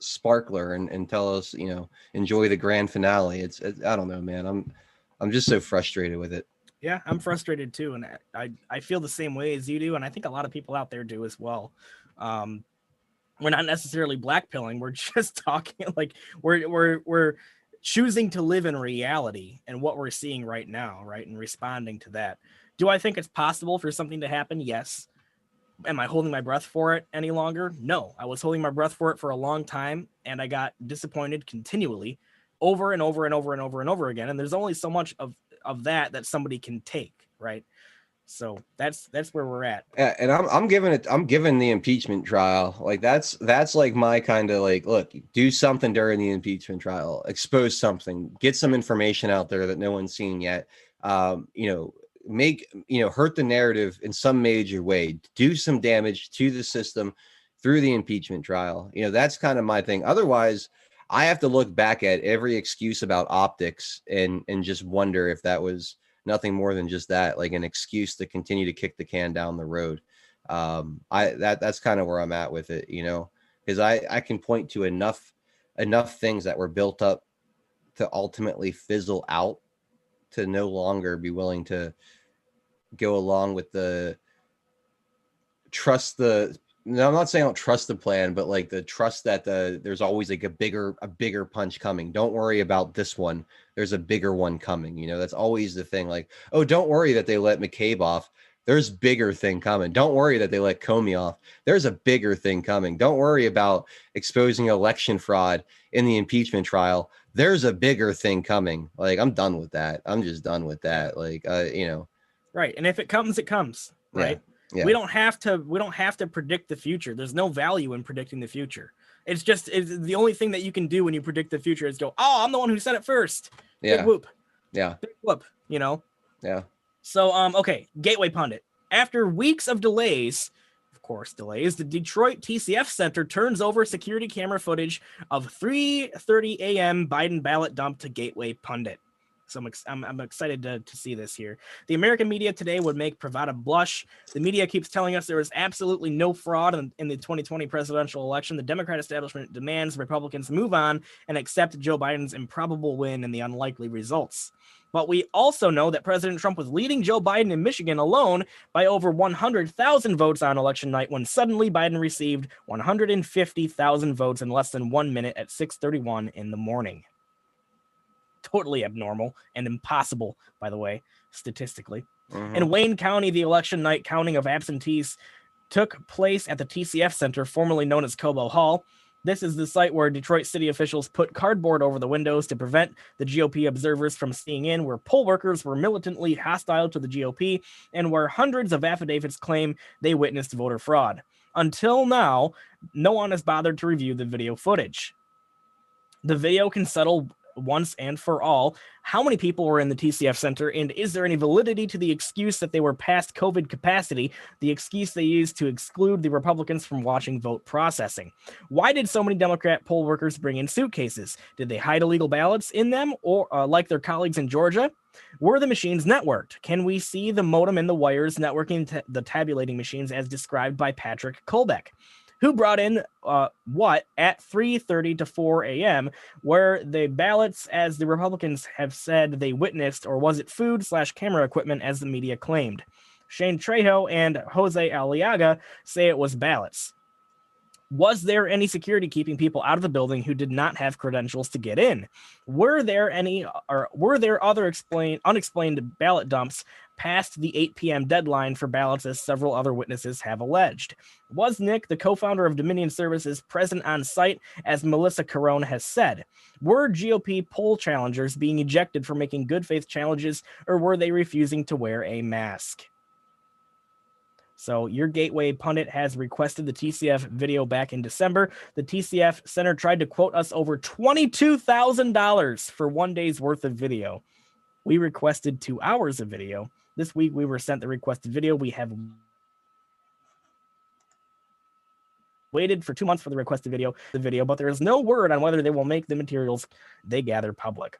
E: sparkler and tell us, enjoy the grand finale. It's I don't know, man. I'm just so frustrated with it.
B: Yeah, I'm frustrated too, and I feel the same way as you do, and I think a lot of people out there do as well. We're not necessarily blackpilling. We're just talking like we're choosing to live in reality and what we're seeing right now, right, and responding to that. Do I think it's possible for something to happen? Yes. Am I holding my breath for it any longer? No. I was holding my breath for it for a long time, and I got disappointed continually over and over and over and over and over again. And there's only so much of that somebody can take, right? So that's where we're at.
E: Yeah, and I'm giving the impeachment trial, like that's like my kind of like, look, do something during the impeachment trial, expose something, get some information out there that no one's seen yet. Make hurt the narrative in some major way, do some damage to the system through the impeachment trial. That's kind of my thing. Otherwise, I have to look back at every excuse about optics and just wonder if that was nothing more than just that, like an excuse to continue to kick the can down the road. That's kind of where I'm at with it, because I can point to enough things that were built up to ultimately fizzle out to no longer be willing to go along with the trust the No, I'm not saying I don't trust the plan, but like the trust that there's always like a bigger punch coming. Don't worry about this one. There's a bigger one coming. You know, that's always the thing. Like, oh, don't worry that they let McCabe off. There's bigger thing coming. Don't worry that they let Comey off. There's a bigger thing coming. Don't worry about exposing election fraud in the impeachment trial. There's a bigger thing coming. Like, I'm done with that. I'm just done with that. Like, you know.
B: Right. And if it comes, it comes. Right.
E: Yeah.
B: We don't have to predict the future. There's no value in predicting the future. It's the only thing that you can do when you predict the future is go, oh, I'm the one who said it first.
E: Yeah.
B: Big whoop.
E: Yeah.
B: Big whoop, you know?
E: Yeah.
B: So, okay. Gateway Pundit. After weeks of delays, the Detroit TCF Center turns over security camera footage of 3:30 a.m. Biden ballot dump to Gateway Pundit. So I'm excited to see this here. The American media today would make Pravada blush. The media keeps telling us there is absolutely no fraud in the 2020 presidential election. The Democrat establishment demands Republicans move on and accept Joe Biden's improbable win and the unlikely results. But we also know that President Trump was leading Joe Biden in Michigan alone by over 100,000 votes on election night when suddenly Biden received 150,000 votes in less than 1 minute at 6:31 in the morning. Totally abnormal and impossible, by the way, statistically. In Wayne County, the election night counting of absentees took place at the TCF Center, formerly known as Cobo Hall. This is the site where Detroit city officials put cardboard over the windows to prevent the GOP observers from seeing in, where poll workers were militantly hostile to the GOP, and where hundreds of affidavits claim they witnessed voter fraud. Until now, no one has bothered to review the video footage. The video can settle once and for all how many people were in the TCF Center, and is there any validity to the excuse that they were past COVID capacity, the excuse they used to exclude the Republicans from watching vote processing? Why did so many Democrat poll workers bring in suitcases? Did they hide illegal ballots in them, or like their colleagues in Georgia? Were the machines networked? Can we see the modem and the wires networking the tabulating machines as described by Patrick Kolbeck? Who brought in what at 3:30 to 4 a.m. Were the ballots, as the Republicans have said they witnessed, or was it food/camera equipment as the media claimed? Shane Trejo and Jose Aliaga say it was ballots. Was there any security keeping people out of the building who did not have credentials to get in? Were there other unexplained ballot dumps past the 8 p.m. deadline for ballots, as several other witnesses have alleged? Was Nick, the co-founder of Dominion Services, present on site, as Melissa Carone has said? Were GOP poll challengers being ejected for making good faith challenges, or were they refusing to wear a mask? So your Gateway Pundit has requested the TCF video back in December. The TCF Center tried to quote us over $22,000 for 1 day's worth of video. We requested 2 hours of video. This week we were sent the requested video. We have waited for 2 months for the requested video, but there is no word on whether they will make the materials they gather public,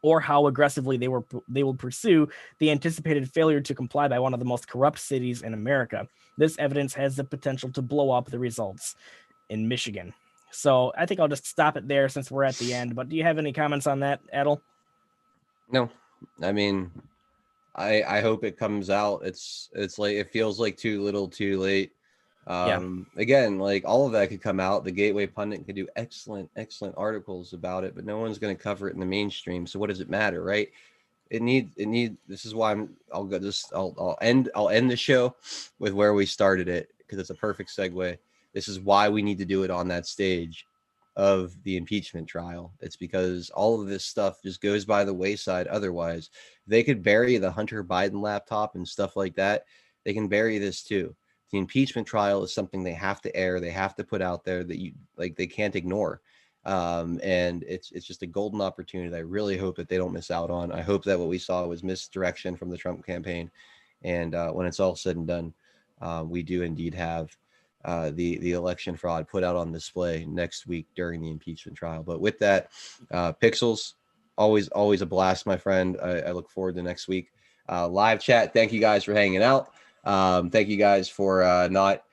B: or how aggressively they will pursue the anticipated failure to comply by one of the most corrupt cities in America. This evidence has the potential to blow up the results in Michigan. So I think I'll just stop it there since we're at the end. But do you have any comments on that, Adel?
E: No, I mean, I hope it comes out. It's like, it feels like too little too late. Again, like all of that could come out. The Gateway Pundit could do excellent articles about it, but no one's going to cover it in the mainstream. So what does it matter, right? This is why I'll end the show with where we started it, because it's a perfect segue. This is why we need to do it on that stage of the impeachment trial. It's because all of this stuff just goes by the wayside. Otherwise, they could bury the Hunter Biden laptop and stuff like that. They can bury this too. The impeachment trial is something they have to air. They have to put out there that they can't ignore. And it's just a golden opportunity that I really hope that they don't miss out on. I hope that what we saw was misdirection from the Trump campaign. And when it's all said and done, we do indeed have the election fraud put out on display next week during the impeachment trial. But with that, Pixels, always a blast, my friend. I look forward to next week. Live chat, thank you guys for hanging out. Thank you guys for not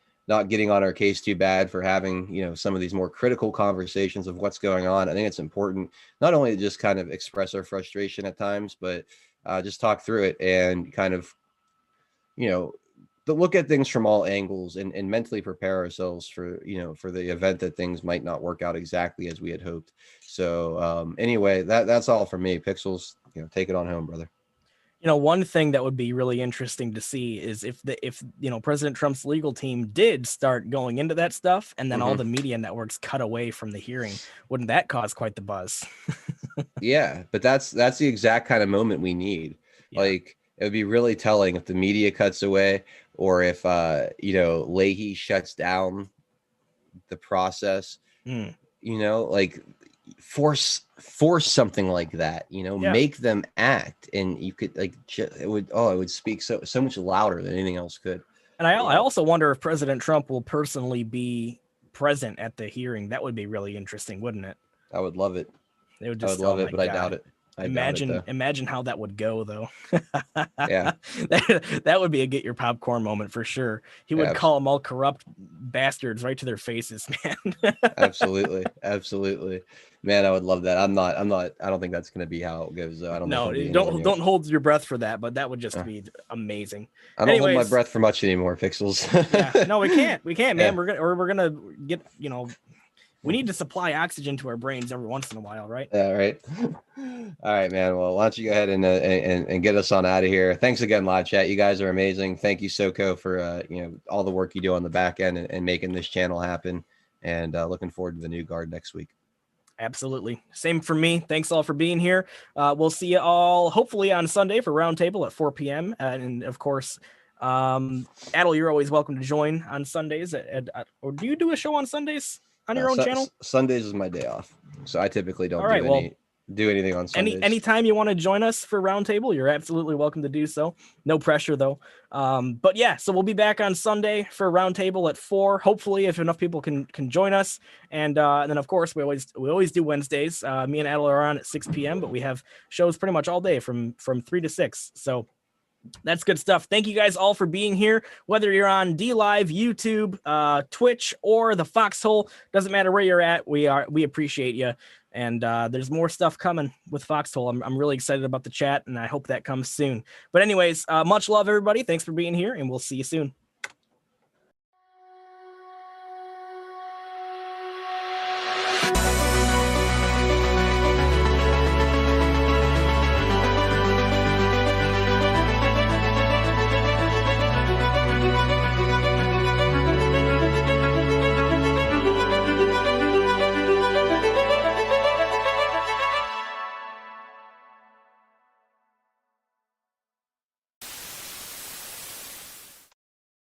E: getting on our case too bad, for having some of these more critical conversations of what's going on. I think it's important not only to just kind of express our frustration at times, but just talk through it and kind of look at things from all angles and mentally prepare ourselves for, for the event that things might not work out exactly as we had hoped. So anyway, that's all from me. Pixels, take it on home, brother.
B: One thing that would be really interesting to see is if President Trump's legal team did start going into that stuff, and then all the media networks cut away from the hearing. Wouldn't that cause quite the buzz?
E: Yeah, but that's the exact kind of moment we need. Yeah. Like, it would be really telling if the media cuts away, or if Leahy shuts down the process. Like force something like that. Make them act, and you could it would speak so much louder than anything else could.
B: And I also wonder if President Trump will personally be present at the hearing. That would be really interesting, wouldn't it?
E: I would love it.
B: It would just,
E: I would love it, but God. I doubt it.
B: Imagine how that would go, though.
E: Yeah,
B: that would be a get your popcorn moment for sure. He would call them all corrupt bastards right to their faces, man.
E: Absolutely, man. I would love that. I'm not. I don't think that's going to be how it goes, though. I don't.
B: No, don't hold your breath for that. But that would just be amazing.
E: I don't hold my breath for much anymore, Pixels.
B: Yeah, no, we can't, man. Yeah. We're gonna get We need to supply oxygen to our brains every once in a while, right?
E: Yeah, right. All right, man. Well, why don't you go ahead and get us on out of here. Thanks again, live chat. You guys are amazing. Thank you, Soko, for all the work you do on the back end and making this channel happen. And looking forward to the new guard next week.
B: Absolutely. Same for me. Thanks all for being here. We'll see you all hopefully on Sunday for Roundtable at 4 p.m. And of course, Adel, you're always welcome to join on Sundays. Or do you do a show on Sundays? On your own channel?
E: Sundays is my day off, so I typically don't do anything on Sundays.
B: Anytime you want to join us for Roundtable, you're absolutely welcome to do so. No pressure though. But yeah, so we'll be back on Sunday for Roundtable at 4. Hopefully, if enough people can join us, and then of course we always do Wednesdays. Me and Adel are on at 6 p.m., but we have shows pretty much all day from 3 to 6. So. That's good stuff. Thank you guys all for being here. Whether you're on DLive, YouTube, Twitch, or the Foxhole, doesn't matter where you're at. We appreciate you. And there's more stuff coming with Foxhole. I'm really excited about the chat, and I hope that comes soon. But anyways, much love, everybody. Thanks for being here, and we'll see you soon.